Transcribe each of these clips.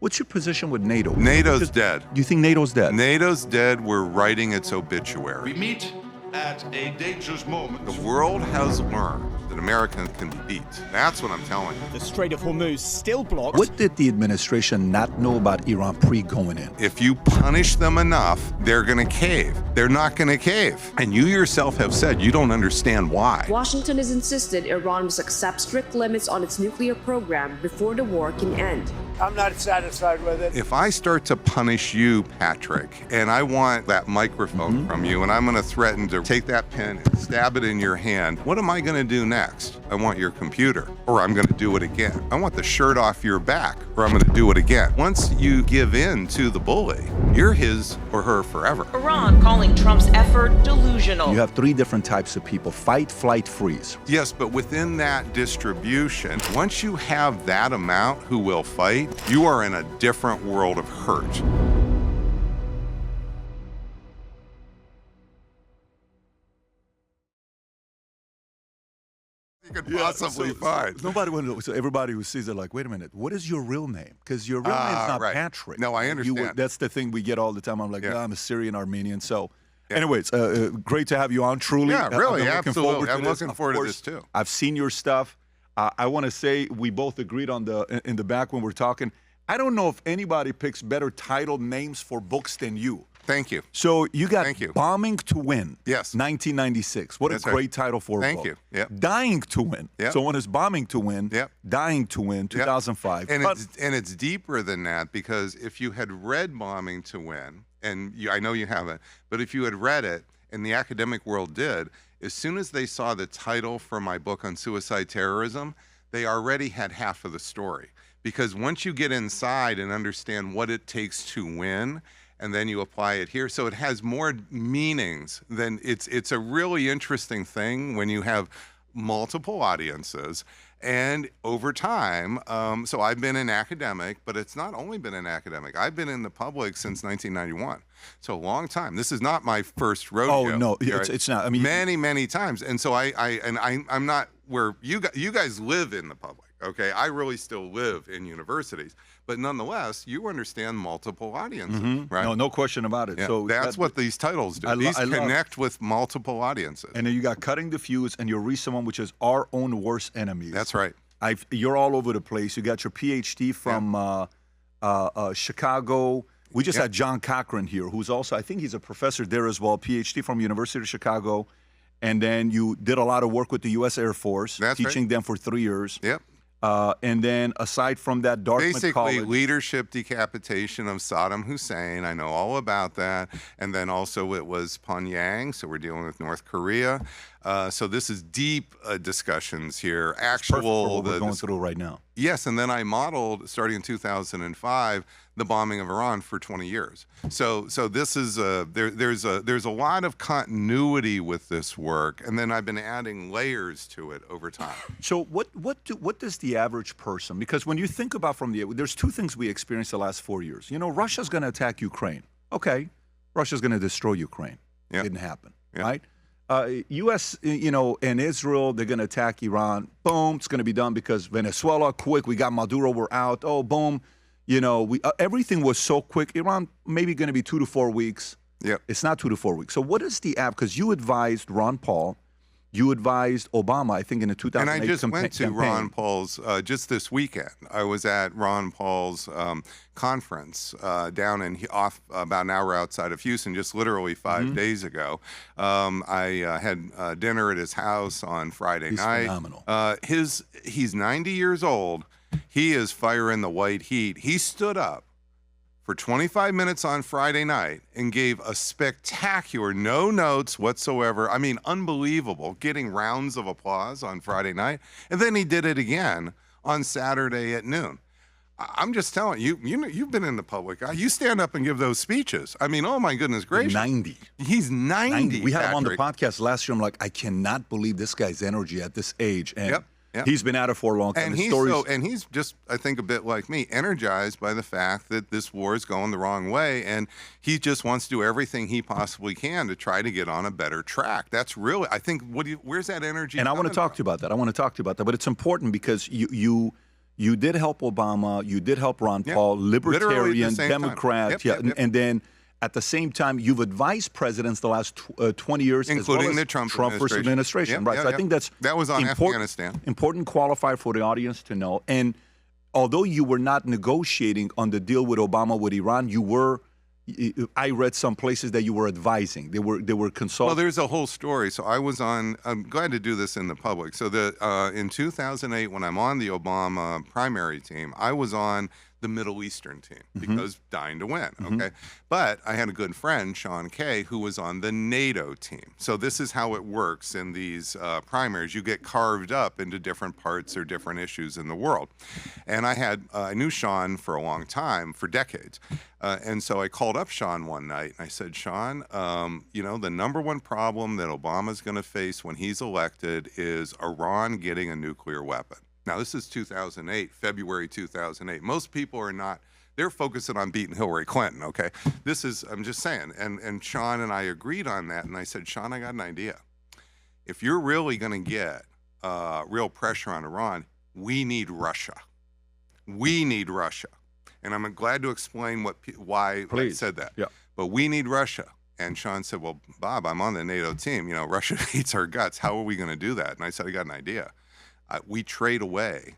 What's your position with NATO? NATO's dead. You think NATO's dead? NATO's dead. We're writing its obituary. We meet at a dangerous moment. The world has learned that America can beat. That's what I'm telling you. The Strait of Hormuz still blocked. What did the administration not know about Iran pre-going in? If you punish them enough, they're going to cave. They're not going to cave. And you yourself have said you don't understand why. Washington has insisted Iran must accept strict limits on its nuclear program before the war can end. I'm not satisfied with it. If I start to punish you, Patrick, and I want that microphone from you, and I'm going to threaten to take that pen and stab it in your hand, what am I going to do next? I want your computer, or I'm going to do it again. I want the shirt off your back, or I'm going to do it again. Once you give in to the bully, you're his or her forever. Iran calling Trump's effort delusional. You have three different types of people: fight, flight, freeze. Yes, but within that distribution, once you have that amount who will fight, you are in a different world of hurt. You could possibly find. Nobody would know. So everybody who sees it like, wait a minute, what is your real name? Because your real name's not right. Patrick. No, I understand. That's the thing we get all the time. I'm like, no, I'm a Syrian Armenian. So anyways, great to have you on, truly. Yeah, really, absolutely. I'm looking forward to this too. I've seen your stuff. I want to say we both agreed on in the back when we're talking. I don't know if anybody picks better title names for books than you. Thank you. So you got Bombing to Win. Yes. 1996. What That's a great right. title for a Thank book. you. Yep. Dying to Win. Yep. So one is Bombing to Win. Yep. Dying to Win. 2005. And it's deeper than that, because if you had read Bombing to Win, and I know you haven't, but if you had read it, and the academic world did, as soon as they saw the title for my book on suicide terrorism, they already had half of the story. Because once you get inside and understand what it takes to win, and then you apply it here, so it has more meanings than it's a really interesting thing when you have multiple audiences. And over time, so I've been an academic, but it's not only been an academic. I've been in the public since 1991. So a long time. This is not my first rodeo. Oh, no, right? it's not. I mean, many times. And so I'm not where you guys live in the public. Okay, I really still live in universities, but nonetheless, you understand multiple audiences, right? No question about it. Yeah, So that's what these titles do. These connect with multiple audiences. And then you got Cutting the Fuse and your recent one, which is Our Own Worst Enemies. That's right. You're all over the place. You got your PhD from Chicago. We just had John Cochran here, who's also, I think he's a professor there as well, PhD from University of Chicago. And then you did a lot of work with the U.S. Air Force, teaching them for 3 years. Yep. And then aside from that, Dartmouth Basically, College. leadership decapitation of Saddam Hussein. I know all about that. And then also it was Pyongyang, so we're dealing with North Korea. So this is deep discussions here. Actual what we're going through right now. Yes, and then I modeled, starting in 2005, the bombing of Iran for 20 years. So this is there's a lot of continuity with this work, and then I've been adding layers to it over time. So what does the average person? Because when you think about there's two things we experienced the last 4 years. You know, Russia's going to attack Ukraine. Okay, Russia's going to destroy Ukraine. Yep. Didn't happen, Yep. right? U.S., and Israel, they're going to attack Iran. Boom, it's going to be done because Venezuela, quick, we got Maduro, we're out. Oh, boom. Everything was so quick. Iran maybe going to be 2 to 4 weeks. Yep. It's not 2 to 4 weeks. So what is the app? Because you advised Ron Paul, you advised Obama, I think, in the 2008 And I just went to campaign. Ron Paul's just this weekend. I was at Ron Paul's conference down off about an hour outside of Houston, just literally 5 days ago. I had dinner at his house on Friday night. Phenomenal. He's 90 years old. He is firing the white heat. He stood up for 25 minutes on Friday night and gave a spectacular, no notes whatsoever, I mean, unbelievable, getting rounds of applause on Friday night. And then he did it again on Saturday at noon. I'm just telling you, you've been in the public eye. You stand up and give those speeches. I mean, oh my goodness gracious. 90. He's 90. We had him on the Patrick. podcast last year. I'm like, I cannot believe this guy's energy at this age. And Yep. he's been at it for a long time. And he's just, I think, a bit like me, energized by the fact that this war is going the wrong way, and he just wants to do everything he possibly can to try to get on a better track. That's really, I think, where's that energy? And I want to talk to you about that. But it's important because You did help Obama. You did help Ron Paul, Literally at the libertarian, same time. Democrat. Yep. And then at the same time, you've advised presidents the last 20 years, including as well as the Trump first administration. Yep, right. So I think that was on Afghanistan. Important qualifier for the audience to know. And although you were not negotiating on the deal with Obama with Iran, you were. I read some places that you were advising. They were consulting. Well, there's a whole story. So I was on. I'm glad to do this in the public. So in 2008, when I'm on the Obama primary team, I was on the Middle Eastern team because dying to win. Okay, but I had a good friend, Sean Kay, who was on the NATO team. So this is how it works in these primaries. You get carved up into different parts or different issues in the world. And I knew Sean for a long time, for decades. And so I called up Sean one night and I said, Sean, the number one problem that Obama's going to face when he's elected is Iran getting a nuclear weapon. Now, this is 2008, February 2008. Most people are not, they're focusing on beating Hillary Clinton, okay? I'm just saying. And Sean and I agreed on that. And I said, Sean, I got an idea. If you're really going to get real pressure on Iran, we need Russia. We need Russia. And I'm glad to explain why I said that. Yeah. But we need Russia. And Sean said, well, Bob, I'm on the NATO team. Russia hates our guts. How are we going to do that? And I said, I got an idea. We trade away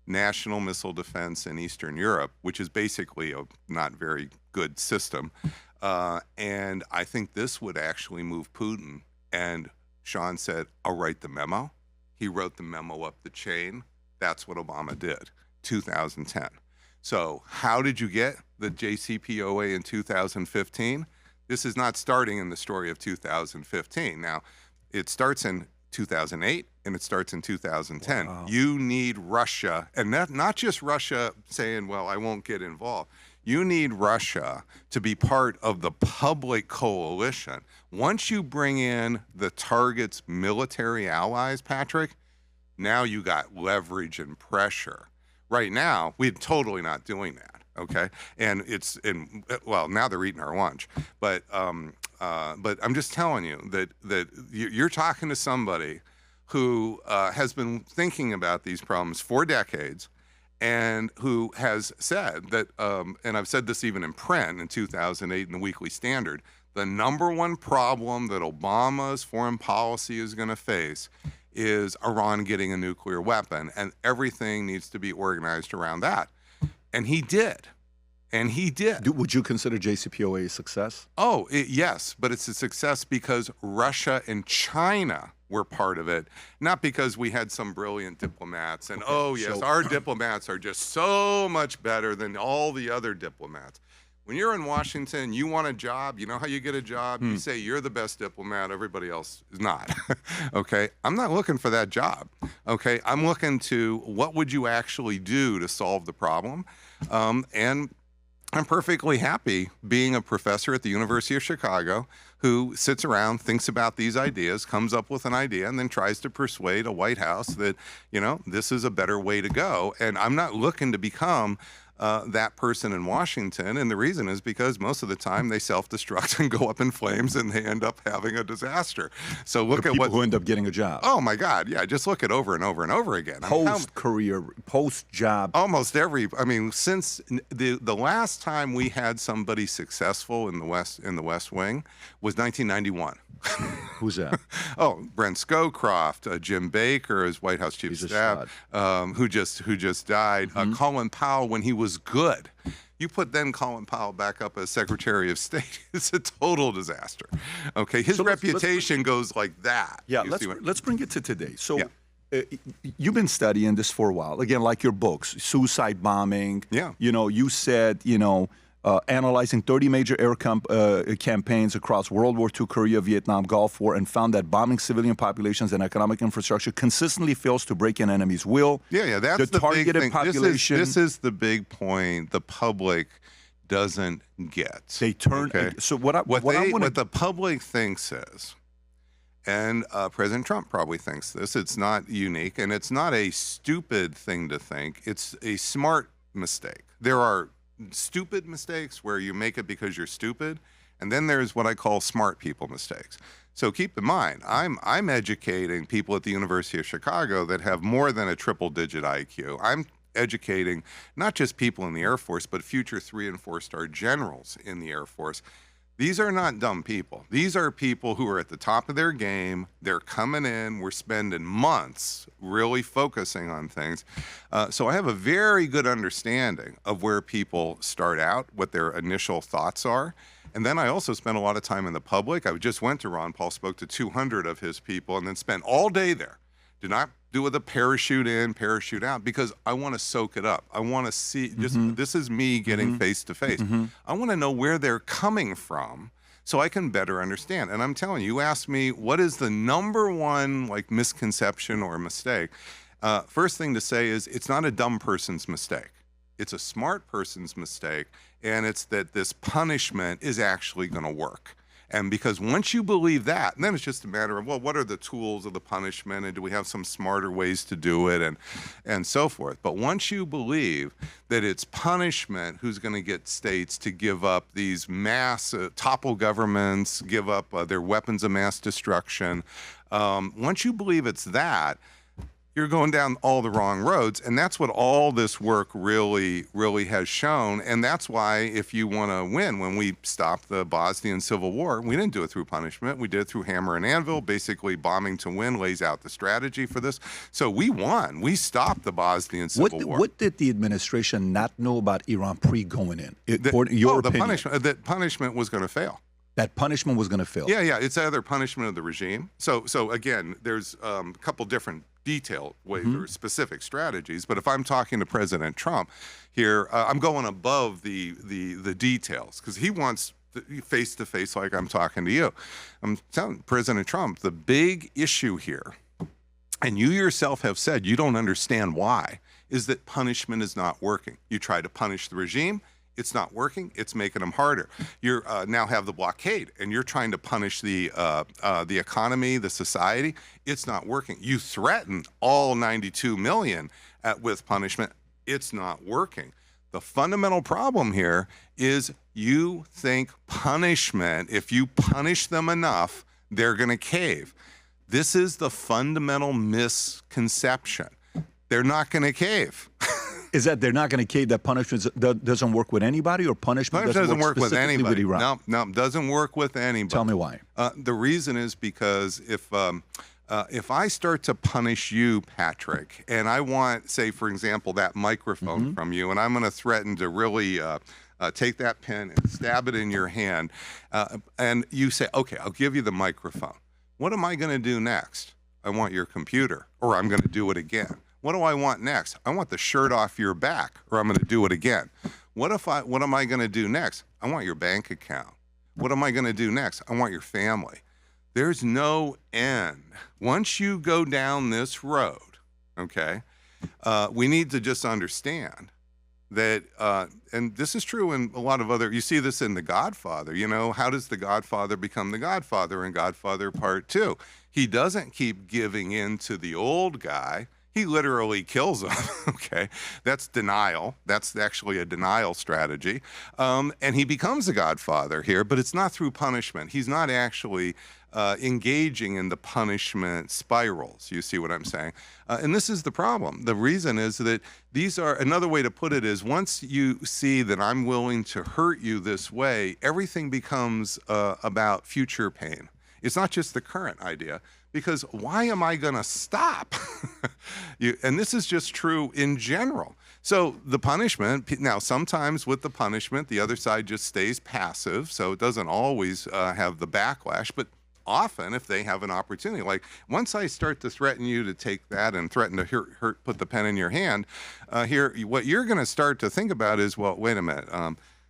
national missile defense in Eastern Europe, which is basically a not very good system. And I think this would actually move Putin. And Sean said, I'll write the memo. He wrote the memo up the chain. That's what Obama did, 2010. So how did you get the JCPOA in 2015? This is not starting in the story of 2015. Now, it starts in 2008 and it starts in 2010. Wow. You need Russia, and not just Russia saying, well, I won't get involved. You need Russia to be part of the public coalition. Once you bring in the target's military allies, Patrick, now you got leverage and pressure. Right now, we're totally not doing that, okay? And now they're eating our lunch. But I'm just telling you that you're talking to somebody who has been thinking about these problems for decades and who has said that, and I've said this even in print in 2008 in the Weekly Standard, the number one problem that Obama's foreign policy is going to face is Iran getting a nuclear weapon, and everything needs to be organized around that. And he did. And he did. Would you consider JCPOA a success? Oh, yes, but it's a success because Russia and China were part of it, not because we had some brilliant diplomats. And, our diplomats are just so much better than all the other diplomats. When you're in Washington, you want a job, you know how you get a job? You say you're the best diplomat, everybody else is not, okay? I'm not looking for that job, okay? I'm looking to what would you actually do to solve the problem? And I'm perfectly happy being a professor at the University of Chicago who sits around, thinks about these ideas, comes up with an idea, and then tries to persuade a White House that, this is a better way to go. And I'm not looking to become that person in Washington, and the reason is because most of the time they self-destruct and go up in flames, and they end up having a disaster. So look at people who end up getting a job. Oh my God, yeah, just look at over and over and over again. Post-career, post-job. Almost since the last time we had somebody successful in the West Wing was 1991. Who's that? Brent Scowcroft, Jim Baker, as White House Chief of Staff, who just died. Colin Powell, when he was good. You put then Colin Powell back up as Secretary of State, it's a total disaster. Okay, his reputation goes like that. Yeah, let's bring it to today. So you've been studying this for a while. Again, like your books, suicide bombing. Yeah. You said, analyzing 30 major air campaigns across World War II, Korea, Vietnam, Gulf War, and found that bombing civilian populations and economic infrastructure consistently fails to break an enemy's will. Yeah, that's the targeted big thing. population. This is the big point the public doesn't get. They turn. Okay? So what the public thinks is, and President Trump probably thinks this, it's not unique, and it's not a stupid thing to think. It's a smart mistake. There are stupid mistakes where you make it because you're stupid, and then there's what I call smart people mistakes. So keep in mind, I'm educating people at the University of Chicago that have more than a triple-digit IQ. educating not just people in the Air Force, but future 3- and 4-star generals in the Air Force. These are not dumb people. These are people who are at the top of their game. They're coming in. We're spending months really focusing on things. So I have a very good understanding of where people start out, what their initial thoughts are. And then I also spent a lot of time in the public. I just went to Ron Paul, spoke to 200 of his people, and then spent all day there. Did not do with a parachute in, parachute out, because I want to soak it up. I want to see, this is me getting face to face. I want to know where they're coming from so I can better understand. And I'm telling you, you asked me, what is the number one like misconception or mistake? First thing to say is it's not a dumb person's mistake. It's a smart person's mistake, and it's that this punishment is actually going to work. And because once you believe that, then it's just a matter of, well, what are the tools of the punishment, and do we have some smarter ways to do it, and so forth. But once you believe that it's punishment who's going to get states to give up these mass, topple governments, give up their weapons of mass destruction, once you believe it's that, you're going down all the wrong roads. And that's what all this work really has shown. And that's why if you want to win, when we stopped the Bosnian Civil War, we didn't do it through punishment. We did it through hammer and anvil. Basically, bombing to win lays out the strategy for this. So we won. We stopped the Bosnian Civil War. What did the administration not know about Iran pre-going in? Your opinion. That punishment was going to fail. That punishment was going to fail. Yeah. It's either punishment of the regime. So again, there's a couple different detailed ways or specific strategies. But if I'm talking to President Trump here, I'm going above the details, because he wants face to face like I'm talking to you. I'm telling President Trump, the big issue here, and you yourself have said you don't understand why, is that punishment is not working. You try to punish the regime. It's not working. It's making them harder. You now have the blockade, and you're trying to punish the economy, the society. It's not working. You threaten all 92 million with punishment. It's not working. The fundamental problem here is you think punishment, if you punish them enough, they're going to cave. This is the fundamental misconception. They're not going to cave. Is that they're not going to cave, that punishment doesn't work with anybody, or punishment doesn't work with anybody? With Iran? No, doesn't work with anybody. Tell me why. The reason is because if I start to punish you, Patrick, and I want, say, for example, that microphone from you, and I'm going to threaten to really take that pen and stab it in your hand, and you say, okay, I'll give you the microphone. What am I going to do next? I want your computer, or I'm going to do it again. What do I want next? I want the shirt off your back, or I'm going to do it again. What am I going to do next? I want your bank account. What am I going to do next? I want your family. There's no end. Once you go down this road, okay, we need to just understand that, and this is true in a lot of other, you see this in The Godfather, how does The Godfather become The Godfather in Godfather Part 2? He doesn't keep giving in to the old guy. He literally kills him, okay? That's denial. That's actually a denial strategy. And he becomes a godfather here, but it's not through punishment. He's not actually engaging in the punishment spirals. You see what I'm saying? And this is the problem. The reason is that these are, another way to put it is, once you see that I'm willing to hurt you this way, everything becomes about future pain. It's not just the current idea. Because why am I going to stop? And this is just true in general. So the punishment, now sometimes with the punishment, the other side just stays passive, so it doesn't always have the backlash, but often if they have an opportunity, like once I start to threaten you to take that and threaten to put the pen in your hand, here, what you're going to start to think about is, well, wait a minute,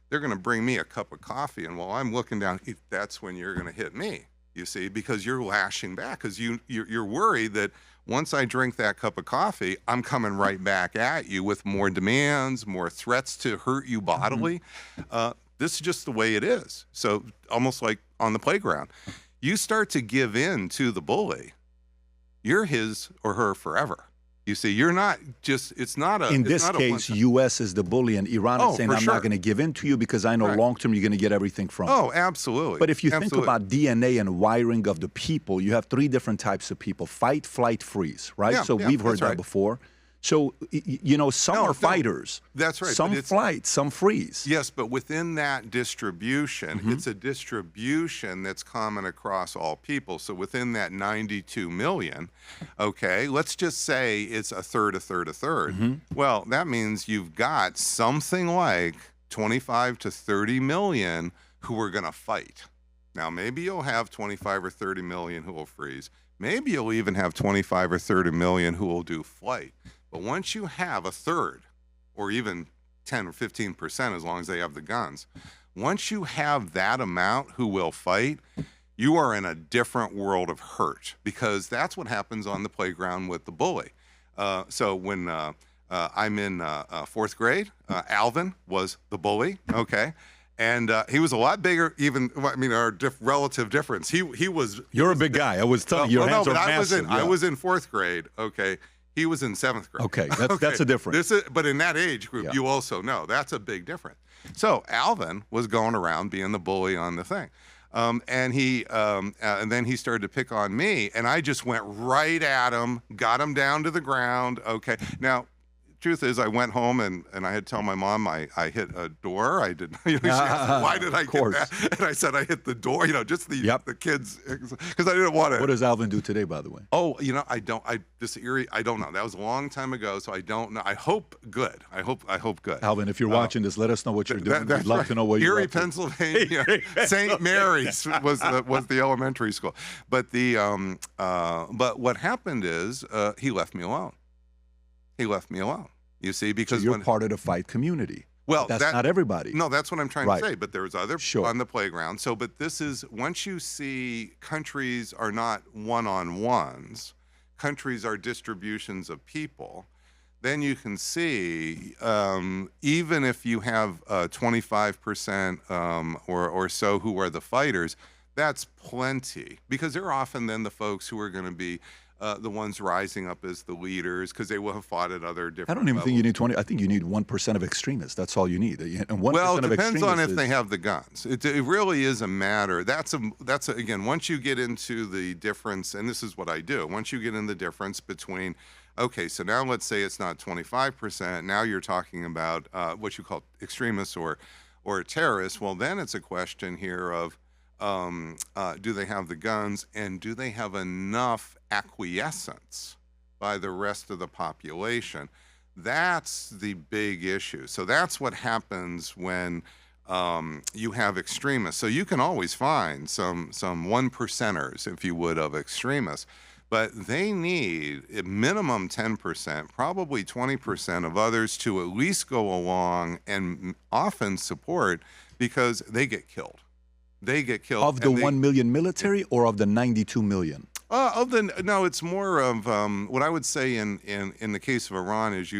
they're going to bring me a cup of coffee, and while I'm looking down, that's when you're going to hit me. You see, because you're lashing back, because you're worried that once I drink that cup of coffee, I'm coming right back at you with more demands, more threats to hurt you bodily. This is just the way it is. So almost like on the playground, you start to give in to the bully, you're his or her forever. You see, you're not just, it's not a... In this case, U.S. is the bully, and Iran is saying, I'm not going to give in to you because I know long-term you're going to get everything from me. Oh, absolutely. But if you think about DNA and wiring of the people, you have three different types of people: fight, flight, freeze, right? Yeah, so we've heard that right. before. So, some are fighters. That's right. Some flight, some freeze. Yes, but within that distribution, it's a distribution that's common across all people. So within that 92 million, okay, let's just say it's a third, a third, a third. Well, that means you've got something like 25 to 30 million who are going to fight. Now, maybe you'll have 25 or 30 million who will freeze. Maybe you'll even have 25 or 30 million who will do flight. But once you have a third, or even 10 or 15%, as long as they have the guns, once you have that amount who will fight, you are in a different world of hurt, because that's what happens on the playground with the bully. So when I'm in fourth grade, Alvin was the bully, okay? And he was a lot bigger, even, our relative difference. He was... You're a big guy. I was telling you, your hands are massive. I was in fourth grade, okay? He was in seventh grade. Okay, that's a difference. But in that age group, you also know that's a big difference. So Alvin was going around being the bully on the thing. And then he started to pick on me, and I just went right at him, got him down to the ground, okay? Now, truth is, I went home and I had to tell my mom I hit a door. I did. She asked, why did I get that? And I said I hit the door. Just the kids, because I didn't want to. What does Alvin do today, by the way? Oh, I don't. I don't know. That was a long time ago, so I don't know. I hope good. I hope good. Alvin, if you're watching this, let us know what you're doing. We'd love to know what you're Erie, Pennsylvania, St. Mary's was the elementary school. But but what happened is he left me alone. He left me alone. You see, because you're part of the fight community. Well, that's not everybody. No, that's what I'm trying to say. But there's other on the playground. So, but this is, once you see countries are not one-on-ones, countries are distributions of people, then you can see, even if you have 25% or so who are the fighters, that's plenty, because they're often then the folks who are going to be the ones rising up as the leaders, because they will have fought at other different I don't even think you need 20. I think you need 1% of extremists. That's all you need. And 1% well, it depends on if is... they have the guns. It really is a matter. Again, once you get into the difference, and this is what I do, once you get in the difference between, okay, so now let's say it's not 25%, now you're talking about what you call extremists or terrorists, well, then it's a question here of, do they have the guns, and do they have enough acquiescence by the rest of the population? That's the big issue. So that's what happens when you have extremists. So you can always find some 1%ers, if you would, of extremists, but they need a minimum 10%, probably 20% of others to at least go along and often support, because they get killed. They get killed. Of the 1 million military or of the 92 million? No, it's more of what I would say in the case of Iran is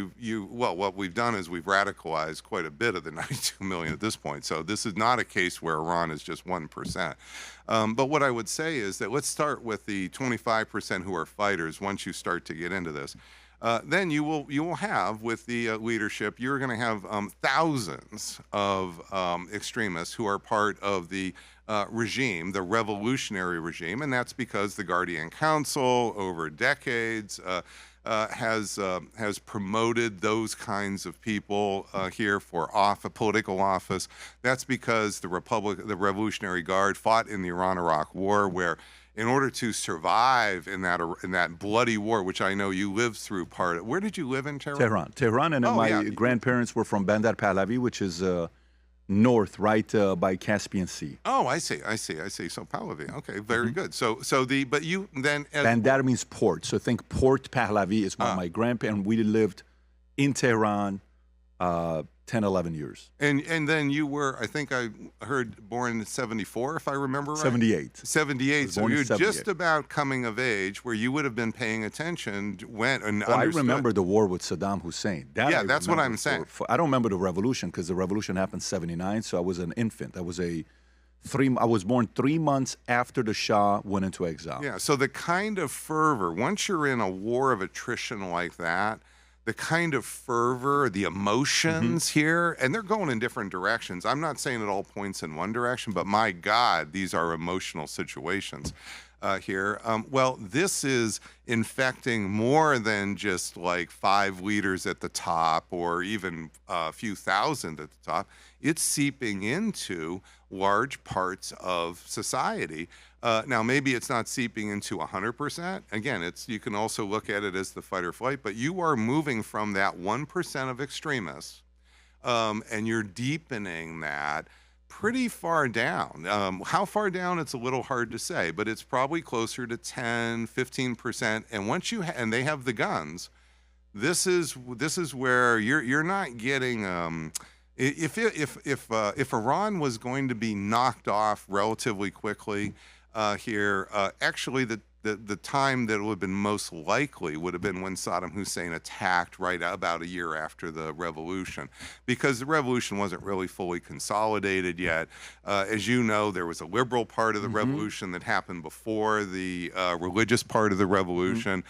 what we've done is we've radicalized quite a bit of the 92 million at this point. So this is not a case where Iran is just 1%. But what I would say is that let's start with the 25% who are fighters. Once you start to get into this, then you will have, with the leadership, you're going to have thousands of extremists who are part of the regime, the revolutionary regime, and that's because the Guardian Council over decades has promoted those kinds of people here for political office. That's because the Revolutionary Guard fought in the Iran-Iraq War, where in order to survive in that bloody war, which I know you lived through part of. Where did you live in Tehran? Tehran, and my grandparents were from Bandar Pahlavi, which is north, right by Caspian Sea. Oh, I see. So Pahlavi, okay, very good. But you then... Bandar means port, so think Port Pahlavi is where my grandparents, we lived in Tehran 10, 11 years. And then you were, I think I heard, born in 74, if I remember right? 78. 78. So you're just about coming of age, where you would have been paying attention, I remember the war with Saddam Hussein. That's what I'm saying. I don't remember the revolution, because the revolution happened in 79, so I was an infant. I was born 3 months after the Shah went into exile. Yeah, so the kind of fervor, once you're in a war of attrition like that, the kind of fervor, the emotions here, and they're going in different directions. I'm not saying it all points in one direction, but my God, these are emotional situations. here. Well, this is infecting more than just like 5 liters at the top or even a few thousand at the top. It's seeping into large parts of society. Now, maybe it's not seeping into 100%. Again, you can also look at it as the fight or flight, but you are moving from that 1% of extremists, and you're deepening that pretty far down. How far down, it's a little hard to say, but it's probably closer to 10, 15%. And once and they have the guns, this is where you're not getting. If Iran was going to be knocked off relatively quickly here, actually the time that would have been most likely would have been when Saddam Hussein attacked right about a year after the revolution, because the revolution wasn't really fully consolidated yet. As you know, there was a liberal part of the revolution that happened before the religious part of the revolution.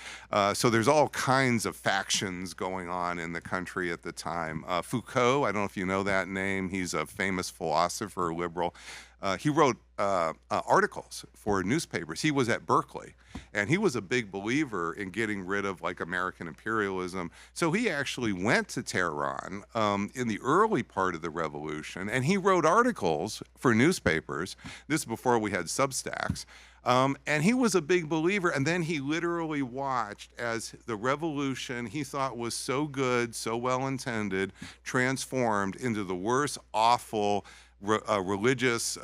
So there's all kinds of factions going on in the country at the time. Foucault, I don't know if you know that name. He's a famous philosopher, liberal. He wrote articles for newspapers. He was at Berkeley, and he was a big believer in getting rid of like American imperialism. So he actually went to Tehran in the early part of the revolution, and he wrote articles for newspapers. This is before we had Substacks. And he was a big believer, and then he literally watched as the revolution he thought was so good, so well-intended, transformed into the worst, awful, religious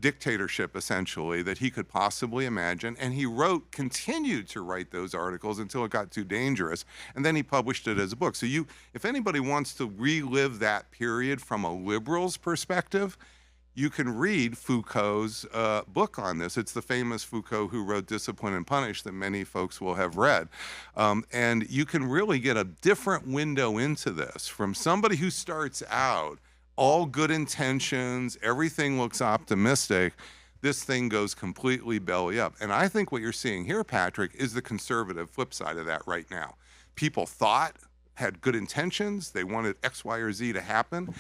dictatorship, essentially, that he could possibly imagine. And he continued to write those articles until it got too dangerous, and then he published it as a book. So if anybody wants to relive that period from a liberal's perspective, you can read Foucault's book on this. It's the famous Foucault who wrote Discipline and Punish that many folks will have read. And you can really get a different window into this from somebody who starts out all good intentions, everything looks optimistic. This thing goes completely belly up. And I think what you're seeing here, Patrick, is the conservative flip side of that right now. People had good intentions. They wanted X, Y, or Z to happen.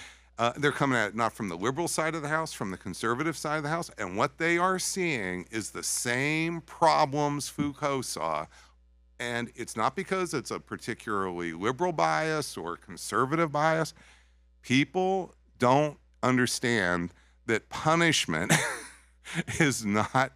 They're coming at it not from the liberal side of the house, from the conservative side of the house. And what they are seeing is the same problems Foucault saw. And it's not because it's a particularly liberal bias or conservative bias. People don't understand that punishment is not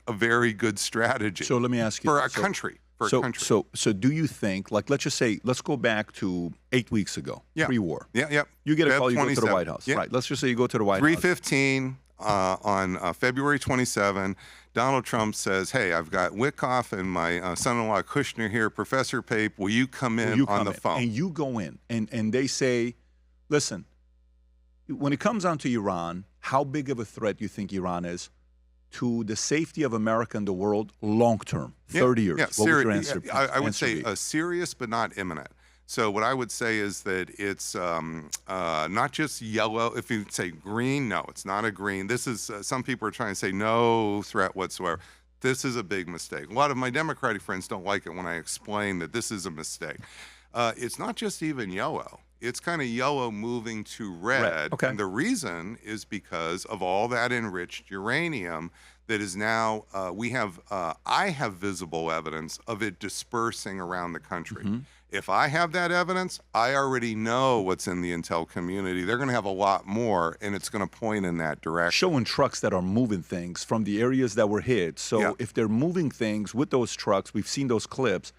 a very good strategy. So let me ask you. For a country. So do you think, like, let's just say, let's go back to 8 weeks ago, pre-war. Yeah. You get a call, you go to the White House. Right. Let's just say you go to the White House. 3:15 on February 27, Donald Trump says, hey, I've got Wickoff and my son-in-law Kushner here. Professor Pape, will you come in on the phone? And you go in, and they say, listen, when it comes down to Iran, how big of a threat do you think Iran is to the safety of America and the world long term, 30 years? What would your answer be? I would say serious but not imminent. So what I would say is that it's not just yellow. If you say green, no, it's not a green. This is, some people are trying to say no threat whatsoever. This is a big mistake. A lot of my Democratic friends don't like it when I explain that this is a mistake. It's not just even yellow. It's kind of yellow moving to red. Okay. And the reason is because of all that enriched uranium that is now, I have visible evidence of it dispersing around the country. If I have that evidence, I already know what's in the intel community. They're going to have a lot more, and it's going to point in that direction. Showing trucks that are moving things from the areas that were hit. So if they're moving things with those trucks, we've seen those clips,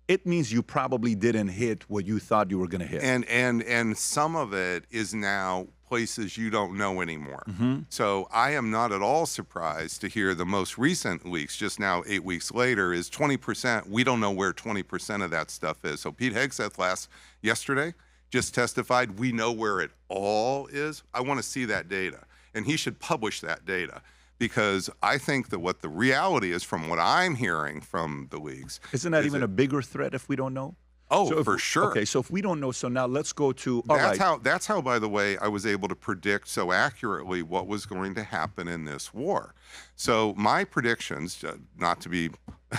it means you probably didn't hit what you thought you were going to hit. And some of it is now places you don't know anymore. So I am not at all surprised to hear the most recent leaks, just now 8 weeks later, is 20%. We don't know where 20% of that stuff is. So Pete Hegseth yesterday just testified, we know where it all is. I want to see that data. And he should publish that data. Because I think that what the reality is, from what I'm hearing from the leagues, isn't that even a bigger threat if we don't know? Oh, so for sure. Okay, so if we don't know, so now let's go to. That's how, by the way, I was able to predict so accurately what was going to happen in this war. So my predictions, not to be.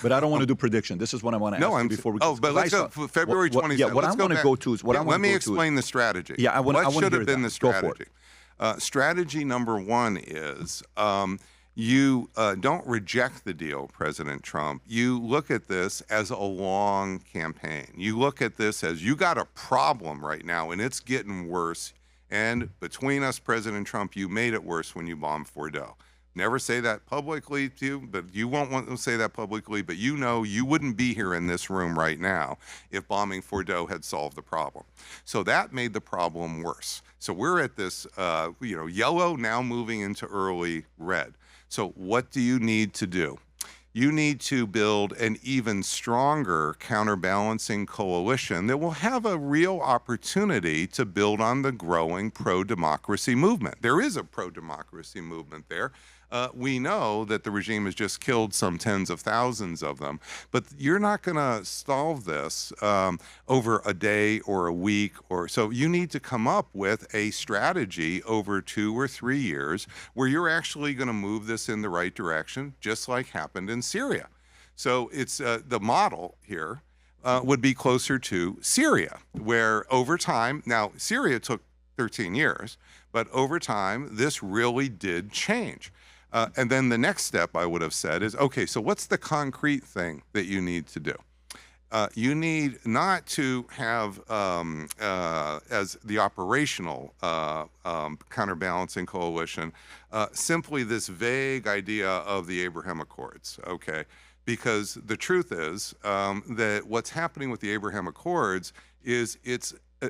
But I don't want to do prediction. This is what I want to ask you before we. But let's go February 27th. Yeah, what I want to go to is what I want to go to. Let me explain the strategy. Yeah, I want to What should have been the strategy? Go for it. Strategy number one is you don't reject the deal, President Trump. You look at this as a long campaign. You look at this as you got a problem right now, and it's getting worse. And between us, President Trump, you made it worse when you bombed Fordo. Never say that publicly to you, but you won't want to say that publicly, but you know you wouldn't be here in this room right now if bombing Fordo had solved the problem. So that made the problem worse. So we're at this, yellow now moving into early red. So what do you need to do? You need to build an even stronger counterbalancing coalition that will have a real opportunity to build on the growing pro-democracy movement. There is a pro-democracy movement there. We know that the regime has just killed some tens of thousands of them, but you're not going to solve this over a day or a week or so. You need to come up with a strategy over 2 or 3 years where you're actually going to move this in the right direction, just like happened in Syria. So it's the model here would be closer to Syria, where over time, now Syria took 13 years, but over time, this really did change. And then the next step I would have said is, okay, so what's the concrete thing that you need to do? You need not to have as the operational counterbalancing coalition simply this vague idea of the Abraham Accords, okay? Because the truth is that what's happening with the Abraham Accords is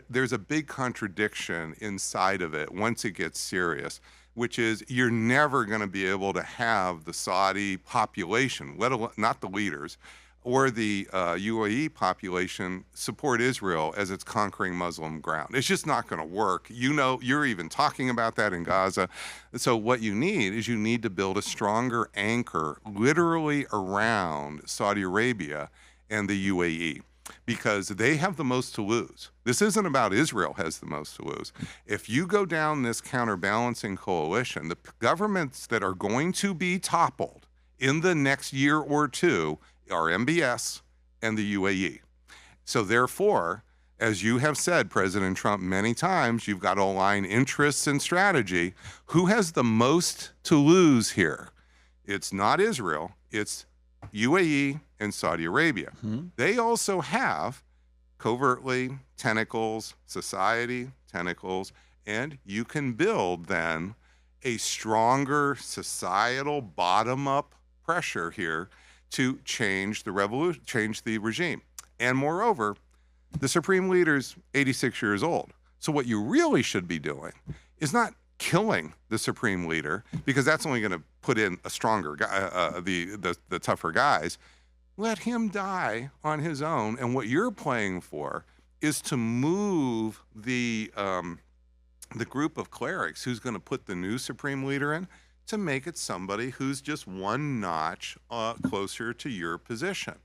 there's a big contradiction inside of it once it gets serious, which is you're never going to be able to have the Saudi population, let alone not the leaders, or the UAE population support Israel as it's conquering Muslim ground. It's just not going to work. You know, you're even talking about that in Gaza. So what you need is you need to build a stronger anchor literally around Saudi Arabia and the UAE, because they have the most to lose. This isn't about Israel has the most to lose. If you go down this counterbalancing coalition, the governments that are going to be toppled in the next year or two are MBS and the UAE. So therefore, as you have said, President Trump, many times, you've got to align interests and strategy. Who has the most to lose here? It's not Israel, it's UAE and Saudi Arabia. Mm-hmm. They also have covertly tentacles, society tentacles, and you can build then a stronger societal bottom-up pressure here to change the revolution, change the regime. And moreover, the supreme leader's 86 years old. So what you really should be doing is not killing the supreme leader, because that's only going to put in a stronger guy, the tougher guys. Let him die on his own. And what you're playing for is to move the group of clerics who's going to put the new supreme leader in, to make it somebody who's just one notch closer to your position.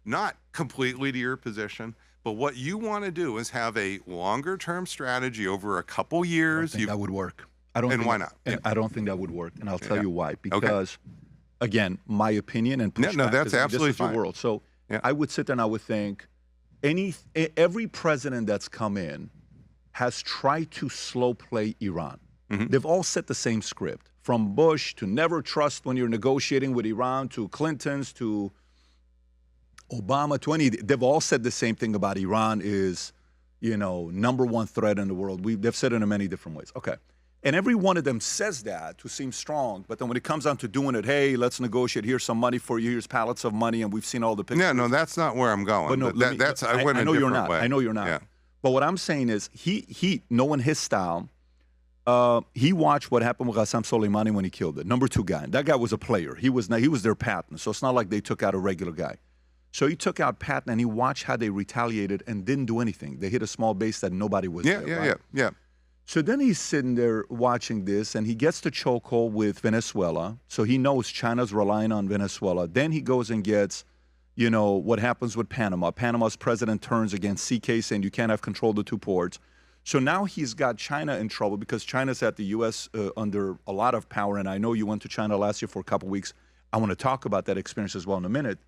Not completely to your position, but what you want to do is have a longer term strategy over a couple years. I don't think that would work. Why not? I don't think that would work, and I'll tell you why. Because, again, my opinion and pushback. No, that's absolutely this is fine. The world. So I would sit there and I would think, every president that's come in has tried to slow play Iran. Mm-hmm. They've all set the same script, from Bush to never trust when you're negotiating with Iran, to Clinton's, to Obama, to any. They've all said the same thing about Iran is, number one threat in the world. They've said it in many different ways. Okay. And every one of them says that to seem strong, but then when it comes down to doing it, hey, let's negotiate. Here's some money for you. Here's pallets of money, and we've seen all the pictures. Yeah, no, that's not where I'm going. But no, I went a different way. I know you're not. Yeah. But what I'm saying is, he knowing his style, he watched what happened with Qasem Soleimani when he killed it. Number 2 guy. That guy was a player. He was their Patton. So it's not like they took out a regular guy. So he took out Patton, and he watched how they retaliated and didn't do anything. They hit a small base that nobody was there. Yeah. So then he's sitting there watching this, and he gets the chokehold with Venezuela. So he knows China's relying on Venezuela. Then he goes and gets, what happens with Panama. Panama's president turns against CK, saying you can't have control of the 2 ports. So now he's got China in trouble, because China's at the U.S. Under a lot of power. And I know you went to China last year for a couple of weeks. I want to talk about that experience as well in a minute.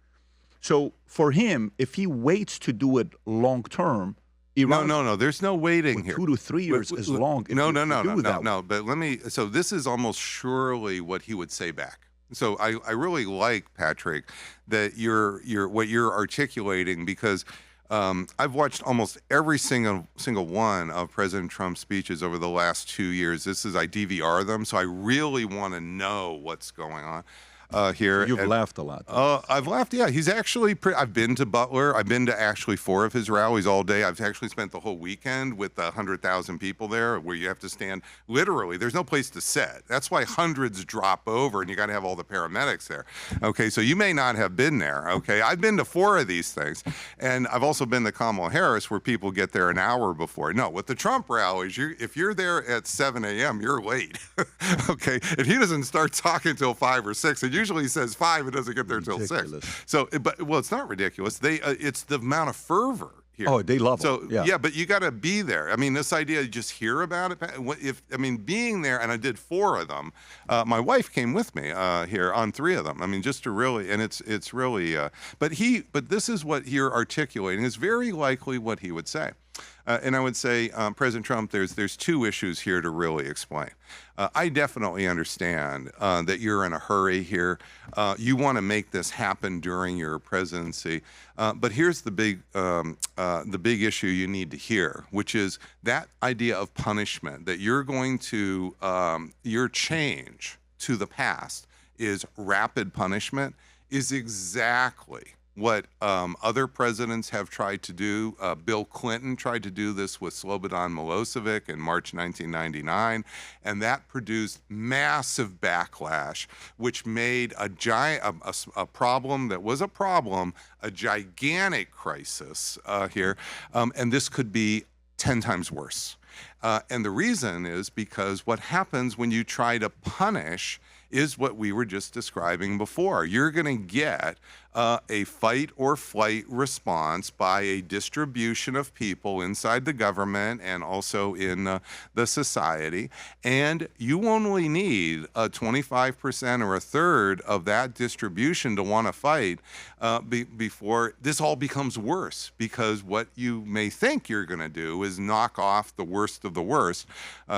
So for him, if he waits to do it long term, Iran, no. There's no waiting here. 2 to 3 years is long. No. But so this is almost surely what he would say back. So I really like, Patrick, that what you're articulating, because I've watched almost every single one of President Trump's speeches over the last 2 years. I DVR them, so I really want to know what's going on here. You've laughed a lot. I've laughed. Yeah, he's actually. I've been to Butler. I've been to actually 4 of his rallies all day. I've actually spent the whole weekend with 100,000 people there, where you have to stand literally. There's no place to sit. That's why hundreds drop over, and you got to have all the paramedics there. Okay, so you may not have been there. Okay, I've been to 4 of these things, and I've also been to Kamala Harris, where people get there an hour before. No, with the Trump rallies, if you're there at 7 a.m., you're late. Okay, and he doesn't start talking till 5 or 6, and usually says 5 and doesn't get there till 6. So, well, it's not ridiculous. It's the amount of fervor here. Oh, they love it. Yeah. Yeah, but you got to be there. I mean, this idea, you just hear about it. Being there, and I did 4 of them. My wife came with me here on 3 of them. I mean, just to really, and it's really. But this is what you're articulating is very likely what he would say. And I would say, President Trump, there's 2 issues here to really explain. I definitely understand that you're in a hurry here. You want to make this happen during your presidency. But here's the big issue you need to hear, which is that idea of punishment, that you're going to, your change to the past is rapid punishment, is exactly what other presidents have tried to do. Bill Clinton tried to do this with Slobodan Milosevic in March 1999, and that produced massive backlash, which made a problem that was a problem, a gigantic crisis here, and this could be 10 times worse. And the reason is because what happens when you try to punish is what we were just describing before. You're going to get a fight or flight response by a distribution of people inside the government and also in the society. And you only need 25% or a third of that distribution to want to fight before this all becomes worse, because what you may think you're going to do is knock off the worst of the worst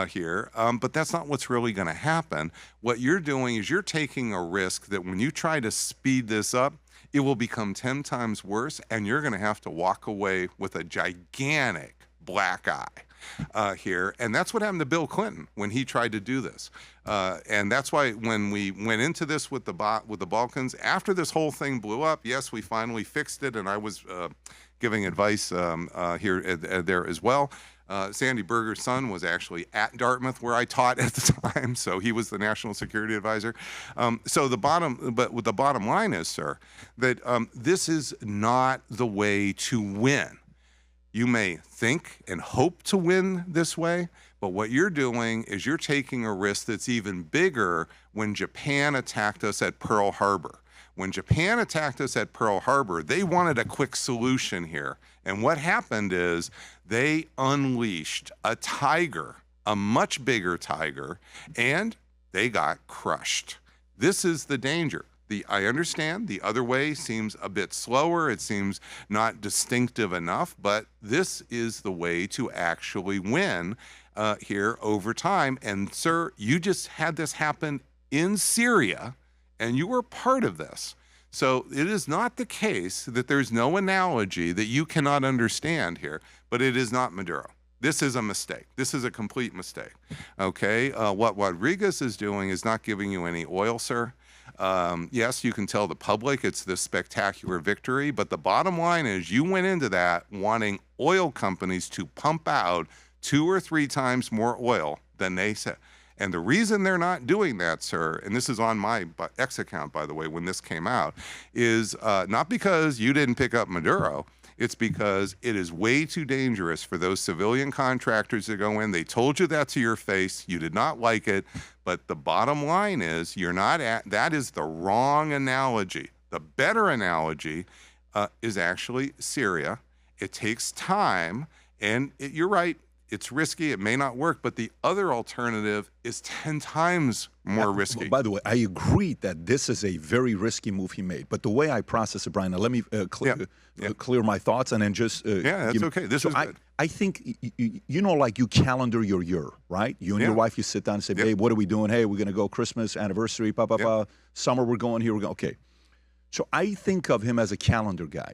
here. But that's not what's really going to happen. What you're doing is you're taking a risk that when you try to speed this up, it will become 10 times worse, and you're going to have to walk away with a gigantic black eye here. And that's what happened to Bill Clinton when he tried to do this. And that's why when we went into this with the Balkans, after this whole thing blew up, yes, we finally fixed it, and I was giving advice here there as well. Sandy Berger's son was actually at Dartmouth, where I taught at the time, so he was the national security advisor. So the bottom line is, sir, that this is not the way to win. You may think and hope to win this way, but what you're doing is you're taking a risk that's even bigger when Japan attacked us at Pearl Harbor. When Japan attacked us at Pearl Harbor, they wanted a quick solution here. And what happened is they unleashed a tiger, a much bigger tiger, and they got crushed. This is the danger. I understand the other way seems a bit slower. It seems not distinctive enough, but this is the way to actually win here over time. And sir, you just had this happen in Syria, and you were part of this. So it is not the case that there's no analogy that you cannot understand here, but it is not Maduro. This is a mistake. This is a complete mistake. Okay, what Rodriguez is doing is not giving you any oil, sir. Yes, you can tell the public it's this spectacular victory, but the bottom line is you went into that wanting oil companies to pump out 2 or 3 times more oil than they said. And the reason they're not doing that, sir, and this is on my X account, by the way, when this came out, is not because you didn't pick up Maduro. It's because it is way too dangerous for those civilian contractors to go in. They told you that to your face. You did not like it. But the bottom line is that is the wrong analogy. The better analogy is actually Syria. It takes time, and you're right. It's risky. It may not work, but the other alternative is 10 times more risky. By the way, I agree that this is a very risky move he made. But the way I process it, Brian, now let me clear my thoughts and then just... yeah, that's okay. This is good. I think, like you calendar your year, right? You and your wife, you sit down and say, babe, what are we doing? Hey, we're going to go Christmas, anniversary, summer, we're going here, we're going, okay. So I think of him as a calendar guy,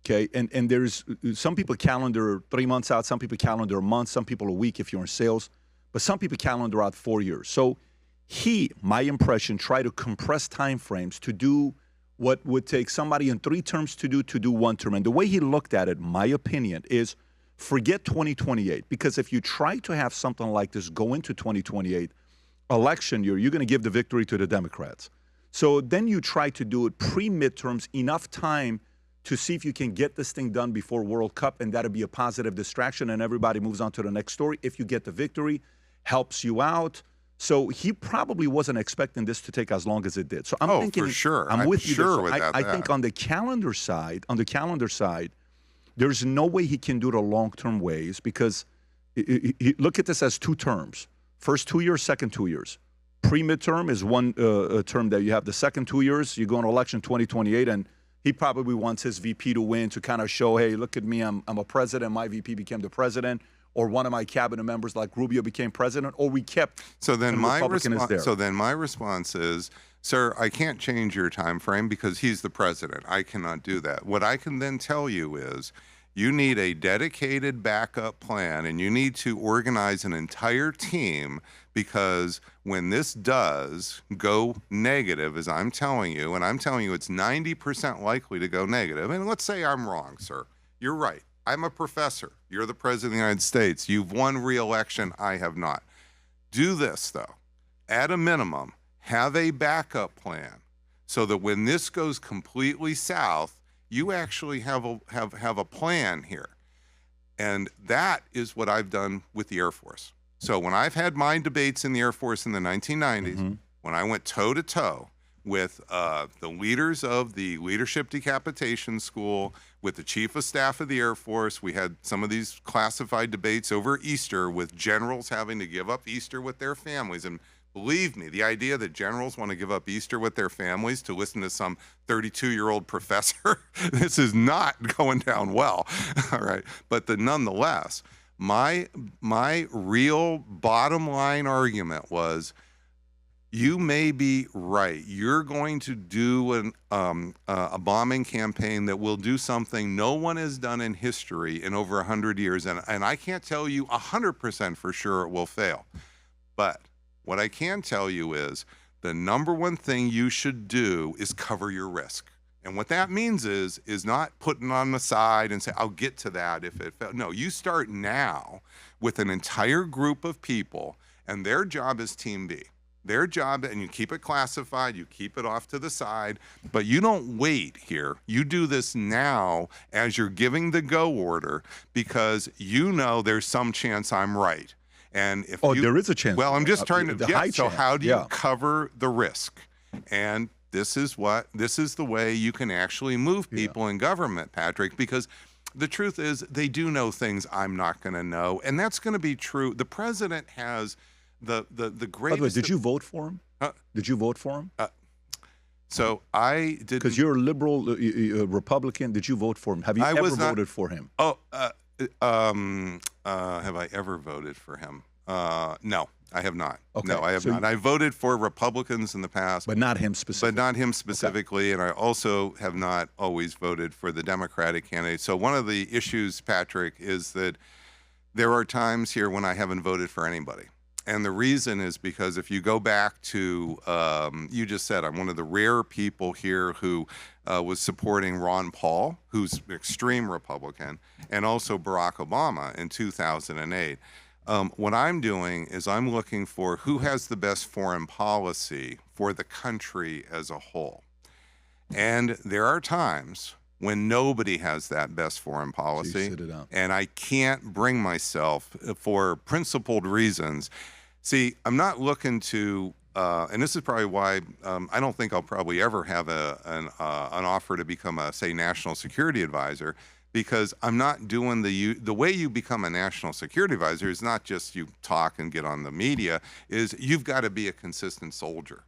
okay? And there's some people calendar 3 months out, some people calendar a month, some people a week if you're in sales, but some people calendar out 4 years. So my impression, try to compress time frames to do what would take somebody in 3 terms to do 1 term. And the way he looked at it, my opinion, is forget 2028, because if you try to have something like this go into 2028 election year, you're going to give the victory to the Democrats. So then you try to do it pre-midterms, enough time to see if you can get this thing done before World Cup, and that'll be a positive distraction, and everybody moves on to the next story. If you get the victory, helps you out. So he probably wasn't expecting this to take as long as it did. So I'm thinking, for sure. I'm with you. Sure I think on the calendar side, there's no way he can do it a long-term ways, because look at this as 2 terms. First 2 years, second 2 years. Pre-midterm is 1 term that you have. The second 2 years, you go on election 2028, and he probably wants his VP to win to kind of show, hey, look at me, I'm a president, my VP became the president, or one of my cabinet members like Rubio became president, or we kept my response is, sir, I can't change your time frame because he's the president. I cannot do that. What I can then tell you is you need a dedicated backup plan, and you need to organize an entire team, because when this does go negative, as I'm telling you, and I'm telling you it's 90% likely to go negative, and let's say I'm wrong, sir. You're right. I'm a professor. You're the president of the United States. You've won re-election. I have not. Do this, though. At a minimum, have a backup plan so that when this goes completely south, you actually have a plan here. And that is what I've done with the Air Force. So when I've had my debates in the Air Force in the 1990s, when I went toe-to-toe with the leaders of the Leadership Decapitation School, with the Chief of Staff of the Air Force, we had some of these classified debates over Easter, with generals having to give up Easter with their families. And believe me, the idea that generals want to give up Easter with their families to listen to some 32-year-old professor, this is not going down well. All right. But nonetheless, my real bottom line argument was, you may be right. You're going to do a bombing campaign that will do something no one has done in history in over 100 years. And I can't tell you 100% for sure it will fail. But what I can tell you is the number one thing you should do is cover your risk. And what that means is not putting on the side and say, I'll get to that if it fails. No, you start now with an entire group of people, and their job is Team B. Their job, and you keep it classified, you keep it off to the side, but you don't wait here. You do this now as you're giving the go order, because you know there's some chance I'm right. And if there is a chance. Well, I'm just trying to. So how do you cover the risk? And this is the way you can actually move people in government, Patrick, because the truth is they do know things I'm not going to know, and that's going to be true. The president has the greatest. By the way, did you vote for him? Did you vote for him? So I did. Because you're a liberal Republican. Did you vote for him? Have you ever voted for him? Have I ever voted for him? No, I have not. Okay. No, I have not. I voted for Republicans in the past. But not him specifically. But not him specifically, and I also have not always voted for the Democratic candidate. So one of the issues, Patrick, is that there are times here when I haven't voted for anybody. And the reason is because if you go back to, you just said, I'm one of the rare people here who was supporting Ron Paul, who's an extreme Republican, and also Barack Obama in 2008. What I'm doing is I'm looking for who has the best foreign policy for the country as a whole. And there are times when nobody has that best foreign policy, so you sit it out. And I can't bring myself, for principled reasons. See, I'm not looking to, and this is probably why I don't think I'll probably ever have an offer to become a, say, national security advisor, because I'm not doing the way you become a national security advisor is not just you talk and get on the media, is you've got to be a consistent soldier.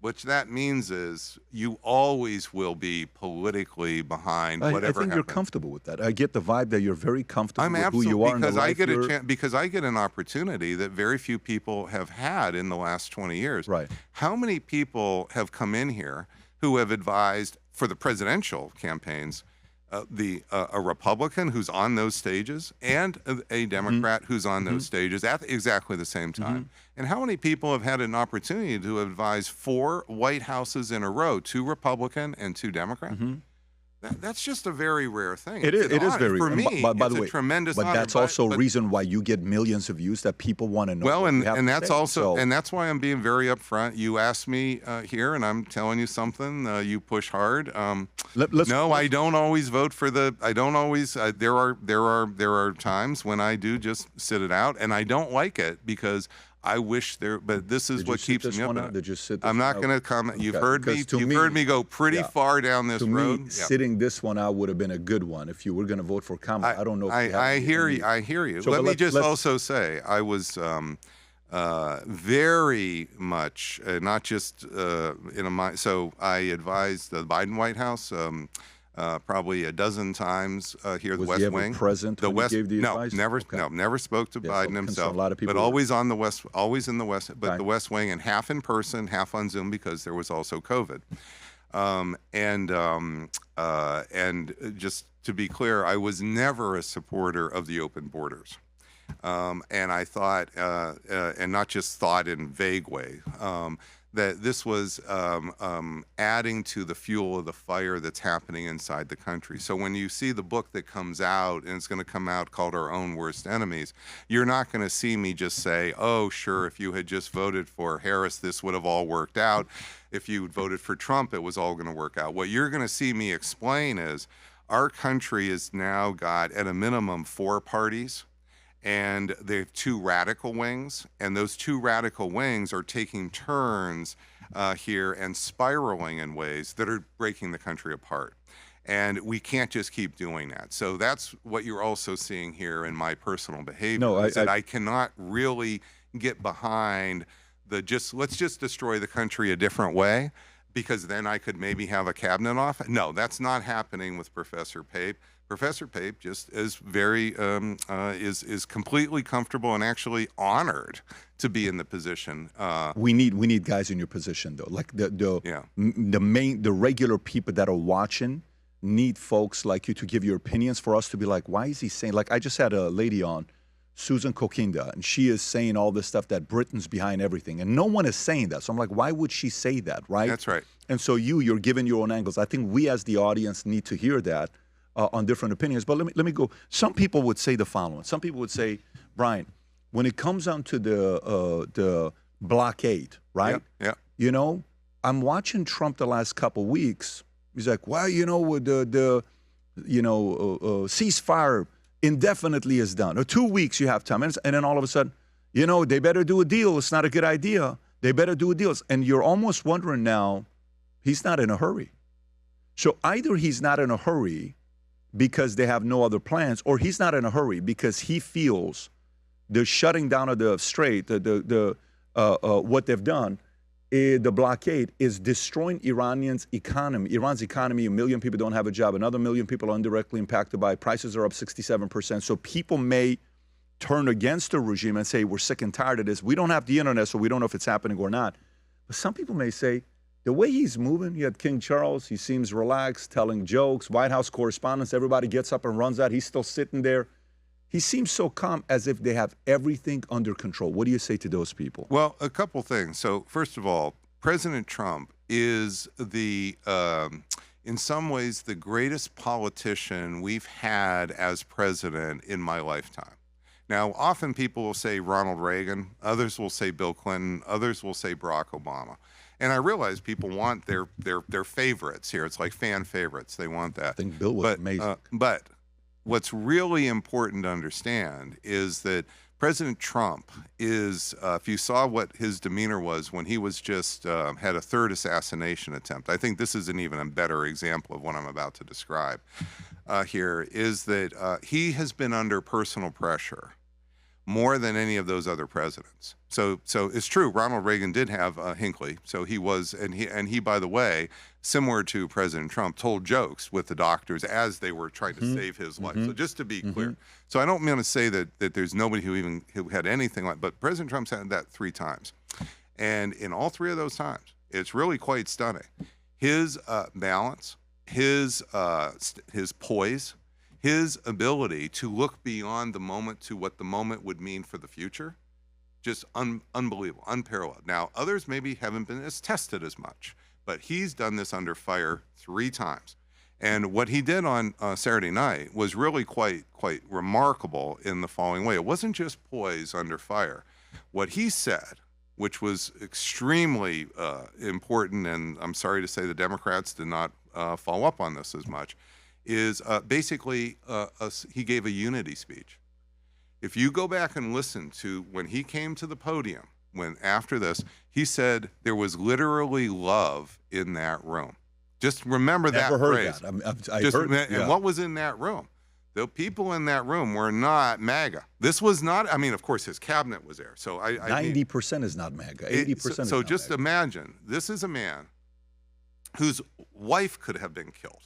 Which that means is you always will be politically behind whatever I think happens. you're comfortable with that. I get the vibe that you're very comfortable I'm with who absolutely, you are in the because I life get you're- because I get an opportunity that very few people have had in the last 20 years. Right. How many people have come in here who have advised for the presidential campaigns, a Republican who's on those stages and a Democrat who's on those stages at exactly the same time? And how many people have had an opportunity to advise 4 White Houses in a row, 2 Republican and 2 Democrat? That's just a very rare thing. It It's is. an It is honor. very. For and me, by it's the a way, tremendous but honor. that's also a but- reason why you get millions of views. That people want to know. Well, what you have and to that's say. also, So- and that's why I'm being very upfront. You asked me here, and I'm telling you something. You push hard. No, I don't always vote for the. I don't always. There are times when I do just sit it out, and I don't like it because I wish there. But this is Did what you sit keeps this me up. one at out? it. Did you sit this I'm one not out? going to comment. You've Okay, heard me. because to You've me- heard me go pretty yeah. far down this To road. me, Yeah. sitting this one out would have been a good one if you were going to vote for Kamala. I don't know. If you have I any- hear any- you. I hear you. So, Let but me just let's- also say I was very much not just in a mind. So I advised the Biden White House probably a dozen times here. Was the West he ever Wing. present The when you West. gave the No, advice? never. Okay. No, never spoke to Yeah, so Biden concern himself. a lot of people but were- always on the West. Always in the West. But Right. the West Wing, and half in person, half on Zoom because there was also COVID. And just to be clear, I was never a supporter of the open borders. And I thought, and not just thought in vague way, that this was adding to the fuel of the fire that's happening inside the country. So when you see the book that comes out, and it's going to come out called Our Own Worst Enemies, you're not going to see me just say, oh, sure, if you had just voted for Harris, this would have all worked out. If you voted for Trump, it was all going to work out. What you're going to see me explain is our country has now got, at a minimum, 4 parties. And they have 2 radical wings, and those 2 radical wings are taking turns here and spiraling in ways that are breaking the country apart. And we can't just keep doing that. So that's what you're also seeing here in my personal behavior. No, is that I cannot really get behind let's just destroy the country a different way, because then I could maybe have a cabinet off. No, that's not happening with Professor Pape. Professor Pape just is very is completely comfortable and actually honored to be in the position. We need guys in your position though. Like the regular people that are watching need folks like you to give your opinions, for us to be like, why is he saying? Like I just had a lady on, Susan Kokinda, and she is saying all this stuff that Britain's behind everything, and no one is saying that. So I'm like, why would she say that, right? That's right. And so you're giving your own angles. I think we as the audience need to hear that on different opinions. But let me go. Some people would say the following. Some people would say, Brian, when it comes down to the blockade, right? Yeah. You know, I'm watching Trump the last couple weeks. He's like, well, you know, with the ceasefire indefinitely is done. Or 2 weeks you have time. And then all of a sudden, you know, they better do a deal. It's not a good idea. They better do a deal. And you're almost wondering now, he's not in a hurry. So either he's not in a hurry because they have no other plans, or he's not in a hurry because he feels the shutting down of the strait, what they've done, the blockade is destroying Iran's economy. Iran's economy, 1 million people don't have a job. Another 1 million people are indirectly impacted by it. Prices are up 67%. So people may turn against the regime and say, we're sick and tired of this. We don't have the internet, so we don't know if it's happening or not. But some people may say, the way he's moving, you had King Charles, he seems relaxed, telling jokes, White House correspondence, everybody gets up and runs out. He's still sitting there. He seems so calm, as if they have everything under control. What do you say to those people? Well, a couple things. So first of all, President Trump is in some ways, the greatest politician we've had as president in my lifetime. Now, often people will say Ronald Reagan, others will say Bill Clinton, others will say Barack Obama. And I realize people want their favorites here. It's like fan favorites. They want that. I think Bill was amazing. But what's really important to understand is that President Trump is, if you saw what his demeanor was when he was just had a 3rd assassination attempt, I think this is an even better example of what I'm about to describe here, is that he has been under personal pressure more than any of those other presidents. So it's true. Ronald Reagan did have Hinckley. So he was, and he, by the way, similar to President Trump, told jokes with the doctors as they were trying to save his life. So just to be clear, so I don't mean to say that there's nobody who had anything like, but President Trump's had that 3 times, and in all 3 of those times, it's really quite stunning. His balance, his poise, his ability to look beyond the moment to what the moment would mean for the future, just unbelievable, unparalleled. Now, others maybe haven't been as tested as much, but he's done this under fire 3 times. And what he did on Saturday night was really quite remarkable in the following way. It wasn't just poise under fire. What he said, which was extremely important, and I'm sorry to say the Democrats did not follow up on this as much, is basically he gave a unity speech. If you go back and listen to when he came to the podium, after this, he said there was literally love in that room. Just remember that phrase. Never heard that. And what was in that room? The people in that room were not MAGA. This was not, I mean, of course, his cabinet was there. So 90% is not MAGA. 80% is so not just MAGA. Imagine, this is a man whose wife could have been killed.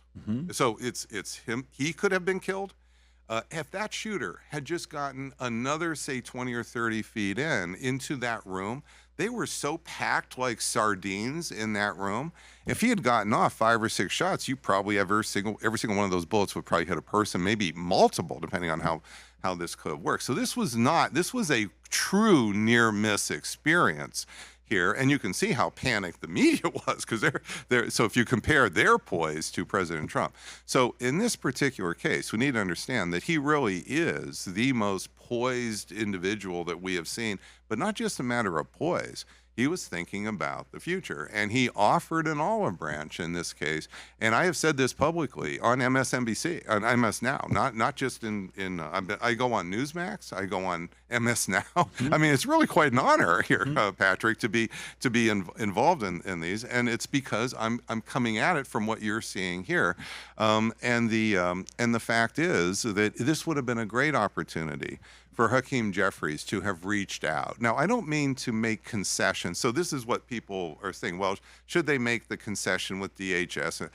So it's him. He could have been killed. If that shooter had just gotten another, say, 20 or 30 feet into that room, they were so packed like sardines in that room. If he had gotten off 5 or 6 shots, you probably every single one of those bullets would probably hit a person, maybe multiple, depending on how this could have worked. So this was a true near miss experience here, and you can see how panicked the media was, because they're so if you compare their poise to President Trump. So in this particular case, we need to understand that he really is the most poised individual that we have seen, but not just a matter of poise. He was thinking about the future, and he offered an olive branch in this case. And I have said this publicly on MSNBC, on MS Now, not just I go on Newsmax, I go on MS Now. I mean, it's really quite an honor here, Patrick, to be involved in these, and it's because I'm coming at it from what you're seeing here, and the fact is that this would have been a great opportunity for Hakeem Jeffries to have reached out. Now, I don't mean to make concessions. So this is what people are saying. Well, should they make the concession with DHS?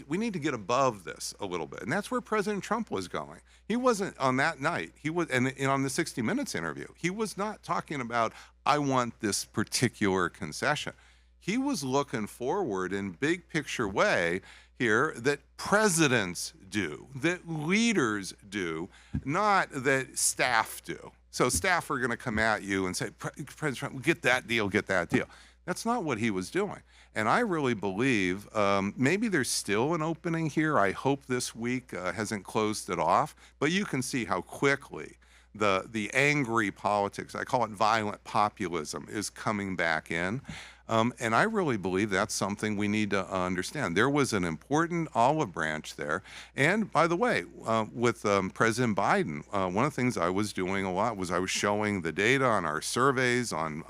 We need to get above this a little bit. And that's where President Trump was going. He wasn't on that night. He was, and on the 60 Minutes interview, he was not talking about, I want this particular concession. He was looking forward in big picture way here that presidents do, that leaders do, not that staff do. So staff are going to come at you and say, President Trump, get that deal, get that deal. That's not what he was doing. And I really believe maybe there's still an opening here. I hope this week hasn't closed it off. But you can see how quickly the angry politics, I call it violent populism, is coming back in. And I really believe that's something we need to understand. There was an important olive branch there. And by the way, with President Biden, one of the things I was doing a lot was I was showing the data on our surveys on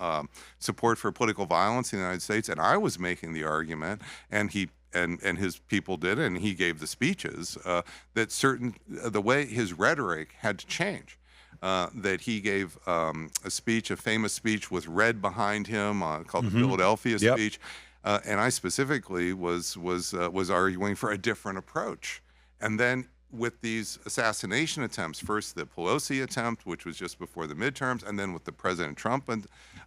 support for political violence in the United States. And I was making the argument, and his people did, and he gave the speeches, that the way his rhetoric had to change. That he gave a famous speech with red behind him called the Philadelphia speech, and I specifically was arguing for a different approach. And then with these assassination attempts, first the Pelosi attempt, which was just before the midterms, and then with the President Trump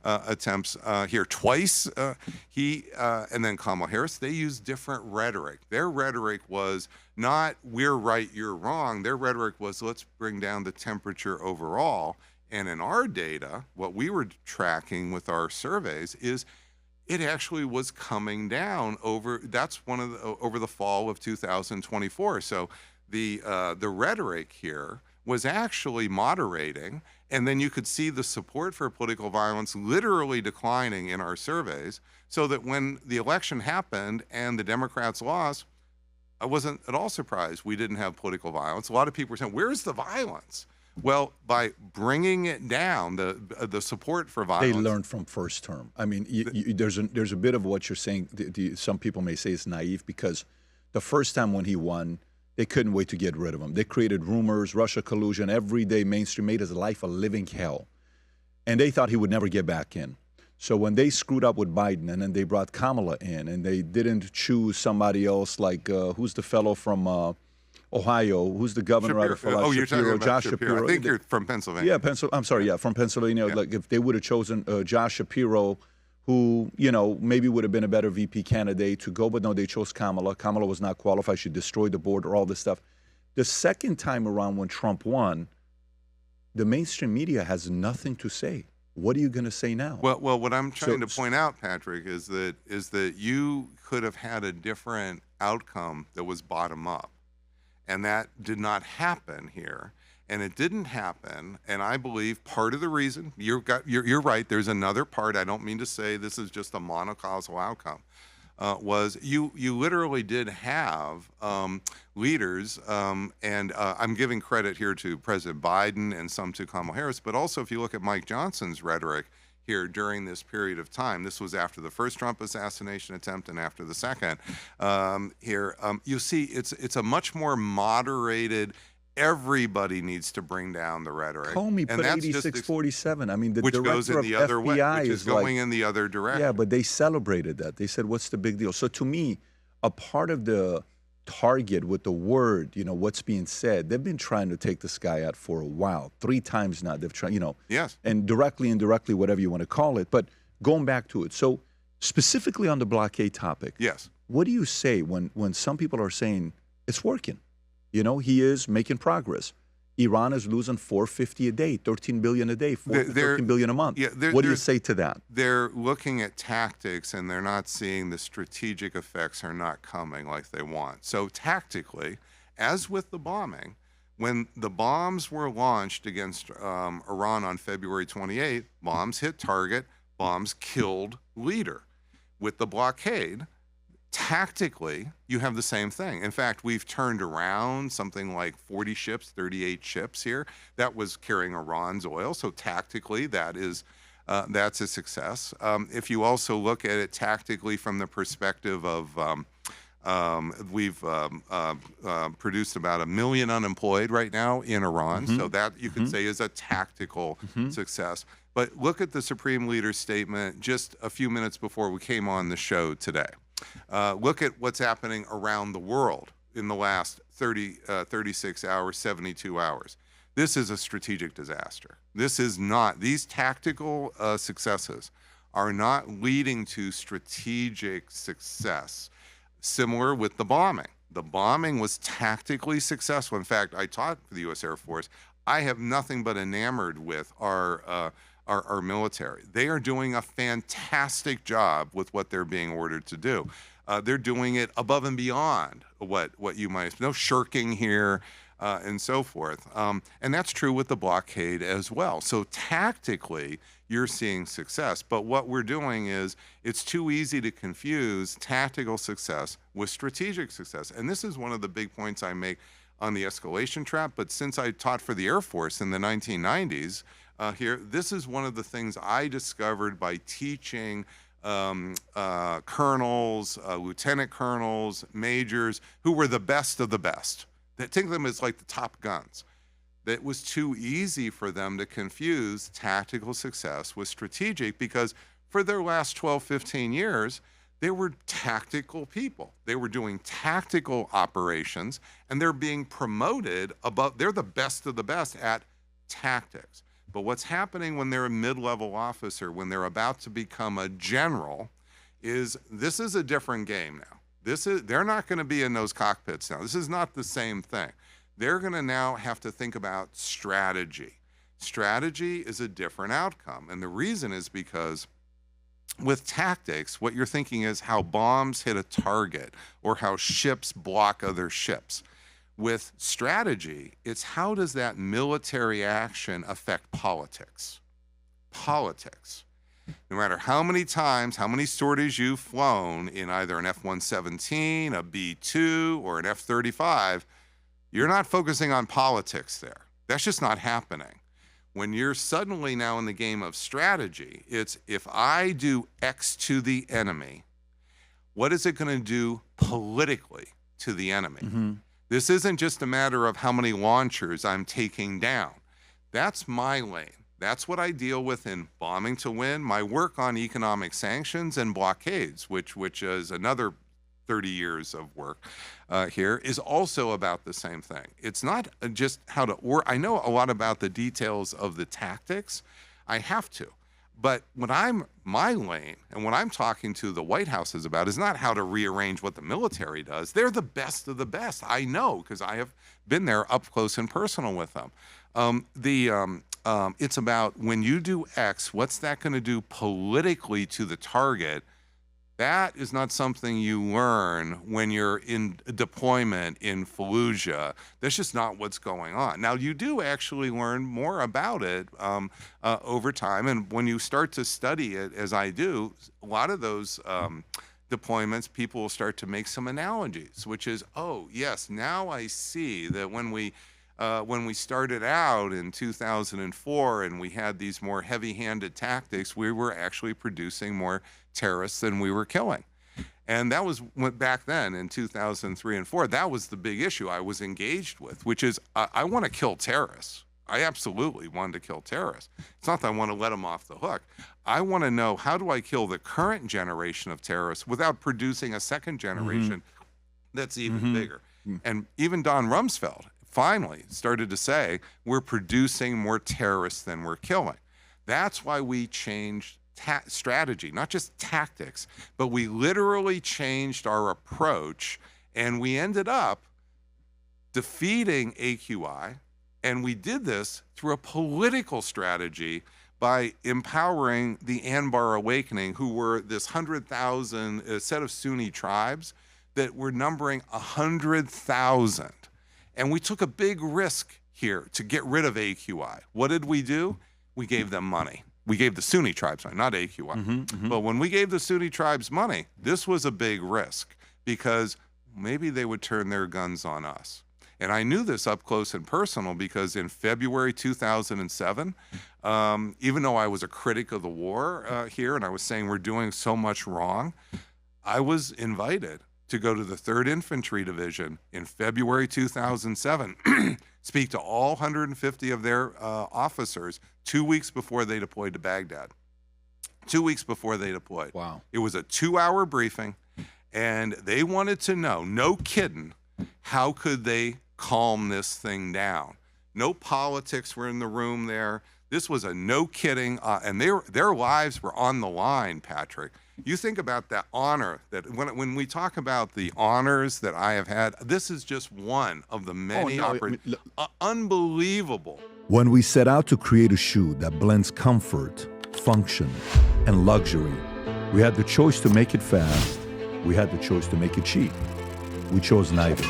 attempts here twice, and then Kamala Harris, they used different rhetoric. Their rhetoric was not, we're right, you're wrong. Their rhetoric was, let's bring down the temperature overall. And in our data, what we were tracking with our surveys is it actually was coming down over the fall of 2024. So the rhetoric here was actually moderating, and then you could see the support for political violence literally declining in our surveys, so that when the election happened and the Democrats lost, I wasn't at all surprised we didn't have political violence. A lot of people were saying, where's the violence? Well, by bringing it down, the support for violence. They learned from first term. I mean, there's a bit of what you're saying. Some people may say it's naive, because the first time when he won, They couldn't wait to get rid of him. They created rumors, Russia collusion, every day mainstream, made his life a living hell. And they thought he would never get back in. So when they screwed up with Biden and then they brought Kamala in and they didn't choose somebody else like, who's the fellow from Ohio, who's the governor out of Shapiro. Shapiro, You're talking about Josh Shapiro. I think you're from Pennsylvania. Yeah, I'm sorry, from Pennsylvania. Yeah. Like if they would have chosen Josh Shapiro, who, maybe would have been a better VP candidate to go, but no, they chose Kamala. Kamala was not qualified. She destroyed the border, all this stuff. The second time around when Trump won, the mainstream media has nothing to say. What are you going to say now? Well, what I'm trying to point out, Patrick, is that you could have had a different outcome that was bottom up, and that did not happen here. And it didn't happen, and I believe part of the reason you're right. There's another part. I don't mean to say this is just a monocausal outcome. Was you literally did have leaders, and I'm giving credit here to President Biden and some to Kamala Harris, but also if you look at Mike Johnson's rhetoric here during this period of time, this was after the first Trump assassination attempt and after the second, you see it's a much more moderated. Everybody needs to bring down the rhetoric. Comey put 86-47. I mean, the which goes director in the of other way, FBI which is going in the other direction. Yeah, but they celebrated that. They said, "What's the big deal?" So to me, a part of the target with the word, what's being said, they've been trying to take this guy out for a while. 3 times now they've tried, Yes. and directly, indirectly, whatever you want to call it. But going back to it, so specifically on the blockade topic, Yes. what do you say when some people are saying it's working? He is making progress. Iran is losing $450 a day, $13 billion a day, $13 billion a month. Yeah, what do you say to that? They're looking at tactics, and they're not seeing the strategic effects are not coming like they want. So tactically, as with the bombing, when the bombs were launched against Iran on February 28th, bombs hit target, bombs killed leader. With the blockade, tactically, you have the same thing. In fact, we've turned around something like 40 ships, 38 ships here. That was carrying Iran's oil. So tactically, that's a success. If you also look at it tactically from the perspective of we've produced about 1 million unemployed right now in Iran. So that you could say is a tactical success. But look at the Supreme Leader's statement just a few minutes before we came on the show today. Look at what's happening around the world in the last 36 hours, 72 hours. This is a strategic disaster. This is not, these tactical successes are not leading to strategic success. Similar with the bombing. The bombing was tactically successful. In fact, I taught for the U.S. Air Force. I have nothing but enamored with our military. They are doing a fantastic job with what they're being ordered to do. They're doing it above and beyond what you might, no shirking here and so forth. And that's true with the blockade as well. So tactically, you're seeing success. But what we're doing is it's too easy to confuse tactical success with strategic success. And this is one of the big points I make on the escalation trap. But since I taught for the Air Force in the 1990s, this is one of the things I discovered by teaching colonels, lieutenant colonels, majors, who were the best of the best. Think of them as like the top guns. That was too easy for them to confuse tactical success with strategic because for their last 12, 15 years, they were tactical people. They were doing tactical operations, and they're being promoted above. They're the best of the best at tactics. But what's happening when they're a mid-level officer, when they're about to become a general, is this is a different game now. They're not going to be in those cockpits now. This is not the same thing. They're going to now have to think about strategy. Strategy is a different outcome. And the reason is because with tactics, what you're thinking is how bombs hit a target or how ships block other ships. With strategy, it's how does that military action affect politics? Politics. No matter how many times, how many sorties you've flown in either an F-117, a B-2, or an F-35, you're not focusing on politics there. That's just not happening. When you're suddenly now in the game of strategy, it's if I do X to the enemy, what is it going to do politically to the enemy? This isn't just a matter of how many launchers I'm taking down. That's my lane. That's what I deal with in Bombing to Win. My work on economic sanctions and blockades, which is another 30 years of work here, is also about the same thing. It's not just how to work. I know a lot about the details of the tactics. I have to. But my lane and what I'm talking to the White House is about is not how to rearrange what the military does. They're the best of the best. I know because I have been there up close and personal with them. It's about when you do X, what's that going to do politically to the target? That is not something you learn when you're in deployment in Fallujah. That's just not what's going on. Now, you do actually learn more about it over time. And when you start to study it, as I do, a lot of those deployments, people will start to make some analogies, which is, oh, yes, now I see that when we started out in 2004 and we had these more heavy-handed tactics, we were actually producing more terrorists than we were killing. And that was back then in 2003 and 4. That was the big issue I was engaged with, which is I want to kill terrorists. I absolutely wanted to kill terrorists. It's not that I want to let them off the hook. I want to know, how do I kill the current generation of terrorists without producing a second generation that's even bigger? And even Don Rumsfeld finally started to say, we're producing more terrorists than we're killing. That's why we changed strategy, not just tactics, but we literally changed our approach, and we ended up defeating AQI, and we did this through a political strategy by empowering the Anbar Awakening, who were this 100,000 set of Sunni tribes that were numbering 100,000. And we took a big risk here to get rid of AQI. What did we do? We gave them money. We gave the Sunni tribes money, not AQI. But when we gave the Sunni tribes money, this was a big risk because maybe they would turn their guns on us. And I knew this up close and personal because in February 2007, even though I was a critic of the war here and I was saying we're doing so much wrong, I was invited to go to the 3rd Infantry Division in February 2007, speak to all 150 of their officers 2 weeks before they deployed to Baghdad. 2 weeks before they deployed. Wow. It was a 2-hour briefing, and they wanted to know, no kidding, how could they calm this thing down? No politics were in the room there. This was a no kidding, and their lives were on the line, Patrick. You think about that honor that when we talk about the honors that I have had, this is just one of the many unbelievable. When we set out to create a shoe that blends comfort, function, and luxury, we had the choice to make it fast. We had the choice to make it cheap. We chose neither.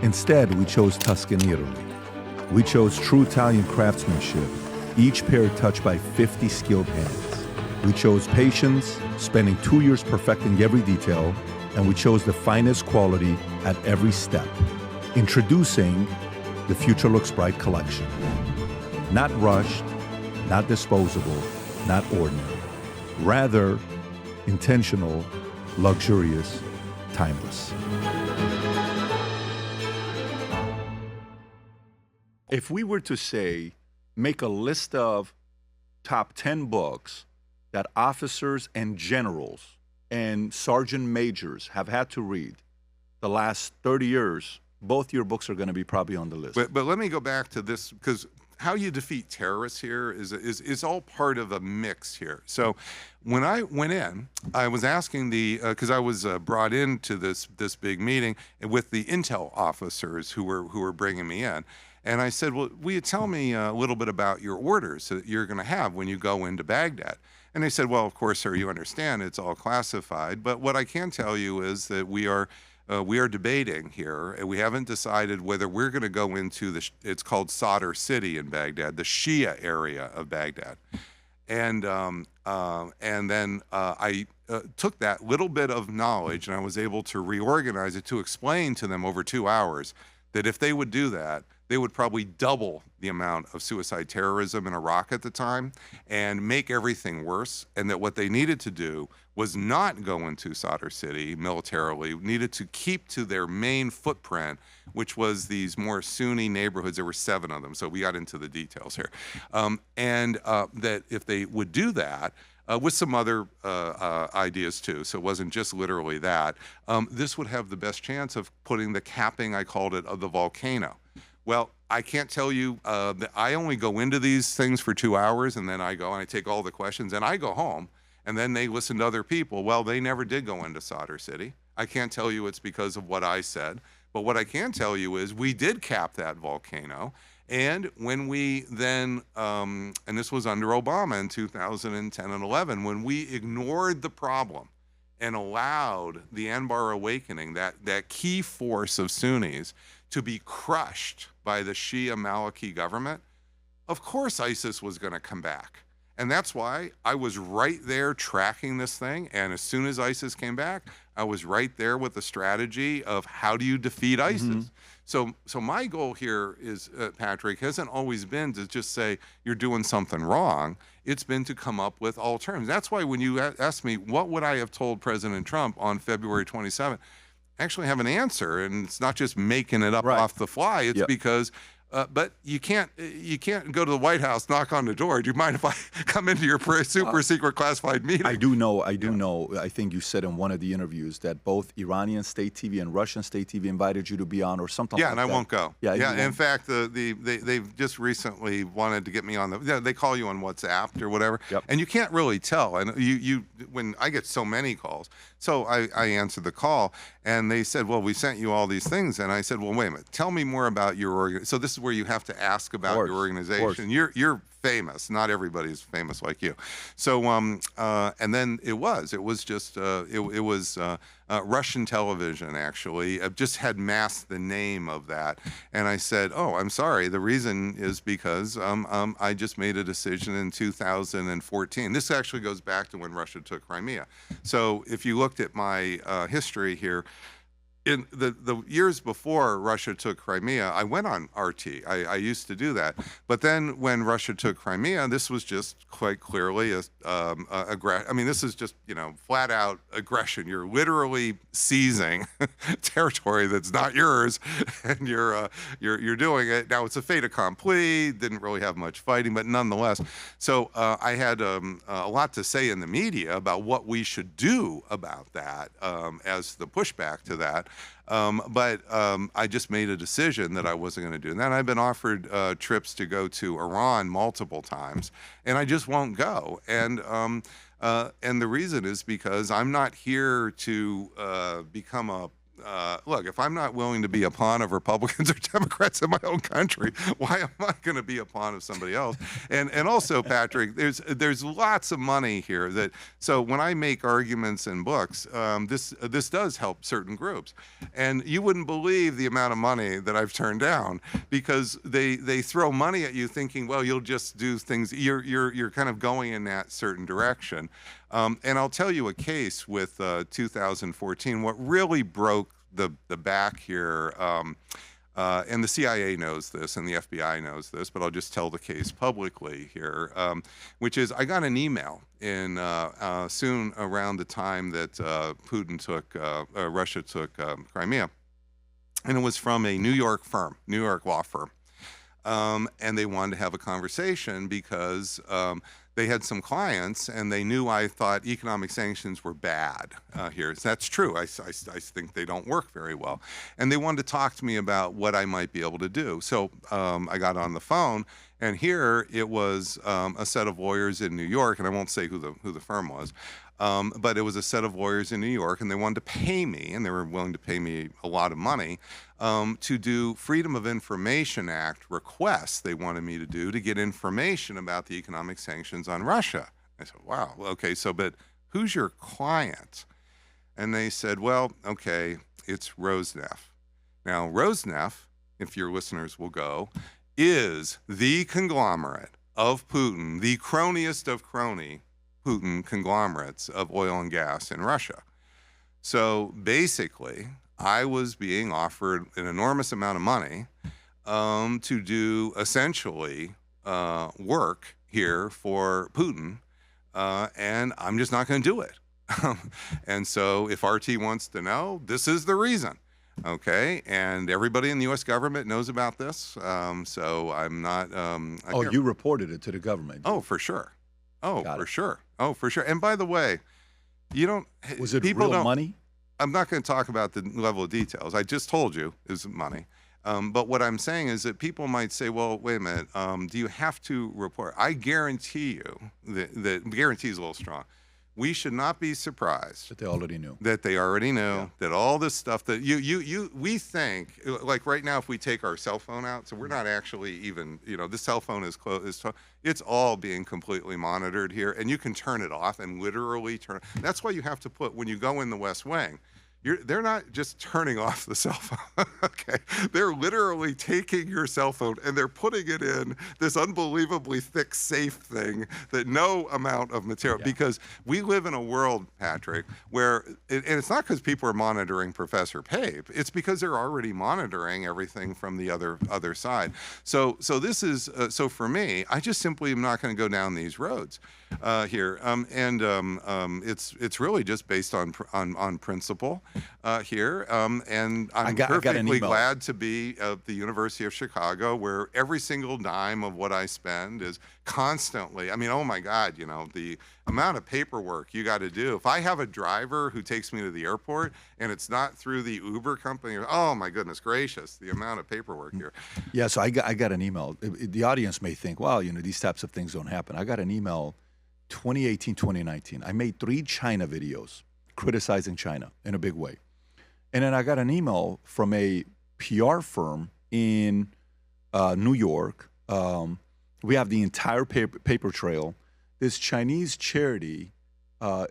Instead, we chose Tuscany, Italy. We chose true Italian craftsmanship, each pair touched by 50 skilled hands. We chose patience, spending 2 years perfecting every detail, and we chose the finest quality at every step. Introducing the Future Looks Bright collection. Not rushed, not disposable, not ordinary. Rather, intentional, luxurious, timeless. If we were to say, make a list of top 10 books that officers and generals and sergeant majors have had to read the last 30 years, both your books are going to be probably on the list. But let me go back to this, because how you defeat terrorists here is all part of a mix here. So when I went in, I was asking because I was brought into this big meeting with the intel officers who were bringing me in. And I said, well, will you tell me a little bit about your orders that you're going to have when you go into Baghdad? And they said, well, of course, sir, you understand it's all classified. But what I can tell you is that we are debating here, and we haven't decided whether we're going to go into it's called Sadr City in Baghdad, the Shia area of Baghdad. And then I took that little bit of knowledge and I was able to reorganize it to explain to them over 2 hours that if they would do that, they would probably double the amount of suicide terrorism in Iraq at the time and make everything worse, and that what they needed to do was not go into Sadr City militarily, needed to keep to their main footprint, which was these more Sunni neighborhoods. There were 7 of them, so we got into the details here. That if they would do that, with some other ideas too, so it wasn't just literally that, this would have the best chance of putting the capping, I called it, of the volcano. Well, I can't tell you that I only go into these things for 2 hours, and then I go and I take all the questions, and I go home, and then they listen to other people. Well, they never did go into Sadr City. I can't tell you it's because of what I said, but what I can tell you is we did cap that volcano. And when we then, and this was under Obama in 2010 and 11, when we ignored the problem and allowed the Anbar awakening, that key force of Sunnis, to be crushed by the Shia Maliki government, of course ISIS was going to come back. And that's why I was right there tracking this thing. And as soon as ISIS came back, I was right there with the strategy of how do you defeat ISIS. So my goal here is, Patrick, hasn't always been to just say you're doing something wrong. It's been to come up with alternatives. That's why when you asked me, what would I have told President Trump on February 27th? I actually have an answer, and it's not just making it up off the fly. It's because but you can't go to the White House, knock on the door. Do you mind if I come into your super secret classified meeting? I do know. I think you said in one of the interviews that both Iranian state TV and Russian state TV invited you to be on, or something. Yeah, like and I that. won't go. Yeah. In fact, they've just recently wanted to get me on they call you on WhatsApp or whatever, and you can't really tell. And you when I get so many calls, so I answered the call, and they said, "Well, we sent you all these things," and I said, "Well, wait a minute. Tell me more about your organization." So this is where you have to ask about your organization. You're famous. Not everybody's famous like you. So and then it was just it was Russian television actually. Just had masked the name of that, and I said, "Oh, I'm sorry. The reason is because I just made a decision in 2014. This actually goes back to when Russia took Crimea. So if you looked at my history here." In the years before Russia took Crimea, I went on RT. I used to do that. But then when Russia took Crimea, this was just quite clearly I mean, this is just, flat out aggression. You're literally seizing territory that's not yours, and you're doing it. Now, it's a fait accompli, didn't really have much fighting, but nonetheless. So I had a lot to say in the media about what we should do about that as the pushback to that. But I just made a decision that I wasn't going to do. And then I've been offered trips to go to Iran multiple times, and I just won't go. And the reason is because I'm not here to become a look, if I'm not willing to be a pawn of Republicans or Democrats in my own country, why am I going to be a pawn of somebody else? And also, Patrick, there's lots of money here. So when I make arguments in books, this does help certain groups, and you wouldn't believe the amount of money that I've turned down because they throw money at you, thinking, well, you'll just do things. You're kind of going in that certain direction. And I'll tell you a case with 2014. What really broke the back here, and the CIA knows this and the FBI knows this, but I'll just tell the case publicly here, which is I got an email in soon around the time that Russia took Crimea, and it was from a New York law firm. And they wanted to have a conversation because they had some clients, and they knew I thought economic sanctions were bad here. So that's true. I think they don't work very well. And they wanted to talk to me about what I might be able to do. So I got on the phone, and here it was a set of lawyers in New York, and I won't say who the firm was, but it was a set of lawyers in New York, and they wanted to pay me, and they were willing to pay me a lot of money to do Freedom of Information Act requests they wanted me to do to get information about the economic sanctions on Russia. I said, wow, okay, but who's your client? And they said, well, okay, it's Rosneft. Now, Rosneft, if your listeners will go, is the conglomerate of Putin, the croniest of crony Putin conglomerates of oil and gas in Russia. So basically, I was being offered an enormous amount of money to do essentially work here for Putin, and I'm just not going to do it. And so if RT wants to know, this is the reason. Okay, and everybody in the U.S. government knows about this, so I'm not. You reported it to the government? Oh, for sure. Oh, Got for it. sure. Oh, for sure. And by the way, you don't. Was it people real don't, money? I'm not going to talk about the level of details. I just told you it was money. But what I'm saying is that people might say, well, wait a minute, do you have to report? I guarantee you that guarantee is a little strong. We should not be surprised That they already knew. that they already knew that all this stuff that we think, like right now, if we take our cell phone out, so we're not actually even, this cell phone is closed. It's all being completely monitored here, and you can turn it off and literally turn it. That's why you have to put, when you go in the West Wing, they're not just turning off the cell phone, okay? They're literally taking your cell phone and they're putting it in this unbelievably thick safe thing that no amount of material, because we live in a world, Patrick, where, and it's not because people are monitoring Professor Pape, it's because they're already monitoring everything from the other side. So this is, so for me, I just simply am not going to go down these roads here. It's really just based on principle. Here, and I'm perfectly glad to be at the University of Chicago, where every single dime of what I spend is constantly, I mean, oh my God, the amount of paperwork you got to do. If I have a driver who takes me to the airport and it's not through the Uber company, oh my goodness gracious, the amount of paperwork here. Yeah, so I got an email. The audience may think, well, these types of things don't happen. I got an email 2018, 2019. I made 3 China videos criticizing China in a big way. And then I got an email from a PR firm in New York. We have the entire paper trail. This Chinese charity,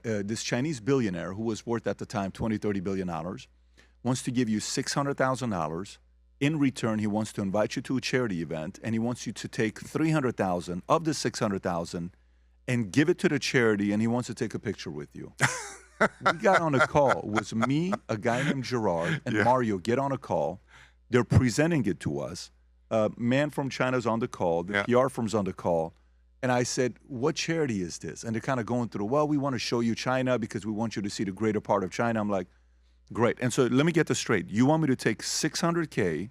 this Chinese billionaire who was worth at the time $20-30 billion, wants to give you $600,000. In return, he wants to invite you to a charity event, and he wants you to take $300,000 of the $600,000 and give it to the charity, and he wants to take a picture with you. We got on a call. It was me, a guy named Gerard, and Mario get on a call. They're presenting it to us. Man from China's on the call. The PR firm's on the call. And I said, what charity is this? And they're kind of going through, well, we want to show you China because we want you to see the greater part of China. I'm like, great. And so let me get this straight. You want me to take $600K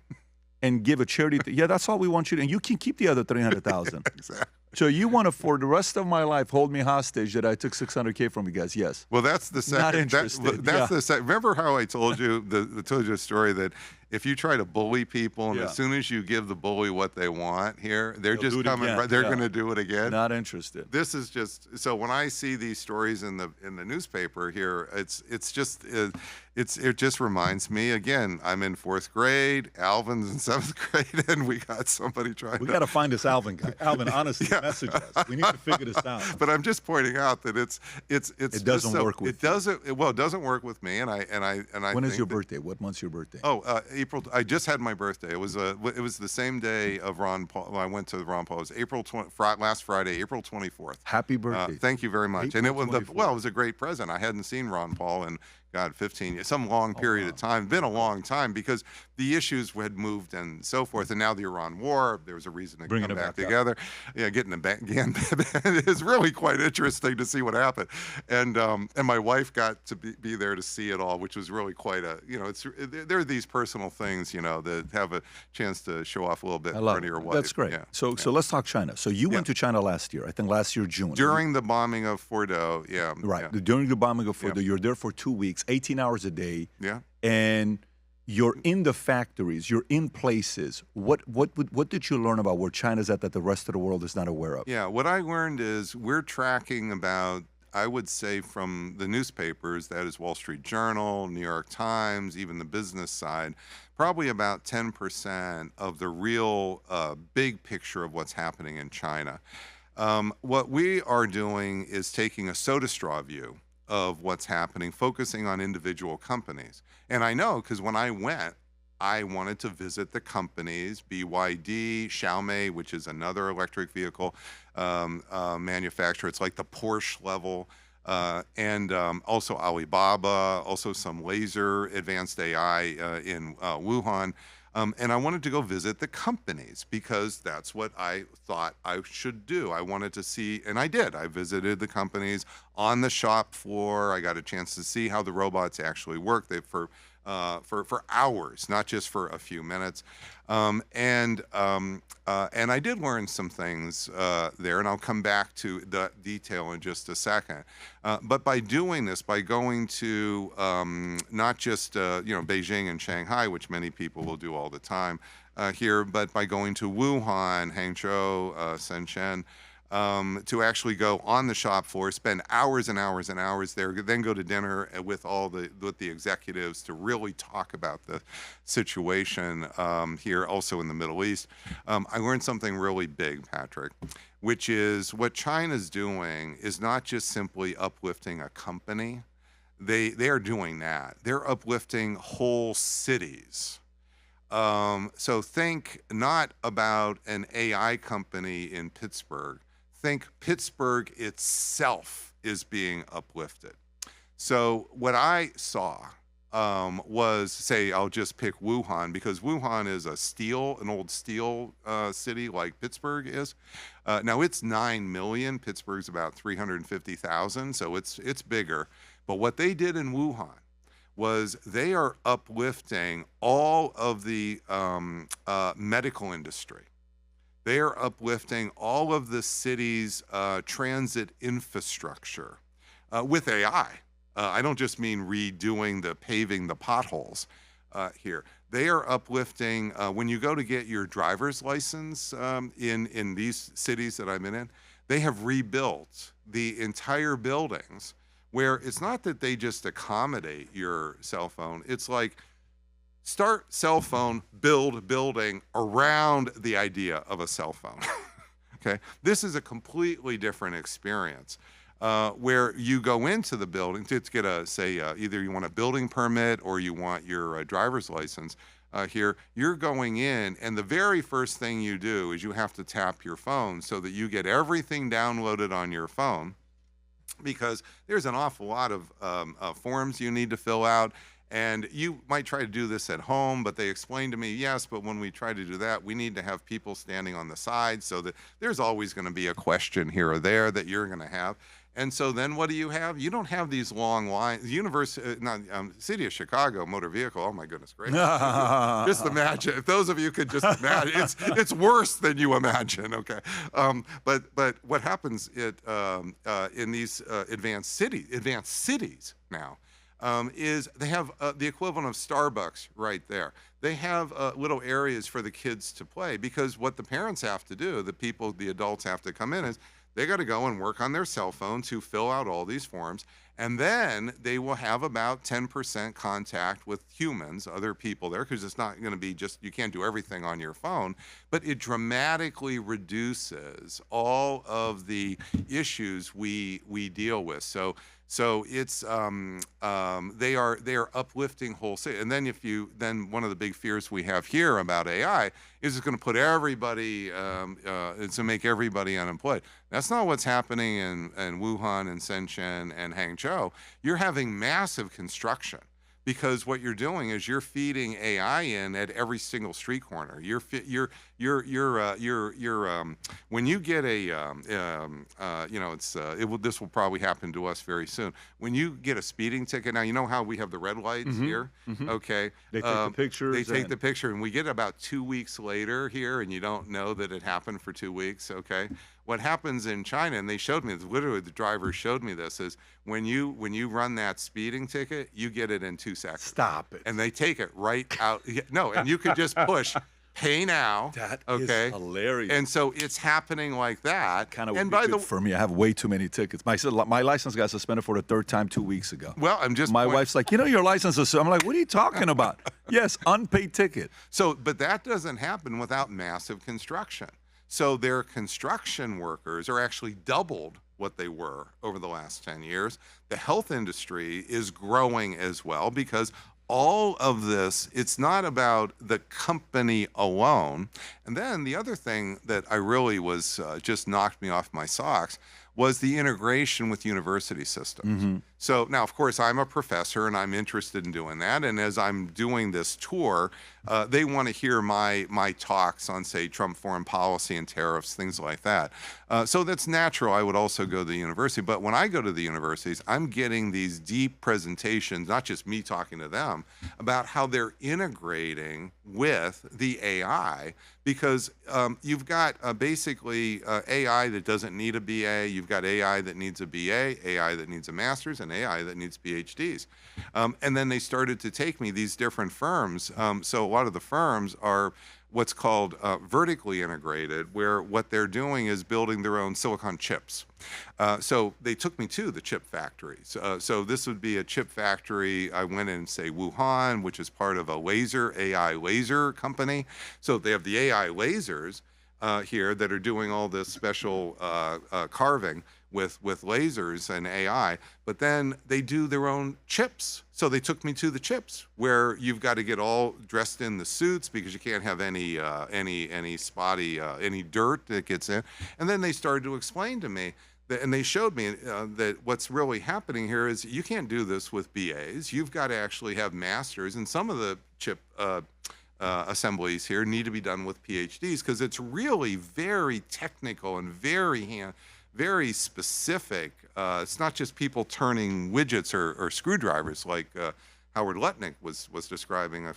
and give a charity? Yeah, that's all we want you to. And you can keep the other $300,000. Exactly. So you want to, for the rest of my life, hold me hostage that I took $600K from you guys? Yes. Well, that's the second. Not interested. That's the second. Remember how I told you the story that if you try to bully people, and as soon as you give the bully what they want here, they're They'll just coming. Right, they're going to do it again. Not interested. This is just so. When I see these stories in the newspaper here, it just reminds me again. I'm in 4th grade. Alvin's in 7th grade, and we got somebody trying. We got to find this Alvin guy. Alvin, honestly, message us. We need to figure this out. But I'm just pointing out that it doesn't work with you. It doesn't work with me, and I. When is your birthday? What month's your birthday? Oh, April. I just had my birthday. It was the same day of Ron Paul. I went to Ron Paul. It was last Friday, April 24th. Happy birthday! Thank you very much. April and it was 24th. it was a great present. I hadn't seen Ron Paul in 15 years, some long period of time. Been a long time because the issues had moved and so forth, and now the Iran war. There was a reason to come back together. Yeah, getting them back again. It's really quite interesting to see what happened, and my wife got to be there to see it all, which was really quite a there are these personal things that have a chance to show off a little bit in front of your wife. That's great. So let's talk China. So you went to China last year. I think last year June. During the bombing of Fordo. Right. Yeah. During the bombing of Fordo, you're there for 2 weeks, 18 hours a day. Yeah. And you're in the factories. You're in places. What did you learn about where China's at that the rest of the world is not aware of? Yeah. What I learned is we're tracking about, I would say, from the newspapers, that is Wall Street Journal, New York Times, even the business side, probably about 10% of the real big picture of what's happening in China. What we are doing is taking a soda straw view of what's happening, focusing on individual companies. And I know because when I went, I wanted to visit the companies, BYD, Xiaomi, which is another electric vehicle manufacturer. It's like the Porsche level and also Alibaba, also some laser advanced AI in Wuhan. And I wanted to go visit the companies because that's what I thought I should do. I wanted to see, and I did. I visited the companies on the shop floor. I got a chance to see how the robots actually work. For hours, not just for a few minutes, and I did learn some things there, and I'll come back to the detail in just a second. But by doing this, by going to not just Beijing and Shanghai, which many people will do all the time here, but by going to Wuhan, Hangzhou, Shenzhen. To actually go on the shop floor, spend hours and hours and hours there, then go to dinner with the executives to really talk about the situation here, also in the Middle East. I learned something really big, Patrick, which is what China's doing is not just simply uplifting a company. They are doing that. They're uplifting whole cities. So think not about an AI company in Pittsburgh. Think Pittsburgh itself is being uplifted. So what I saw was, say, I'll just pick Wuhan because Wuhan is an old steel city like Pittsburgh is. Now it's 9 million. Pittsburgh's about 350,000, so it's bigger. But what they did in Wuhan was they are uplifting all of the medical industry. They are uplifting all of the city's transit infrastructure with AI. I don't just mean redoing paving the potholes here. They are uplifting, when you go to get your driver's license in these cities that I'm in, they have rebuilt the entire buildings where it's not that they just accommodate your cell phone. It's like, start cell phone, build building around the idea of a cell phone. Okay, this is a completely different experience where you go into the building to get either you want a building permit or you want your driver's license here. You're going in, and the very first thing you do is you have to tap your phone so that you get everything downloaded on your phone, because there's an awful lot of forms you need to fill out. And you might try to do this at home, but they explained to me, yes, but when we try to do that, we need to have people standing on the side so that there's always going to be a question here or there that you're going to have. And so then what do you have? You don't have these long lines. City of Chicago motor vehicle, oh my goodness gracious. Just imagine, if those of you could just imagine, it's worse than you imagine, okay? But what happens in these advanced cities now, is they have the equivalent of Starbucks right there. They have little areas for the kids to play, because what the parents have to do, the adults have to come in, is they got to go and work on their cell phone to fill out all these forms, and then they will have about 10% contact with humans, other people there, because it's not going to be just, you can't do everything on your phone, but it dramatically reduces all of the issues we deal with. So it's they are uplifting whole city. And then one of the big fears we have here about AI is it's going to put everybody, it's to make everybody unemployed. That's not what's happening in Wuhan and Shenzhen and Hangzhou. You're having massive construction, because what you're doing is you're feeding AI in at every single street corner. When you get this will probably happen to us very soon. When you get a speeding ticket, now you know how we have the red lights here, okay? They take the pictures. They take the picture, and we get about 2 weeks later here, and you don't know that it happened for 2 weeks, okay? What happens in China, and they showed me, literally the driver showed me this, is when you run that speeding ticket, you get it in 2 seconds. Stop it. And they take it right out. No, and you could just push pay now. That okay? is hilarious. And so it's happening like that. Kind of would be good for me. I have way too many tickets. My license got suspended for the 3rd time 2 weeks ago. Well, I'm just. My wife's like, your license is. I'm like, what are you talking about? Yes, unpaid ticket. So, but that doesn't happen without massive construction. So their construction workers are actually doubled what they were over the last 10 years. The health industry is growing as well, because all of this, it's not about the company alone. And then the other thing that I really was just knocked me off my socks was the integration with university systems. So now, of course, I'm a professor and I'm interested in doing that. And as I'm doing this tour, they want to hear my talks on, say, Trump foreign policy and tariffs, things like that. So that's natural. I would also go to the university. But when I go to the universities, I'm getting these deep presentations, not just me talking to them, about how they're integrating with the AI, because you've got basically AI that doesn't need a BA, you've got AI that needs a BA, AI that needs a master's, and AI that needs PhDs. And then they started to take me, these different firms. So a lot of the firms are what's called vertically integrated, where what they're doing is building their own silicon chips. So they took me to the chip factories. So this would be a chip factory. I went in, say, Wuhan, which is part of a AI laser company. So they have the AI lasers here that are doing all this special carving with lasers and AI, but then they do their own chips. So they took me to the chips, where you've got to get all dressed in the suits because you can't have any spotty, any dirt that gets in. And then they started to explain to me that, and they showed me that what's really happening here is you can't do this with BAs. You've got to actually have masters, and some of the chip assemblies here need to be done with PhDs, because it's really very technical and very specific. It's not just people turning widgets or screwdrivers like Howard Lutnick was describing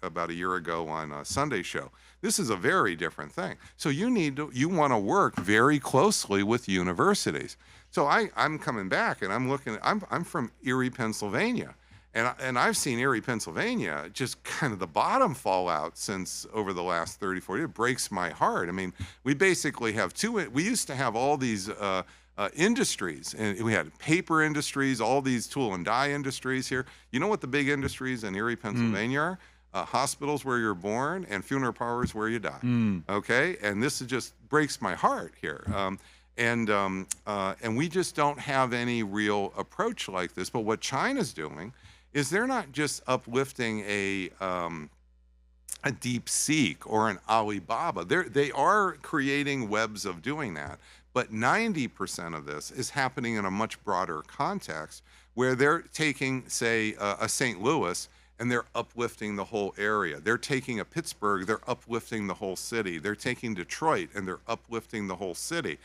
about a year ago on a Sunday show. This is a very different thing. So you want to work very closely with universities. So I'm coming back and I'm looking. I'm from Erie, Pennsylvania. And I've seen Erie, Pennsylvania, just kind of the bottom fall out since over the last 30, 40 years. It breaks my heart. I mean, we basically have we used to have all these industries, and we had paper industries, all these tool and die industries here. You know what the big industries in Erie, Pennsylvania are? Hospitals where you're born and funeral parlors where you die. Okay? And this just breaks my heart here. And we just don't have any real approach like this. But what China's doing is they're not just uplifting a deep seek or an Alibaba. They are creating webs of doing that. But 90% of this is happening in a much broader context, where they're taking, say, a St. Louis, and they're uplifting the whole area. They're taking a Pittsburgh, they're uplifting the whole city. They're taking Detroit, and they're uplifting the whole city.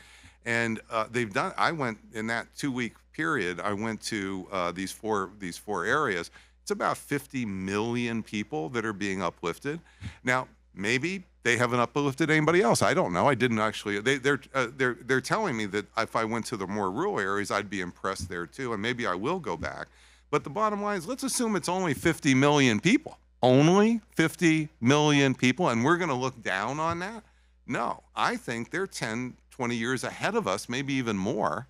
And I went in that 2-week period, I went to these four areas. It's about 50 million people that are being uplifted. Now, maybe they haven't uplifted anybody else. I don't know. I didn't actually. They're telling me that if I went to the more rural areas, I'd be impressed there too, and maybe I will go back. But the bottom line is, let's assume it's only 50 million people. Only 50 million people, and we're going to look down on that? No, I think they're 10, 20 years ahead of us, maybe even more.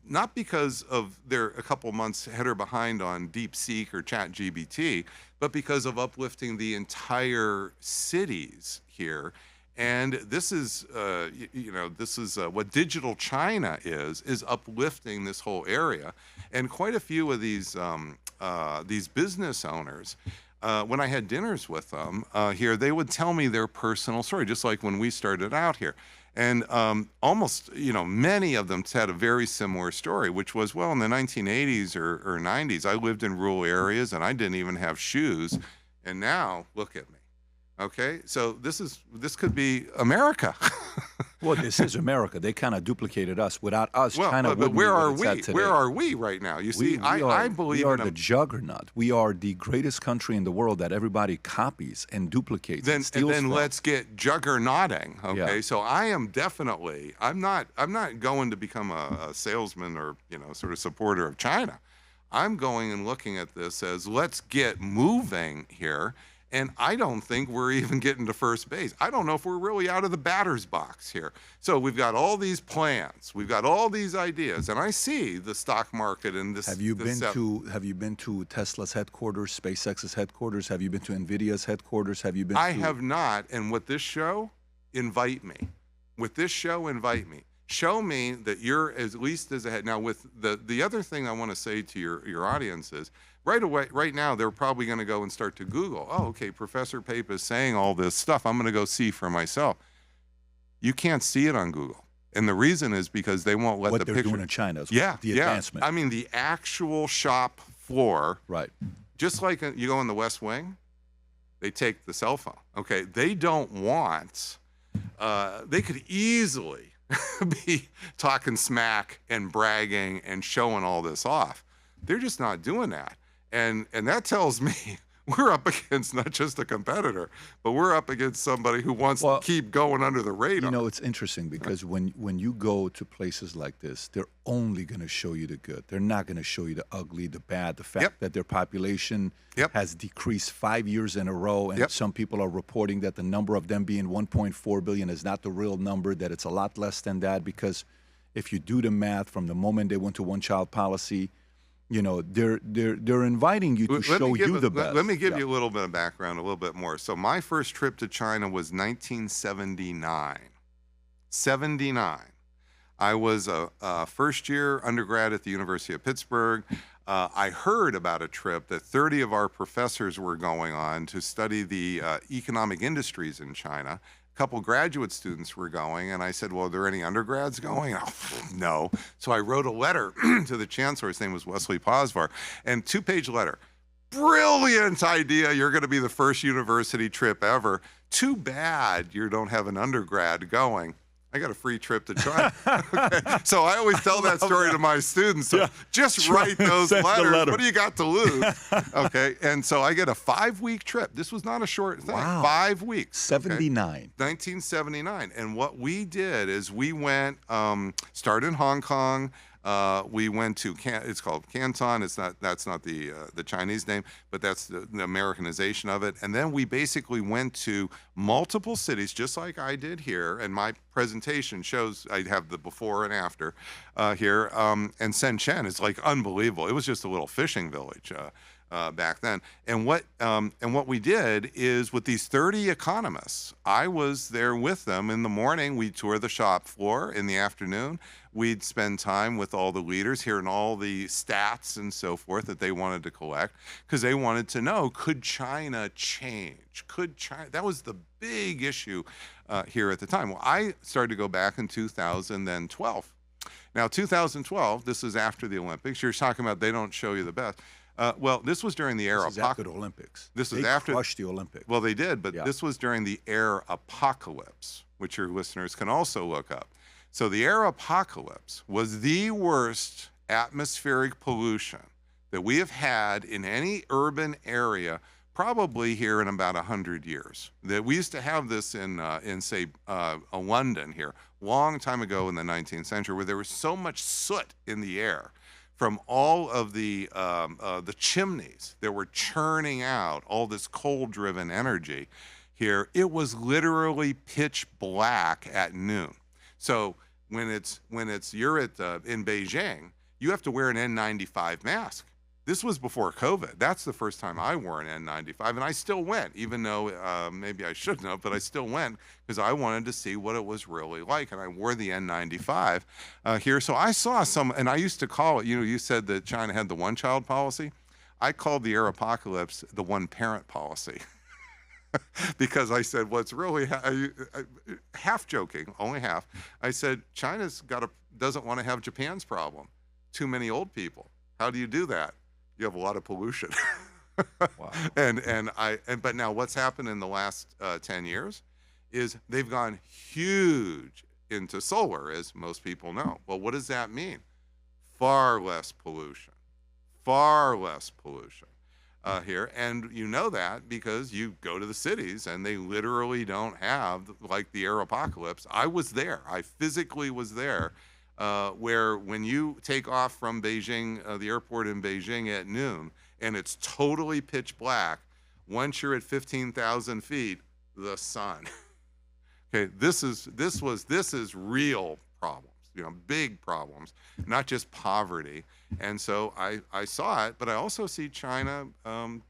Not because of they're a couple months ahead or behind on DeepSeek or ChatGPT, but because of uplifting the entire cities here. And this is, what digital China is uplifting this whole area. And quite a few of these business owners, when I had dinners with them here, they would tell me their personal story, just like when we started out here. And almost, many of them had a very similar story, which was, well, in the 1980s or 90s, I lived in rural areas and I didn't even have shoes. And now, look at me. Okay, so this could be America. Well, this is America. They kind of duplicated us. Without us, but where are we? Where are we right now? You see, I believe we are the juggernaut. We are the greatest country in the world that everybody copies and duplicates. And steals from. Let's get juggernauting. Okay, so I am definitely. I'm not going to become a salesman or sort of supporter of China. I'm going and looking at this as, let's get moving here. And I don't think we're even getting to first base. I don't know if we're really out of the batter's box here. So we've got all these plans, we've got all these ideas, and I see the stock market in this. Have you been to Tesla's headquarters, SpaceX's headquarters? Have you been to Nvidia's headquarters? Have you been? I have not. And with this show, invite me. With this show, invite me. Show me that you're at least as ahead. Now, with the other thing I want to say to your audience is, right now, they're probably going to go and start to Google. Oh, okay, Professor Pape is saying all this stuff. I'm going to go see for myself. You can't see it on Google. And the reason is because they won't let what the they're picture. doing in China. Is Yeah, the advancement. I mean, the actual shop floor, Right. just like you go in the West Wing, they take the cell phone. Okay, they don't want. They could easily be talking smack and bragging and showing all this off. They're just not doing that, and that tells me we're up against not just a competitor, but we're up against somebody who wants to keep going under the radar. You know, it's interesting because when you go to places like this, they're only going to show you the good. They're not going to show you the ugly, the bad, the fact that their population has decreased 5 years in a row, and some people are reporting that the number of them being 1.4 billion is not the real number, that it's a lot less than that, because if you do the math from the moment they went to one-child policy, you know, they're inviting you to show you the best. Let me give you a little bit of background, a little bit more. So my first trip to China was 1979. 79. I was a first-year undergrad at the University of Pittsburgh. I heard about a trip that 30 of our professors were going on to study the economic industries in China. A couple graduate students were going, and I said, well, are there any undergrads going? Oh, no. So I wrote a letter to the chancellor. His name was Wesley Posvar, and 2-page letter. Brilliant idea. You're going to be the first university trip ever. Too bad you don't have an undergrad going. I got a free trip to China. Okay. So I always tell that story to my students. So just write those letters. What do you got to lose? Okay. And so I get a 5-week trip. This was not a short thing. Wow. 5 weeks. 79. 1979. And what we did is we went, started in Hong Kong. We went to it's called Canton. That's not the Chinese name, but that's the Americanization of it. And then we basically went to multiple cities, just like I did here. And my presentation shows I have the before and after here. And Shenzhen is like unbelievable. It was just a little fishing village. Back then, and what we did is with these 30 economists, I was there with them. In the morning, we'd tour the shop floor. In the afternoon, we'd spend time with all the leaders, hearing all the stats and so forth that they wanted to collect, because they wanted to know, could China change? Could China? That was the big issue here at the time. Well, I started to go back in 2012. Now, 2012, this is after the Olympics. You're talking about they don't show you the best. Well, this was during the air This is after the Olympics. This was they after crushed the Olympics. Well, they did, but this was during the air apocalypse, which your listeners can also look up. So the air apocalypse was the worst atmospheric pollution that we have had in any urban area, probably here in about 100 years. That we used to have this in say, London here, long time ago in the 19th century, where there was so much soot in the air from all of the chimneys that were churning out all this coal-driven energy here. It was literally pitch black at noon. So when you're in Beijing, you have to wear an N95 mask. This was before COVID. That's the first time I wore an N95, and I still went, even though maybe I shouldn't have, but I still went because I wanted to see what it was really like, and I wore the N95 here. So I saw some, and I used to call it, you said that China had the one-child policy. I called the air apocalypse the one-parent policy. Because I said, what's really half joking, only half. I said, China's doesn't want to have Japan's problem. Too many old people. How do you do that? You have a lot of pollution. Wow. But now what's happened in the last 10 years is they've gone huge into solar, as most people know. Well, what does that mean? Far less pollution. Far less pollution. Here, and you know that because you go to the cities and they literally don't have like the air apocalypse. I was there. I physically was there, where when you take off from Beijing, the airport in Beijing at noon, and it's totally pitch black. Once you're at 15,000 feet, the sun. Okay, this is real problems. Big problems, not just poverty. And so I saw it, but I also see China,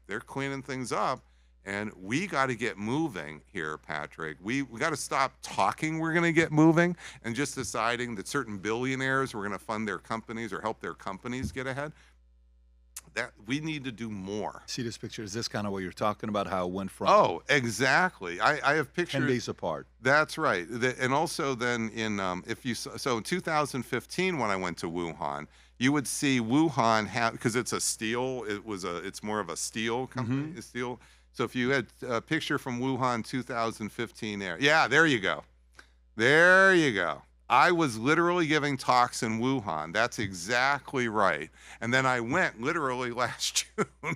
they're cleaning things up, and we got to get moving here, Patrick. We got to stop talking we're going to get moving and just deciding that certain billionaires were going to fund their companies or help their companies get ahead. that we need to do more. See this picture? Is this kind of what you're talking about? How it went from Oh, exactly. I have 10 pictures. days apart? That's right. And also then in so in 2015 when I went to Wuhan, you would see Wuhan have, because it's a steel. It's more of a steel company. Steel. So if you had a picture from Wuhan 2015 there, yeah, there you go. There you go. I was literally giving talks in Wuhan. That's exactly right. And then I went literally last June.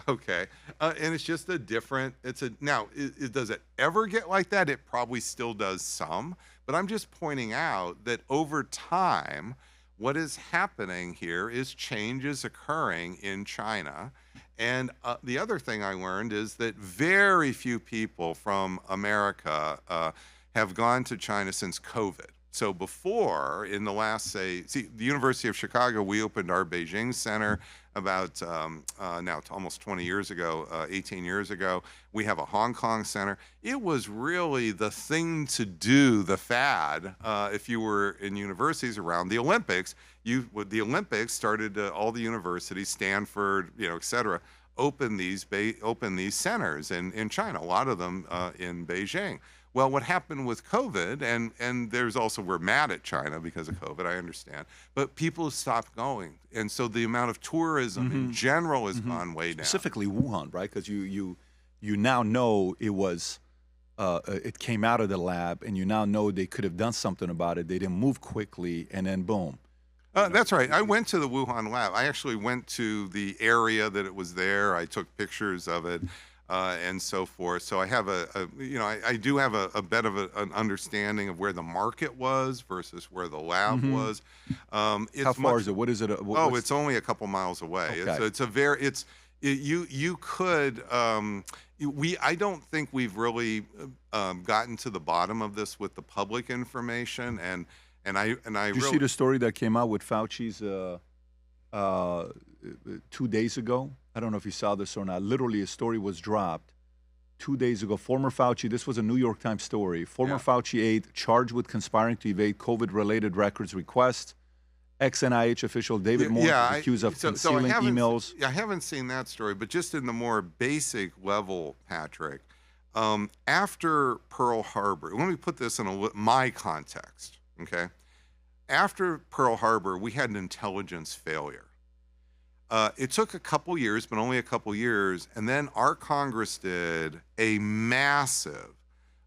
Okay. And it's just a different, now, does it ever get like that? It probably still does some. But I'm just pointing out that over time, what is happening here is changes occurring in China. And the other thing I learned is that very few people from America have gone to China since COVID. So before, in the last, the University of Chicago, we opened our Beijing center about now almost 20 years ago, 18 years ago. We have a Hong Kong center. It was really the thing to do, the fad, if you were in universities around the Olympics. The Olympics started all the universities, Stanford, et cetera, open these centers in China, a lot of them in Beijing. Well, what happened with COVID, and there's also, we're mad at China because of COVID, I understand, but people stopped going. And so the amount of tourism in general has gone way down. Specifically Wuhan, right? Because you now know it was, it came out of the lab, and you now know they could have done something about it. They didn't move quickly, and then boom. That's right. I went to the Wuhan lab. I actually went to the area that it was there. I took pictures of it. And so forth. So I have I do have a bit of an understanding of where the market was versus where the lab was. How far is it? What is it? It's only a couple miles away. Okay. I don't think we've really gotten to the bottom of this with the public information. And I Did you see the story that came out with Fauci's 2 days ago? I don't know if you saw this or not. Literally, a story was dropped 2 days ago. Former Fauci, this was a New York Times story. Former Fauci aide charged with conspiring to evade COVID-related records request. Ex-NIH official David Moore is accused of concealing emails. I haven't seen that story, but just in the more basic level, Patrick, after Pearl Harbor, let me put this in my context, okay? After Pearl Harbor, we had an intelligence failure. It took a couple years, but only a couple years, and then our Congress did a massive,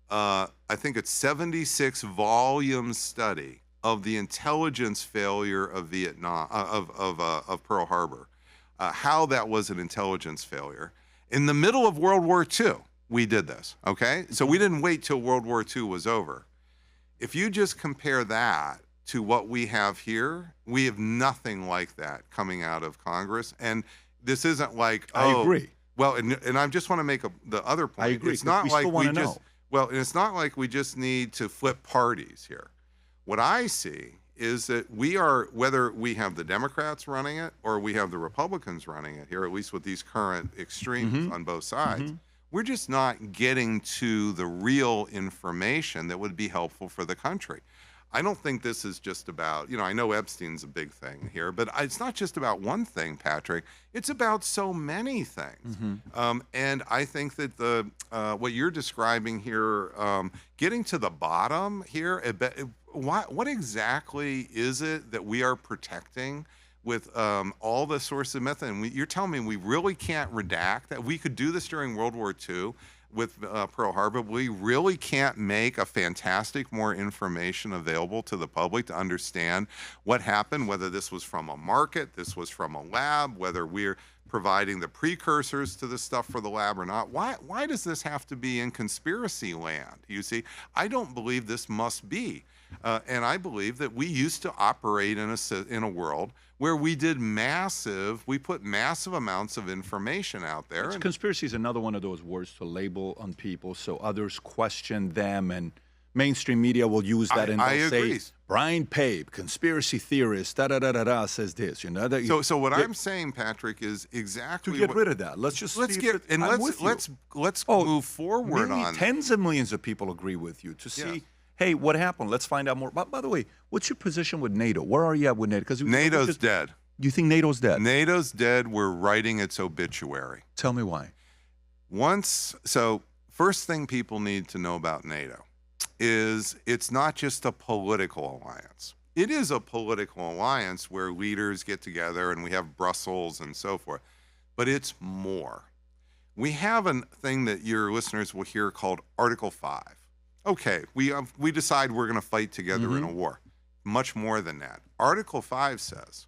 I think it's 76-volume study of the intelligence failure of Vietnam, of Pearl Harbor, how that was an intelligence failure. In the middle of World War II, we did this, okay? So we didn't wait till World War II was over. If you just compare that to what we have here, we have nothing like that coming out of Congress. And this isn't like, I agree. Well, and I just want to make the other point. I agree. It's not like and it's not like we just need to flip parties here. What I see is that whether we have the Democrats running it or we have the Republicans running it here, at least with these current extremes on both sides, we're just not getting to the real information that would be helpful for the country. I don't think this is just about, I know Epstein's a big thing here, but it's not just about one thing, Patrick. It's about so many things. And I think that what you're describing here, getting to the bottom here, what exactly is it that we are protecting with all the sources of method? And you're telling me we really can't redact that? We could do this during World War II. With Pearl Harbor, we really can't make a fantastic more information available to the public to understand what happened, whether this was from a market, this was from a lab, whether we're providing the precursors to this stuff for the lab or not. Why does this have to be in conspiracy land? You see, I don't believe this must be. And I believe that we used to operate in a world where we put massive amounts of information out there. Conspiracy is another one of those words to label on people so others question them, and mainstream media will use that and they'll say, Brian Pape, conspiracy theorist, says this. So what I'm saying, Patrick, is exactly to get rid of that. Let's move forward on tens of millions of people agree with you to see. Hey, what happened? Let's find out more. By the way, what's your position with NATO? Where are you at with NATO? Because NATO's dead. You think NATO's dead? NATO's dead. We're writing its obituary. Tell me why. First thing people need to know about NATO is it's not just a political alliance. It is a political alliance where leaders get together and we have Brussels and so forth, but it's more. We have a thing that your listeners will hear called Article 5. Okay, we decide we're going to fight together in a war. Much more than that. Article 5 says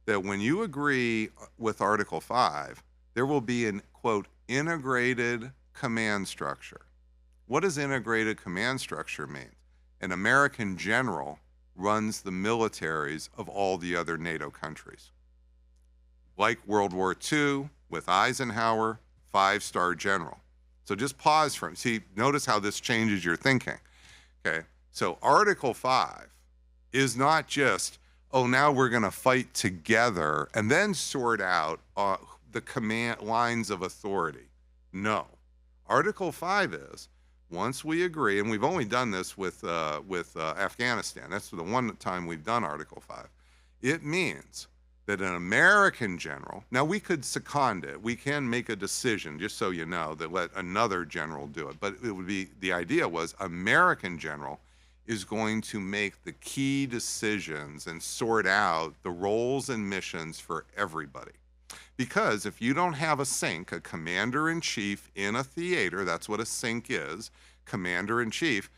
that when you agree with Article 5, there will be an, quote, integrated command structure. What does integrated command structure mean? An American general runs the militaries of all the other NATO countries. Like World War II with Eisenhower, 5-star general. So just pause for it. See, notice how this changes your thinking. Okay, so Article 5 is not just, oh, now we're going to fight together and then sort out the command lines of authority. No. Article 5 is, once we agree, and we've only done this with Afghanistan. That's the one time we've done Article 5. It means that an American general, now we could second it. We can make a decision, just so you know, that let another general do it. But it would be, the idea was American general is going to make the key decisions and sort out the roles and missions for everybody. Because if you don't have a SINC, a commander-in-chief in a theater, that's what a SINC is, commander-in-chief,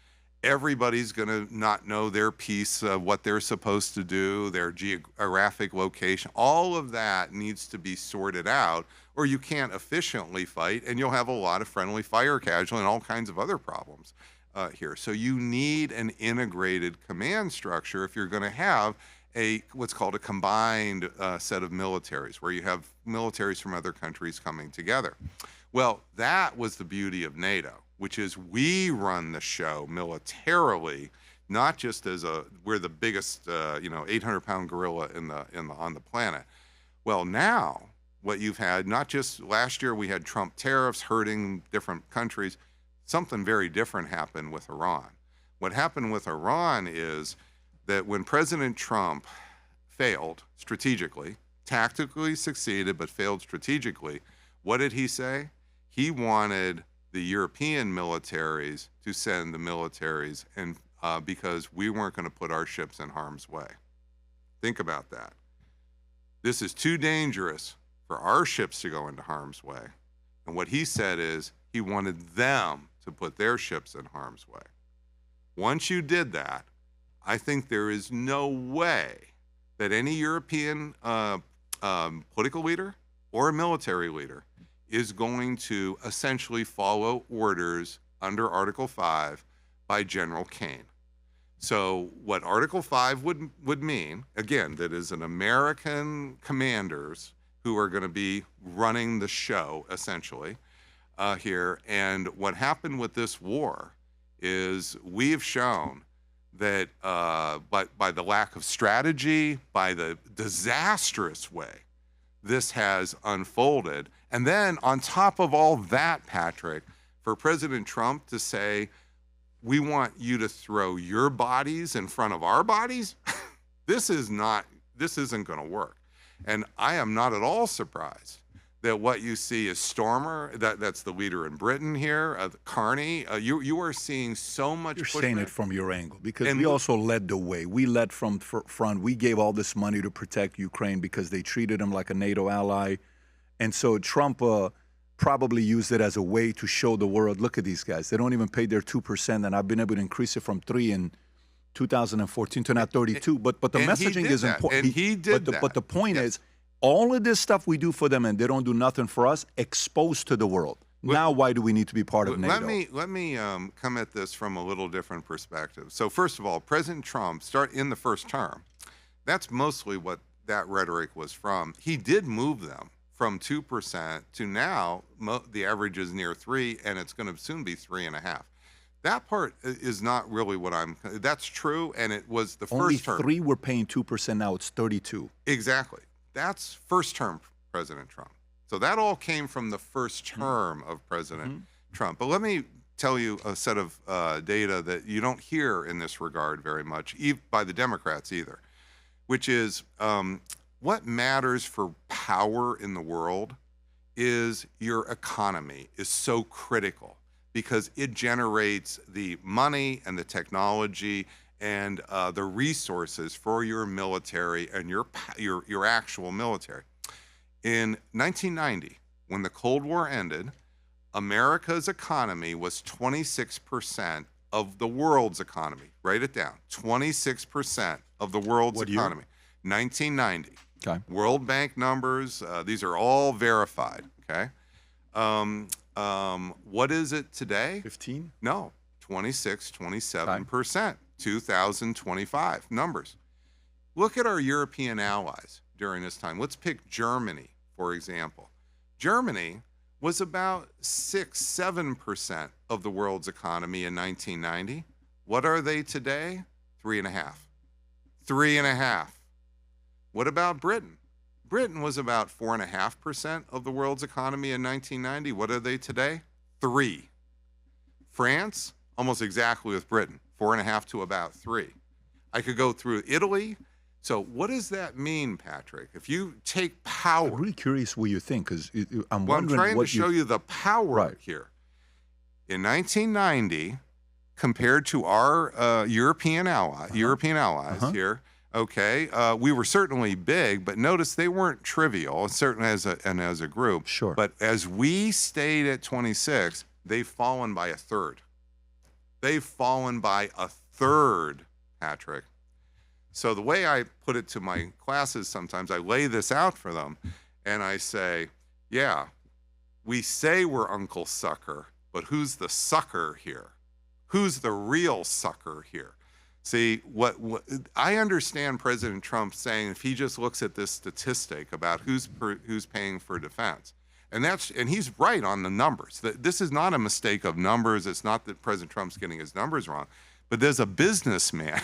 everybody's going to not know their piece of what they're supposed to do, their geographic location. All of that needs to be sorted out, or you can't efficiently fight, and you'll have a lot of friendly fire casualty and all kinds of other problems here. So you need an integrated command structure if you're going to have what's called a combined set of militaries, where you have militaries from other countries coming together. Well, that was the beauty of NATO, which is we run the show militarily, not just as we're the biggest 800-pound gorilla on the planet. Well, now what you've had, not just last year we had Trump tariffs hurting different countries, something very different happened with Iran. What happened with Iran is that when President Trump failed strategically, tactically succeeded but failed strategically, what did he say? He wanted the European militaries to send the militaries, and because we weren't going to put our ships in harm's way. Think about that. This is too dangerous for our ships to go into harm's way. And what he said is he wanted them to put their ships in harm's way. Once you did that, I think there is no way that any European political leader or a military leader is going to essentially follow orders under Article 5 by General Kane. So what Article 5 would mean, again, that is an American commanders who are going to be running the show, essentially, here. And what happened with this war is we've shown that by the lack of strategy, by the disastrous way this has unfolded. And then on top of all that, Patrick, for President Trump to say, we want you to throw your bodies in front of our bodies, this isn't going to work. And I am not at all surprised that what you see is Stormer, that's the leader in Britain here, Carney. You are seeing so much. You're saying it from your angle, because we also led the way. We led from front. We gave all this money to protect Ukraine because they treated them like a NATO ally. And so Trump probably used it as a way to show the world, look at these guys. They don't even pay their 2%, and I've been able to increase it from 3 in 2014 to now 32. But the messaging is important. And he did that. But the point is, all of this stuff we do for them and they don't do nothing for us, exposed to the world. Now, why do we need to be part of NATO? Let me come at this from a little different perspective. So first of all, President Trump, in the first term, that's mostly what that rhetoric was from. He did move them from 2% to now the average is near 3, and it's going to soon be 3.5. That part is not really what that's true, and it was the first term. Only 3 were paying 2%, now it's 32. Exactly. That's first term President Trump. So that all came from the first term of President Trump. But let me tell you a set of data that you don't hear in this regard very much, by the Democrats either, which is what matters for power in the world is your economy is so critical because it generates the money and the technology and the resources for your military and your actual military. In 1990, when the Cold War ended, America's economy was 26% of the world's economy. Write it down. 26% of the world's economy. 1990. Okay. World Bank numbers. These are all verified. Okay. What is it today? 15? No. 26, 27%. 2025 numbers. Look at our European allies during this time. Let's pick Germany, for example. Germany was about 6-7% of the world's economy in 1990. What are they today? 3.5. 3.5. What about Britain? Britain was about 4.5% of the world's economy in 1990. What are they today? 3. France, almost exactly with Britain, 4.5 to about 3. I could go through Italy. So what does that mean, Patrick? If you take power... I'm really curious what you think, because I'm well, wondering I'm trying what to show you the power here. In 1990, compared to our European allies here, okay, we were certainly big, but notice they weren't trivial, certainly as a group. Sure. But as we stayed at 26, they've fallen by a third. They've fallen by a third, Patrick. So the way I put it to my classes sometimes, I lay this out for them, and I say, yeah, we say we're Uncle Sucker, but who's the sucker here? Who's the real sucker here? See, what I understand President Trump saying if he just looks at this statistic about who's paying for defense. And he's right on the numbers. This is not a mistake of numbers. It's not that President Trump's getting his numbers wrong. But there's a businessman,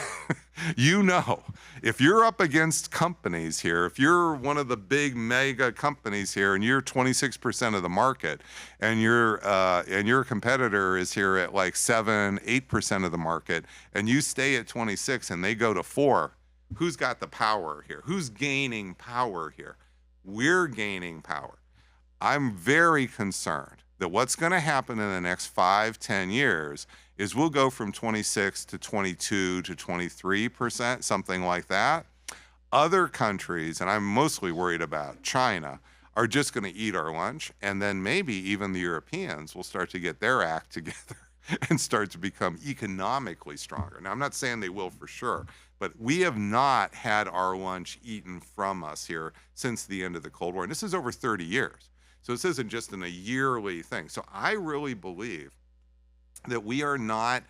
you know, if you're up against companies here, if you're one of the big mega companies here and you're 26% of the market and your competitor is here at like 7-8% of the market and you stay at 26 and they go to 4, who's got the power here? Who's gaining power here? We're gaining power. I'm very concerned that what's going to happen in the next 5-10 years is we'll go from 26 to 22 to 23%, something like that. Other countries, and I'm mostly worried about China, are just going to eat our lunch, and then maybe even the Europeans will start to get their act together and start to become economically stronger. Now, I'm not saying they will for sure, but we have not had our lunch eaten from us here since the end of the Cold War, and this is over 30 years. So this isn't just a yearly thing. So I really believe that we are not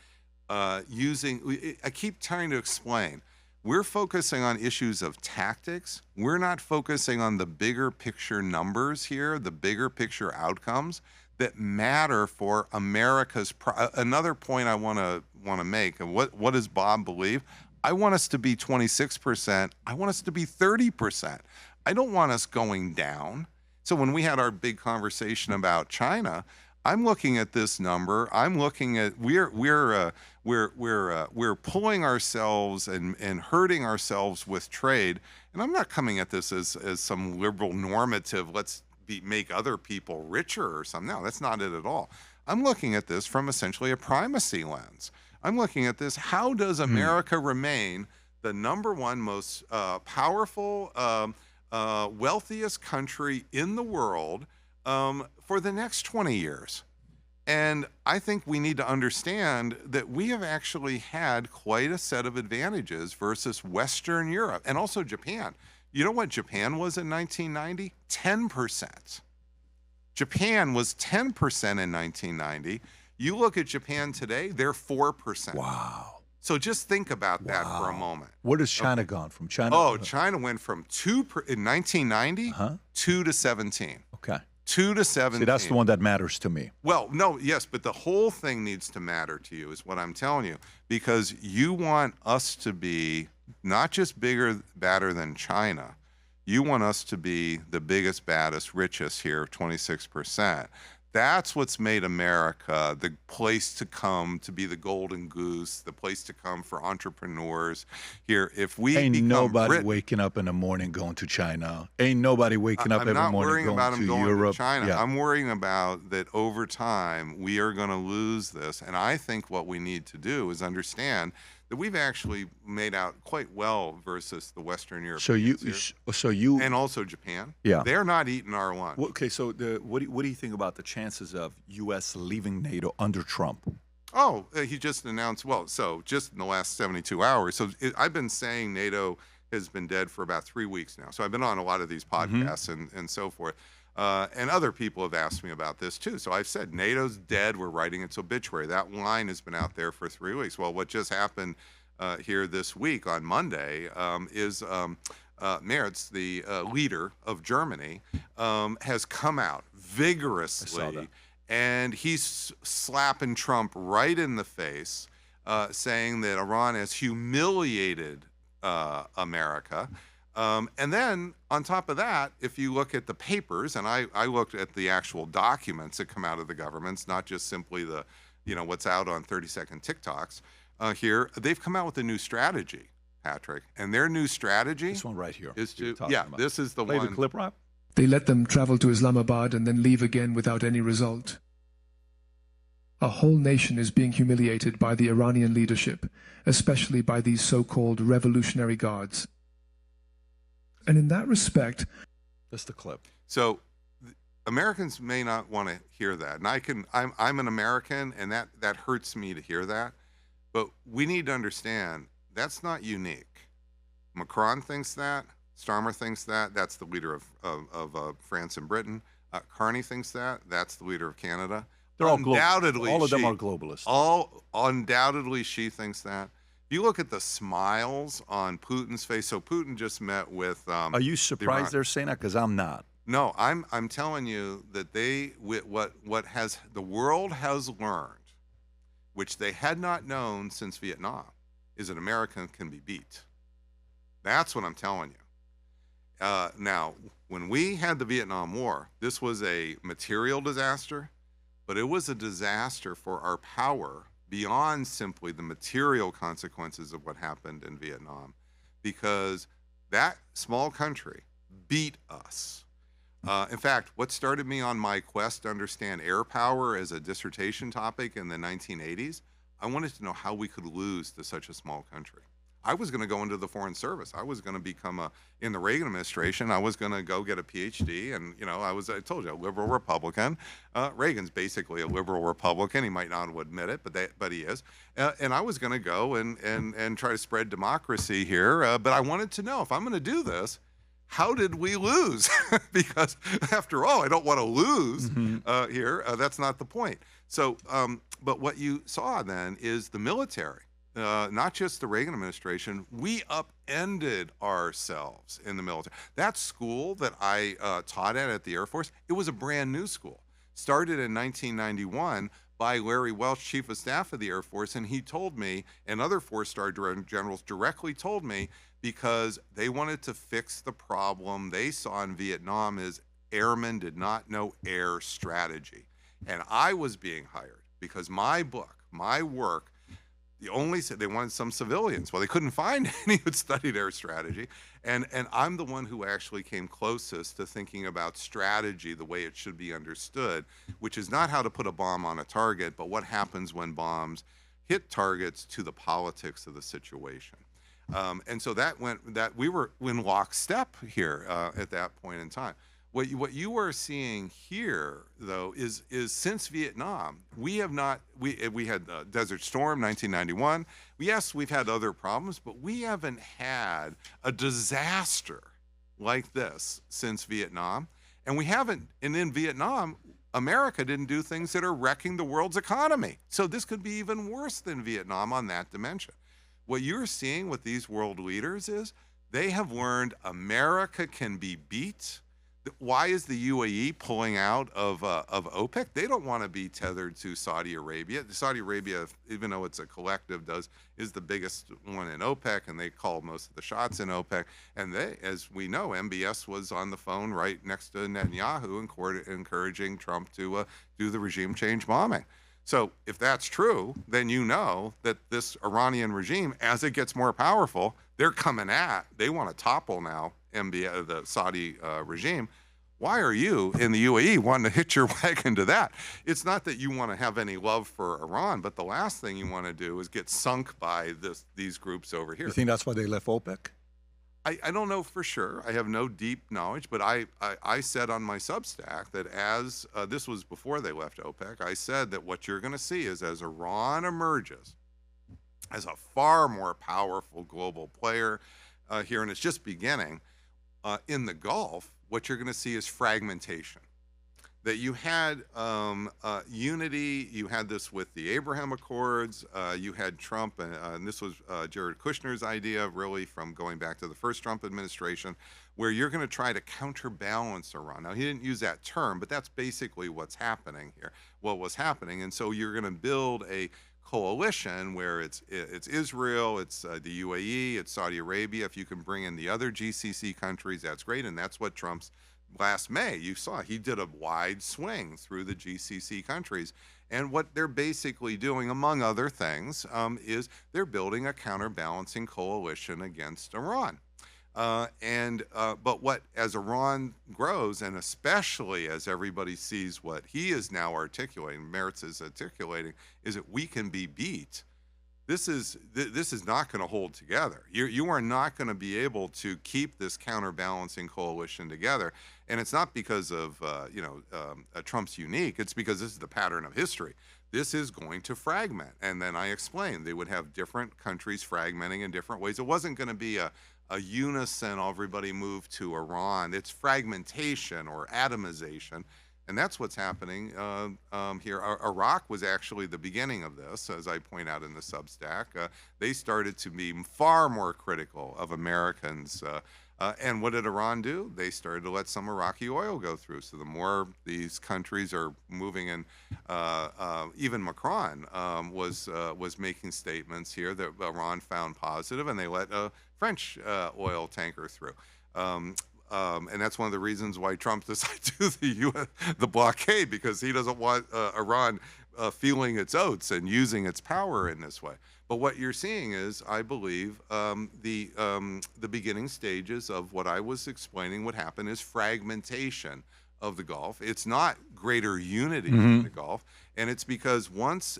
using, I keep trying to explain, we're focusing on issues of tactics. We're not focusing on the bigger picture numbers here, the bigger picture outcomes that matter for America's, another point I want to make, and what does Bob believe? I want us to be 26%. I want us to be 30%. I don't want us going down. So when we had our big conversation about China, I'm looking at this number. I'm looking at we're pulling ourselves and hurting ourselves with trade. And I'm not coming at this as some liberal normative. Let's make other people richer or something. No, that's not it at all. I'm looking at this from essentially a primacy lens. I'm looking at this. How does America remain the number one most powerful, wealthiest country in the world for the next 20 years? And I think we need to understand that we have actually had quite a set of advantages versus Western Europe and also Japan. You know what Japan was in 1990? 10%. Japan was 10% in 1990. You look at Japan today, they're 4%. Wow. So just think about that for a moment. Where does China gone from? China? Oh, China went from 2 in 1990, 2 to 17. Okay. 2 to 17. See, that's the one that matters to me. Well, no, yes, but the whole thing needs to matter to you is what I'm telling you, because you want us to be not just bigger, badder than China. You want us to be the biggest, baddest, richest here, 26%. That's what's made America the place to come, to be the golden goose, the place to come for entrepreneurs here. If we Ain't become nobody Britain, waking up in the morning going to China. Ain't nobody waking up I'm every not morning worrying about going them to going Europe. to China. Yeah. I'm worrying about that over time we are going to lose this. And I think what we need to do is understand that we've actually made out quite well versus the Western Europeans So you, and also Japan. Yeah. They're not eating our lunch. okay. So what do you think about the chances of U.S. leaving NATO under Trump? Oh, he just announced, well, so just in the last 72 hours. So I've been saying NATO has been dead for about 3 weeks now. So I've been on a lot of these podcasts and so forth. And other people have asked me about this too. So I've said NATO's dead. We're writing its obituary. That line has been out there for 3 weeks. Well, what just happened here this week on Monday is Merz, the leader of Germany, has come out vigorously, and he's slapping Trump right in the face, saying that Iran has humiliated America. And then on top of that, if you look at the papers, and I looked at the actual documents that come out of the governments, not just simply the, what's out on 30-second TikToks here, they've come out with a new strategy, Patrick. And their new strategy, This one right here. is you're to, talking about. this is the Play one. the clip, Rob. They let them travel to Islamabad and then leave again without any result. A whole nation is being humiliated by the Iranian leadership, especially by these so-called revolutionary guards. And in that respect, That's the clip. So Americans may not want to hear that. And I'm an American, and that hurts me to hear that. But we need to understand that's not unique. Macron thinks that. Starmer thinks that. That's the leader of France and Britain. Carney thinks that. That's the leader of Canada. They're all undoubtedly all of them Xi. are globalists. All undoubtedly Xi thinks that. If you look at the smiles on Putin's face, so Putin just met with. Are you surprised they're saying that? Because I'm not. No, I'm telling you that what has the world has learned, which they had not known since Vietnam, is that America can be beat. That's what I'm telling you. Now, when we had the Vietnam War, this was a material disaster, but it was a disaster for our power beyond simply the material consequences of what happened in Vietnam, because that small country beat us. In fact, what started me on my quest to understand air power as a dissertation topic in the 1980s, I wanted to know how we could lose to such a small country. I was going to go into the Foreign Service. I was going to become in the Reagan administration, I was going to go get a PhD. And, I told you, a liberal Republican. Reagan's basically a liberal Republican. He might not admit it, but he is. And I was going to go and try to spread democracy here. But I wanted to know, if I'm going to do this, how did we lose? Because after all, I don't want to lose here. That's not the point. So, but what you saw then is the military. Not just the Reagan administration, we upended ourselves in the military. That school that I taught at the Air Force, it was a brand new school. Started in 1991 by Larry Welch, Chief of Staff of the Air Force, and he told me, and other four-star generals directly told me, because they wanted to fix the problem they saw in Vietnam is airmen did not know air strategy. And I was being hired because my book, my work, they wanted some civilians. Well, they couldn't find any who'd studied air strategy. And I'm the one who actually came closest to thinking about strategy the way it should be understood, which is not how to put a bomb on a target, but what happens when bombs hit targets to the politics of the situation. And so we were in lockstep here at that point in time. What you are seeing here, though, is since Vietnam, we had Desert Storm, 1991. Yes, we've had other problems, but we haven't had a disaster like this since Vietnam. And in Vietnam, America didn't do things that are wrecking the world's economy. So this could be even worse than Vietnam on that dimension. What you're seeing with these world leaders is they have learned America can be beat. Why is the UAE pulling out of OPEC? They don't want to be tethered to Saudi Arabia. Saudi Arabia, even though it's a collective, is the biggest one in OPEC, and they call most of the shots in OPEC. And they, as we know, MBS was on the phone right next to Netanyahu, encouraging Trump to do the regime change bombing. So if that's true, then you know that this Iranian regime, as it gets more powerful, they want to topple now the Saudi regime. Why are you in the UAE wanting to hitch your wagon to that? It's not that you want to have any love for Iran, but the last thing you want to do is get sunk by these groups over here. You think that's why they left OPEC? I don't know for sure. I have no deep knowledge, but I said on my Substack that as this was before they left OPEC, I said that what you're going to see is as Iran emerges as a far more powerful global player here, and it's just beginning, in the Gulf, what you're going to see is fragmentation. That you had unity, you had this with the Abraham Accords, you had Trump, and this was Jared Kushner's idea, really, from going back to the first Trump administration, where you're going to try to counterbalance Iran. Now, he didn't use that term, but that's basically what's happening here, what was happening. And so you're going to build a coalition where it's Israel, it's the UAE, it's Saudi Arabia. If you can bring in the other GCC countries, that's great, and that's what Trump's last May, you saw, he did a wide swing through the GCC countries. And what they're basically doing, among other things, is they're building a counterbalancing coalition against Iran. But as Iran grows, and especially as everybody sees what he is now articulating, Meretz is articulating, is that we can be beat. This is not going to hold together. You are not going to be able to keep this counterbalancing coalition together, and it's not because of Trump's unique. It's because this is the pattern of history. This is going to fragment, and then I explained they would have different countries fragmenting in different ways. It wasn't going to be a unison, everybody moved to Iran. It's fragmentation or atomization. And that's what's happening here. Iraq was actually the beginning of this, as I point out in the Substack. They started to be far more critical of Americans. And what did Iran do? They started to let some Iraqi oil go through. So the more these countries are moving in, even Macron was making statements here that Iran found positive, and they let a French oil tanker through. And that's one of the reasons why Trump decided to do the blockade, because he doesn't want Iran feeling its oats and using its power in this way. But what you're seeing is, I believe, the beginning stages of what I was explaining would happen is fragmentation of the Gulf. It's not greater unity in the Gulf, and it's because once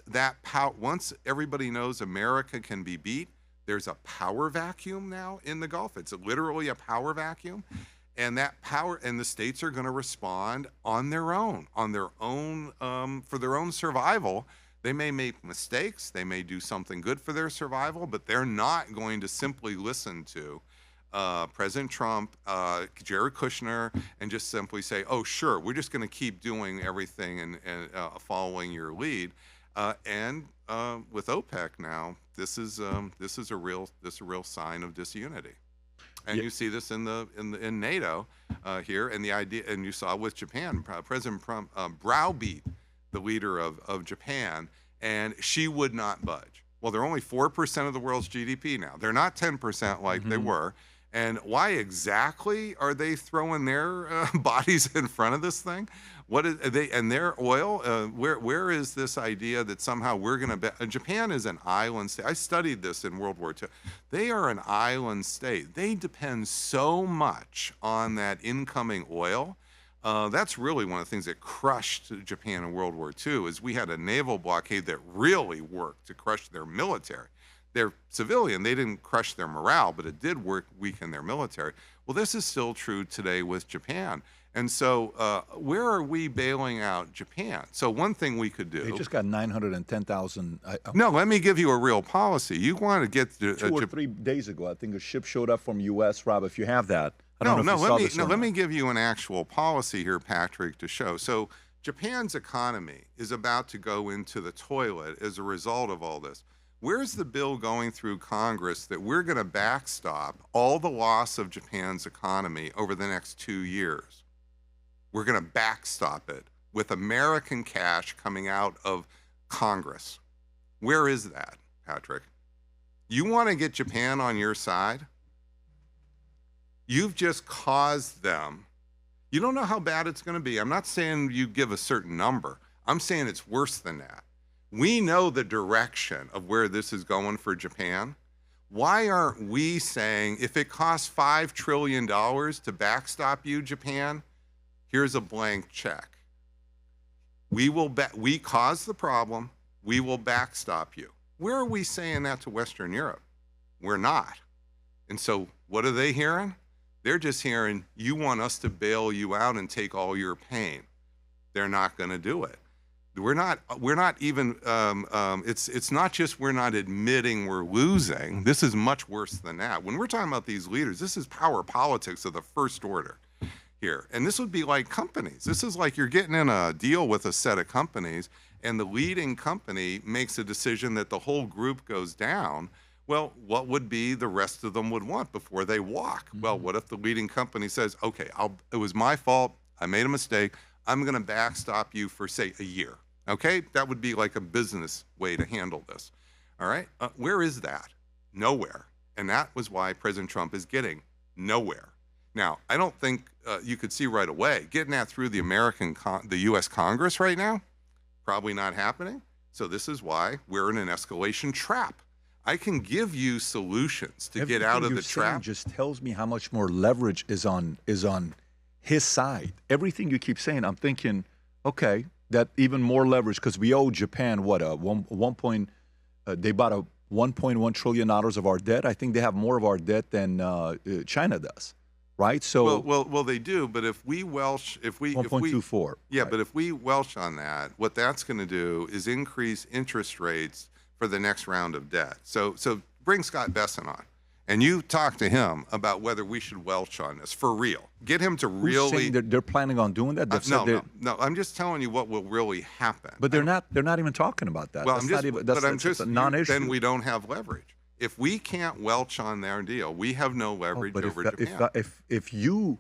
everybody knows America can be beat, there's a power vacuum now in the Gulf. It's literally a power vacuum. And that power, and the states are going to respond on their own, for their own survival. They may make mistakes, they may do something good for their survival, but they're not going to simply listen to President Trump, Jared Kushner, and just simply say, "Oh, sure, we're just going to keep doing everything and following your lead." And with OPEC now, this is a real sign of disunity. And you see this in NATO here, and the idea, and you saw with Japan, President Trump browbeat the leader of Japan, and she would not budge. Well, they're only 4% of the world's GDP now. They're not 10% like they were. And why exactly are they throwing their bodies in front of this thing? What is they and their oil? Where is this idea that somehow we're going to? Japan is an island state. I studied this in World War II. They are an island state. They depend so much on that incoming oil. That's really one of the things that crushed Japan in World War II. Is we had a naval blockade that really worked to crush their military. They're civilian. They didn't crush their morale, but it did weaken their military. Well, this is still true today with Japan. And so where are we bailing out Japan? So one thing we could do. They just got 910,000. No, let me give you a real policy. You want to get 2 or 3 days ago, I think a ship showed up from U.S., Rob, if you have that. Let me give you an actual policy here, Patrick, to show. So Japan's economy is about to go into the toilet as a result of all this. Where's the bill going through Congress that we're going to backstop all the loss of Japan's economy over the next 2 years? We're going to backstop it with American cash coming out of Congress. Where is that, Patrick? You want to get Japan on your side? You've just caused them. You don't know how bad it's going to be. I'm not saying you give a certain number. I'm saying it's worse than that. We know the direction of where this is going for Japan. Why aren't we saying, if it costs $5 trillion to backstop you, Japan, here's a blank check. We caused the problem. We will backstop you. Where are we saying that to Western Europe? We're not. And so what are they hearing? They're just hearing, you want us to bail you out and take all your pain. They're not going to do it. We're not even, it's not just we're not admitting we're losing. This is much worse than that. When we're talking about these leaders, this is power politics of the first order here. And this would be like companies. This is like you're getting in a deal with a set of companies, and the leading company makes a decision that the whole group goes down. Well, what would be the rest of them would want before they walk? Mm-hmm. Well, what if the leading company says, okay, it was my fault. I made a mistake. I'm going to backstop you for, say, a year. Okay? That would be like a business way to handle this. All right? Where is that? Nowhere. And that was why President Trump is getting nowhere. Now, I don't think you could see right away getting that through the the U.S. Congress right now. Probably not happening. So this is why we're in an escalation trap. I can give you solutions to get out of the trap. Just tells me how much more leverage is on his side. Everything you keep saying, I'm thinking, okay, that even more leverage because we owe Japan what they bought a $1.1 trillion of our debt. I think they have more of our debt than China does, right? So well, they do. But if we Welsh, if we 1.24, yeah, right. But if we Welsh on that, what that's going to do is increase interest rates for the next round of debt. So bring Scott Besson on, and you talk to him about whether we should Welsh on this for real. Get him to really. Who's saying they're planning on doing that? No. I'm just telling you what will really happen. But they're not even talking about that. Well, that's a non-issue. Then we don't have leverage. If we can't Welsh on their deal, we have no leverage over Japan. If you.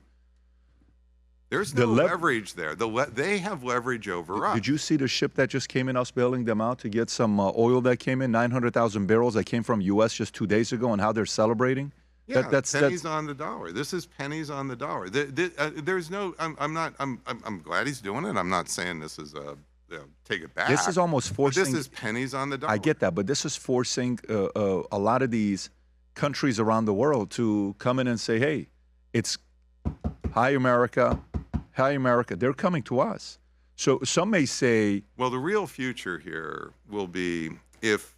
There's no leverage there. They have leverage over us. Did you see the ship that just came in, us bailing them out to get some oil that came in, 900,000 barrels that came from U.S. just 2 days ago, and how they're celebrating? Yeah, that's pennies on the dollar. This is pennies on the dollar. There's no. I'm glad he's doing it. I'm not saying this is take it back. This is almost forcing. But this is pennies on the dollar. I get that, but this is forcing a lot of these countries around the world to come in and say, "Hey, it's hi America." Hi, America. They're coming to us. So some may say... Well, the real future here will be if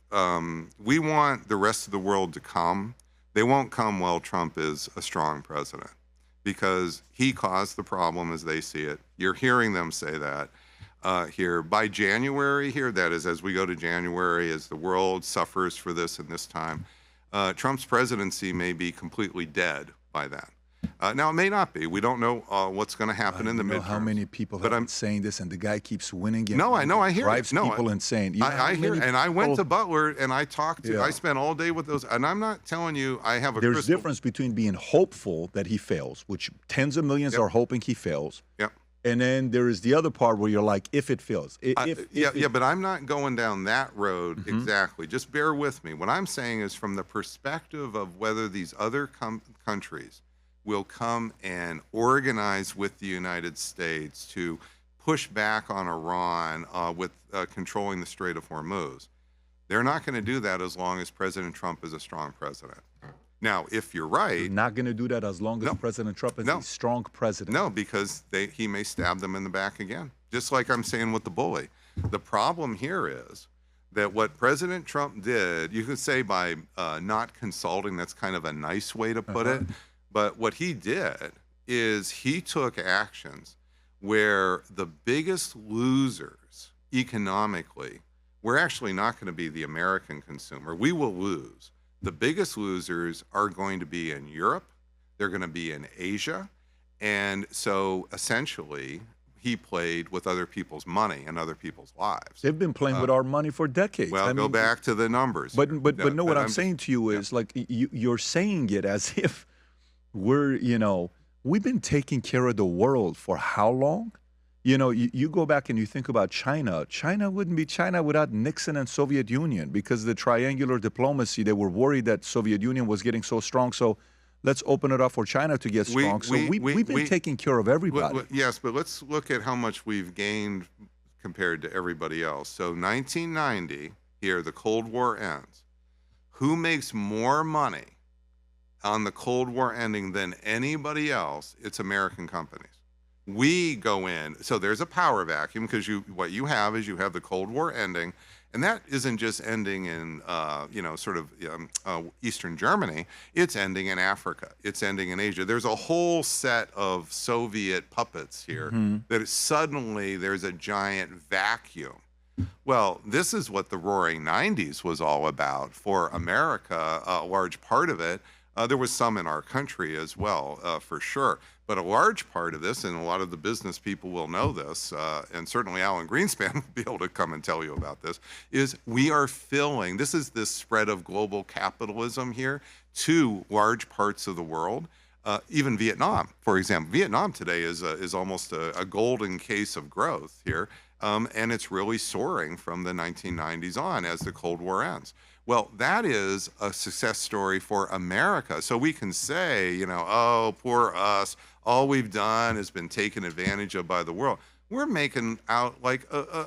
we want the rest of the world to come, they won't come while Trump is a strong president because he caused the problem as they see it. You're hearing them say that here. By January here, that is, as we go to January, as the world suffers for this and this time, Trump's presidency may be completely dead by then. Now, it may not be. We don't know what's going to happen in the midterms. How many people have been saying this, and the guy keeps winning? No, I know. I hear drives it. No, people insane. I hear it. And I went to Butler, and I talked to. Yeah. I spent all day with those. And I'm not telling you I have a. There's a difference between being hopeful that he fails, which tens of millions are hoping he fails. Yep. And then there is the other part where you're like, if it fails. But I'm not going down that road exactly. Just bear with me. What I'm saying is from the perspective of whether these other countries will come and organize with the United States to push back on Iran with controlling the Strait of Hormuz. They're not going to do that as long as President Trump is a strong president. Now, if you're right... They're not going to do that as long as President Trump is a strong president. No, because he may stab them in the back again, just like I'm saying with the bully. The problem here is that what President Trump did, you could say by not consulting, that's kind of a nice way to put it, but what he did is he took actions where the biggest losers economically, we're actually not going to be the American consumer. We will lose. The biggest losers are going to be in Europe. They're going to be in Asia. And so essentially, he played with other people's money and other people's lives. They've been playing with our money for decades. Well, go back to the numbers. But what I'm saying to you is like you're saying it as if we're, we've been taking care of the world for how long? You go back and you think about China. China wouldn't be China without Nixon and Soviet Union, because the triangular diplomacy, they were worried that Soviet Union was getting so strong. So let's open it up for China to get strong. We've been taking care of everybody. Yes, but let's look at how much we've gained compared to everybody else. So 1990, here, the Cold War ends. Who makes more money on the Cold War ending than anybody else? It's American companies. We go in, so there's a power vacuum, because what you have is you have the Cold War ending, and that isn't just ending in Eastern Germany. It's ending in Africa. It's ending in Asia. There's a whole set of Soviet puppets here that suddenly there's a giant vacuum. Well, this is what the Roaring 90s was all about for America, a large part of it. There was some in our country as well, for sure. But a large part of this, and a lot of the business people will know this, and certainly Alan Greenspan will be able to come and tell you about this, is we are filling, this is this spread of global capitalism here to large parts of the world. Even Vietnam, for example. Vietnam today is almost a golden case of growth here, and it's really soaring from the 1990s on as the Cold War ends. Well, that is a success story for America. So we can say, oh, poor us, all we've done has been taken advantage of by the world. We're making out like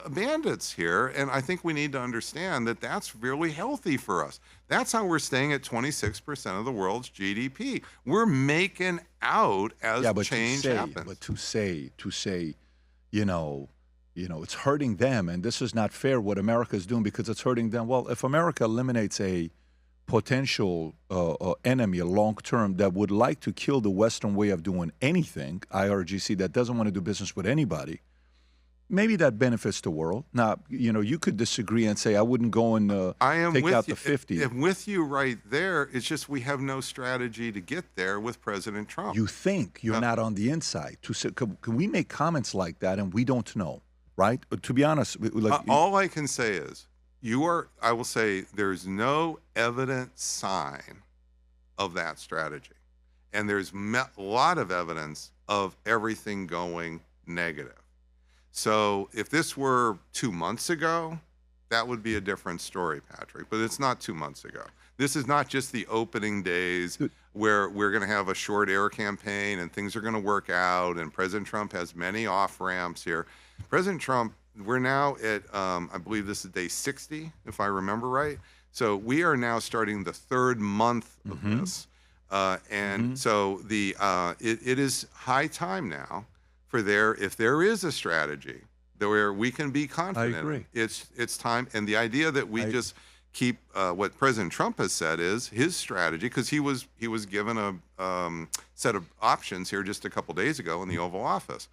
bandits here, and I think we need to understand that that's really healthy for us. That's how we're staying at 26% of the world's GDP. We're making out as change happens. But to say, it's hurting them, and this is not fair what America is doing because it's hurting them. Well, if America eliminates a potential enemy, a long-term, that would like to kill the Western way of doing anything, IRGC, that doesn't want to do business with anybody, maybe that benefits the world. Now, you could disagree and say, I wouldn't go and take out the 50. I'm with you right there. It's just we have no strategy to get there with President Trump. You think you're not on the inside. Can we make comments like that and we don't know, right? To be honest. All I can say is, I will say there's no evident sign of that strategy. And there's a lot of evidence of everything going negative. So if this were 2 months ago, that would be a different story, Patrick. But it's not 2 months ago. This is not just the opening days where we're going to have a short air campaign and things are going to work out, and President Trump has many off-ramps here. President Trump, we're now at, I believe this is day 60, if I remember right. So we are now starting the third month of this. So it is high time now for if there is a strategy where we can be confident. I agree. It's time. And the idea that we just keep what President Trump has said is his strategy, because he was given a set of options here just a couple days ago in the Oval Office.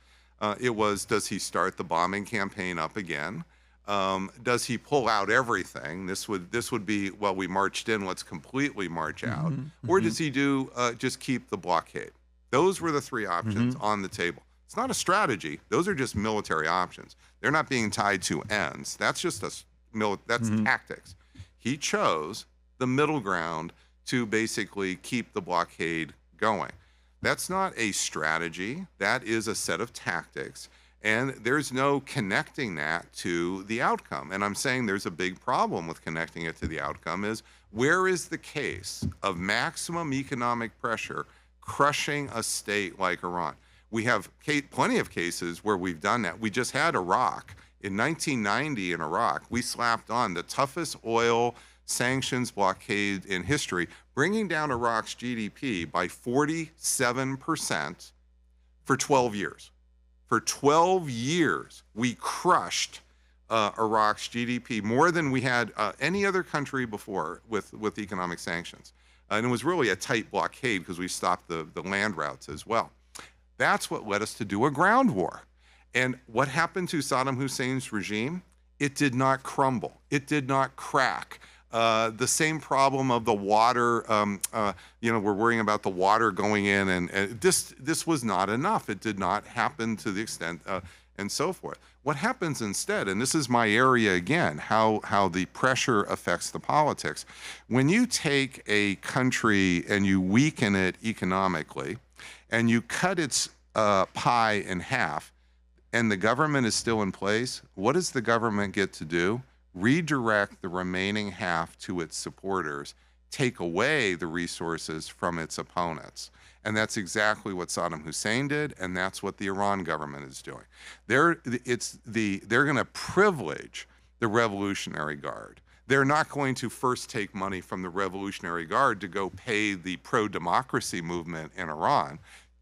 It was, does he start the bombing campaign up again? Does he pull out everything? This would be, well, we marched in, let's completely march out. Or does he do just keep the blockade? Those were the three options on the table. It's not a strategy. Those are just military options. They're not being tied to ends. That's just that's tactics. He chose the middle ground to basically keep the blockade going. That's not a strategy. That is a set of tactics. And there's no connecting that to the outcome. And I'm saying there's a big problem with connecting it to the outcome is, where is the case of maximum economic pressure crushing a state like Iran? We have plenty of cases where we've done that. We just had Iraq. In 1990 in Iraq, we slapped on the toughest oil sanctions blockade in history, bringing down Iraq's GDP by 47% for 12 years. For 12 years, we crushed Iraq's GDP more than we had any other country before with economic sanctions. And it was really a tight blockade because we stopped the land routes as well. That's what led us to do a ground war. And what happened to Saddam Hussein's regime? It did not crumble. It did not crack. The same problem of the water, we're worrying about the water going in, and this was not enough. It did not happen to the extent, and so forth. What happens instead, and this is my area again, how the pressure affects the politics. When you take a country and you weaken it economically, and you cut its pie in half, and the government is still in place, what does the government get to do? Redirect the remaining half to its supporters, take away the resources from its opponents. And that's exactly what Saddam Hussein did, and that's what the Iran government is doing. They're going to privilege the Revolutionary Guard. They're not going to first take money from the Revolutionary Guard to go pay the pro-democracy movement in Iran.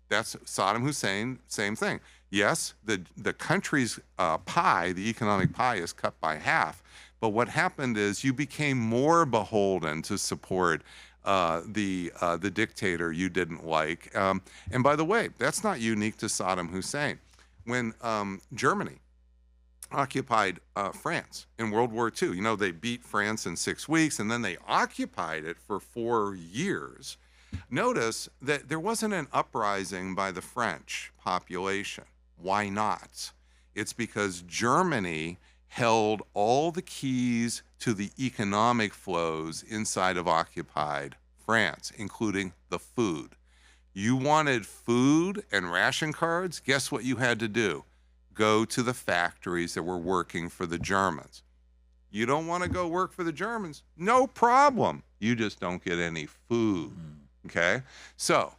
That's Saddam Hussein, same thing. Yes, the country's pie, the economic pie, is cut by half. But what happened is you became more beholden to support the dictator you didn't like. And by the way, that's not unique to Saddam Hussein. When Germany occupied France in World War II, you know, they beat France in 6 weeks, and then they occupied it for 4 years. Notice that there wasn't an uprising by the French population. Why not? It's because Germany held all the keys to the economic flows inside of occupied France, including the food. You wanted food and ration cards? Guess what you had to do? Go to the factories that were working for the Germans. You don't want to go work for the Germans? No problem. You just don't get any food. Okay? So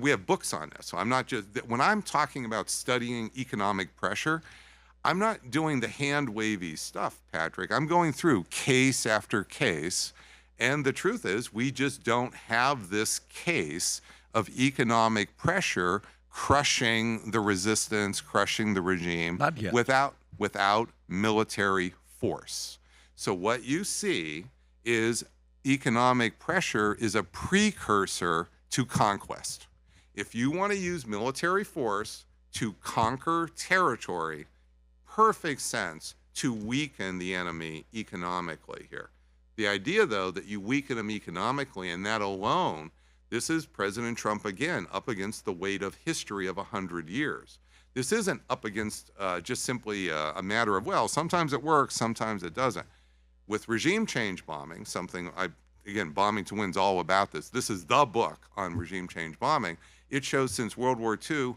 we have books on this. So I'm not just, when I'm talking about studying economic pressure, I'm not doing the hand-wavy stuff, Patrick. I'm going through case after case, and the truth is we just don't have this case of economic pressure crushing the resistance, crushing the regime without military force. So what you see is economic pressure is a precursor to conquest. If you want to use military force to conquer territory, perfect sense to weaken the enemy economically here. The idea, though, that you weaken them economically and that alone, this is President Trump again up against the weight of history of 100 years. This isn't up against just simply a matter of, well, sometimes it works, sometimes it doesn't. With regime change bombing, something again, Bombing to Win's all about this. This is the book on regime change bombing. It shows since World War II,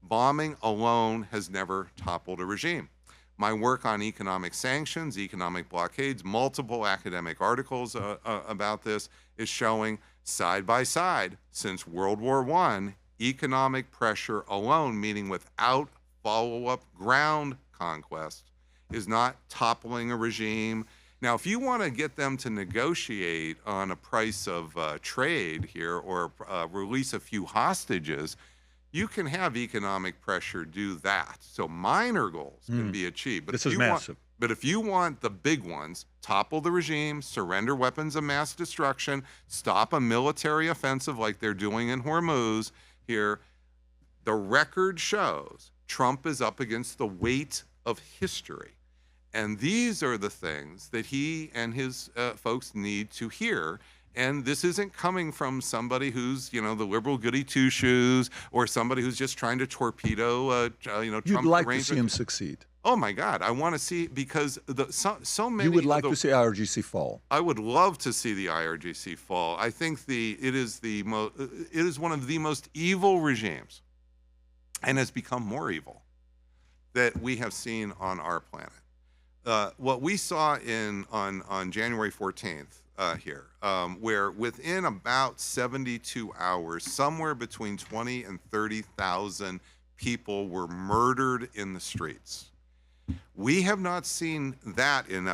bombing alone has never toppled a regime. My work on economic sanctions, economic blockades, multiple academic articles about this is showing side by side since World War I, economic pressure alone, meaning without follow-up ground conquest, is not toppling a regime. Now, if you want to get them to negotiate on a price of trade here or release a few hostages, you can have economic pressure do that. So minor goals can be achieved. But this is massive. But if you want the big ones, topple the regime, surrender weapons of mass destruction, stop a military offensive like they're doing in Hormuz here, the record shows Trump is up against the weight of history. And these are the things that he and his folks need to hear. And this isn't coming from somebody who's, you know, the liberal goody two-shoes or somebody who's just trying to torpedo, Trump. You'd like to see him succeed. Oh my God, I want to see, because so many. You would like to see IRGC fall. I would love to see the IRGC fall. I think it is one of the most evil regimes, and has become more evil, that we have seen on our planet. What we saw on January 14th here, where within about 72 hours, somewhere between 20 and 30,000 people were murdered in the streets. We have not seen that in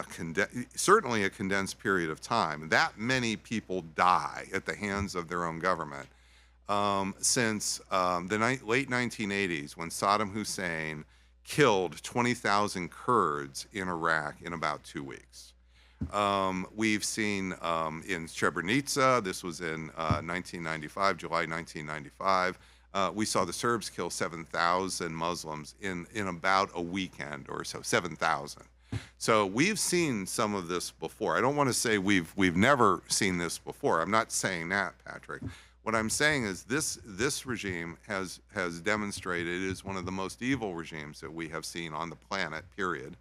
certainly a condensed period of time. That many people die at the hands of their own government since the late 1980s, when Saddam Hussein killed 20,000 Kurds in Iraq in about 2 weeks. We've seen in Srebrenica, this was in 1995, July 1995, we saw the Serbs kill 7,000 Muslims in about a weekend or so, 7,000. So we've seen some of this before. I don't want to say we've never seen this before. I'm not saying that, Patrick. What I'm saying is this regime has demonstrated it is one of the most evil regimes that we have seen on the planet, period.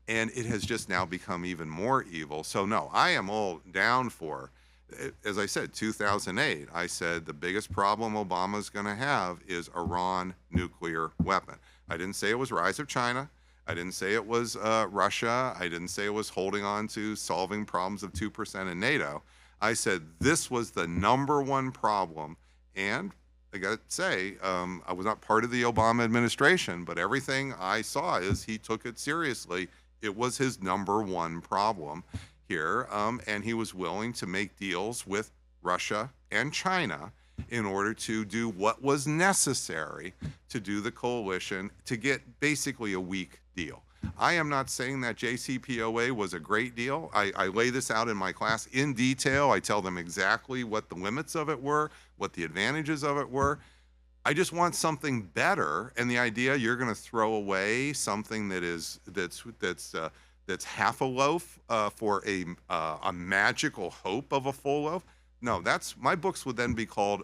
And it has just now become even more evil. So no, I am all down for as I said, 2008, I said the biggest problem Obama's going to have is Iran nuclear weapon. I didn't say it was rise of China. I didn't say it was Russia. I didn't say it was holding on to solving problems of 2% in NATO. I said this was the number one problem. And I got to say, I was not part of the Obama administration, but everything I saw is he took it seriously. It was his number one problem here, and he was willing to make deals with Russia and China in order to do what was necessary to do the coalition to get basically a weak deal. I am not saying that JCPOA was a great deal. I lay this out in my class in detail. I tell them exactly what the limits of it were, what the advantages of it were. I just want something better, and the idea you're going to throw away something that's half a loaf for a magical hope of a full loaf. No, my books would then be called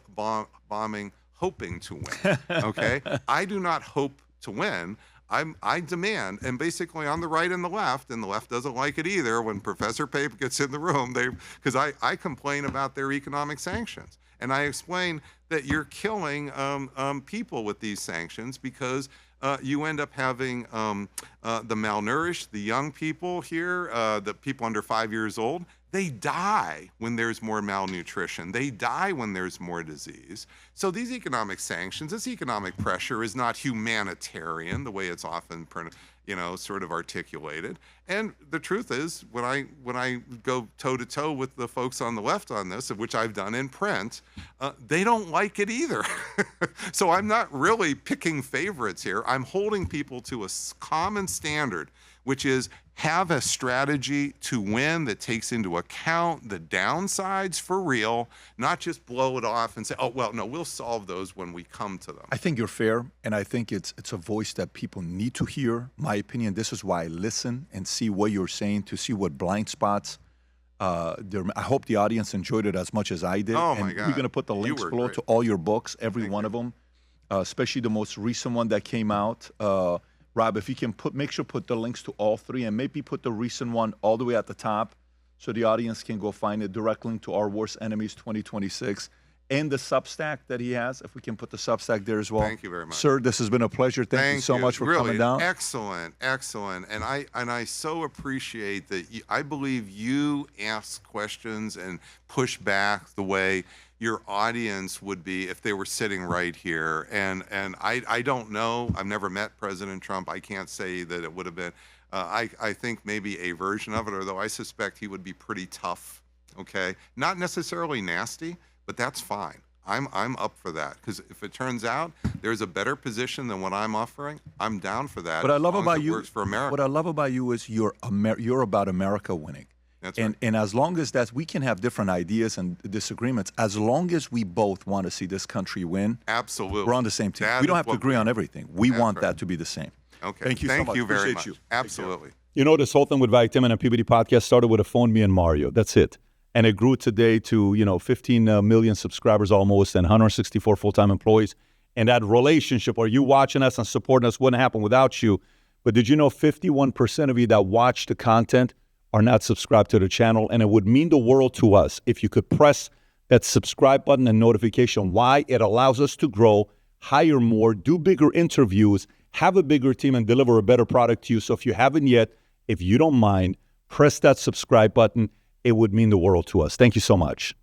Bombing Hoping to Win. Okay, I do not hope to win. I demand, and basically on the right and the left doesn't like it either when Professor Pape gets in the room, because I complain about their economic sanctions. And I explain that you're killing people with these sanctions because you end up having the malnourished, the young people here, the people under 5 years old. They die when there's more malnutrition. They die when there's more disease. So these economic sanctions, this economic pressure is not humanitarian the way it's often, sort of articulated. And the truth is, when I go toe to toe with the folks on the left on this, of which I've done in print, they don't like it either. So I'm not really picking favorites here. I'm holding people to a common standard, which is have a strategy to win that takes into account the downsides for real, not just blow it off and say, oh, well, no, we'll solve those when we come to them. I think you're fair, and I think it's a voice that people need to hear. My opinion, this is why I listen and see what you're saying, to see what blind spots. I hope the audience enjoyed it as much as I did. Oh, my God. We're going to put the links below to all your books, every one of them, especially the most recent one that came out. Rob, if you can make sure put the links to all three, and maybe put the recent one all the way at the top so the audience can go find it, direct link to Our Worst Enemies 2026, and the Substack that he has, if we can put the Substack there as well. Thank you very much. Sir, this has been a pleasure. Thank you so much for coming down. Excellent. And I so appreciate that I believe you ask questions and push back the way your audience would be if they were sitting right here. And I don't know. I've never met President Trump. I can't say that it would have been. I think maybe a version of it, although I suspect he would be pretty tough. Okay, not necessarily nasty, but that's fine. I'm up for that, because if it turns out there's a better position than what I'm offering, I'm down for that. What I love about you, works for America. What I love about you is you're about America winning. That's right. And as long as we can have different ideas and disagreements, as long as we both want to see this country win, absolutely, we're on the same team. We don't have to agree on everything. We want that to be the same. Okay. Thank you so much. Thank you very Appreciate much. you. Absolutely. You know, this whole thing with Vitamin and PBD podcast started with a phone, me and Mario. That's it. And it grew today to, 15 million subscribers almost and 164 full-time employees. And that relationship, or you watching us and supporting us, wouldn't happen without you. But did you know 51% of you that watch the content are not subscribed to the channel? And it would mean the world to us if you could press that subscribe button and notification. Why? It allows us to grow, hire more, do bigger interviews, have a bigger team, and deliver a better product to you. So if you haven't yet, if you don't mind, press that subscribe button. It would mean the world to us. Thank you so much.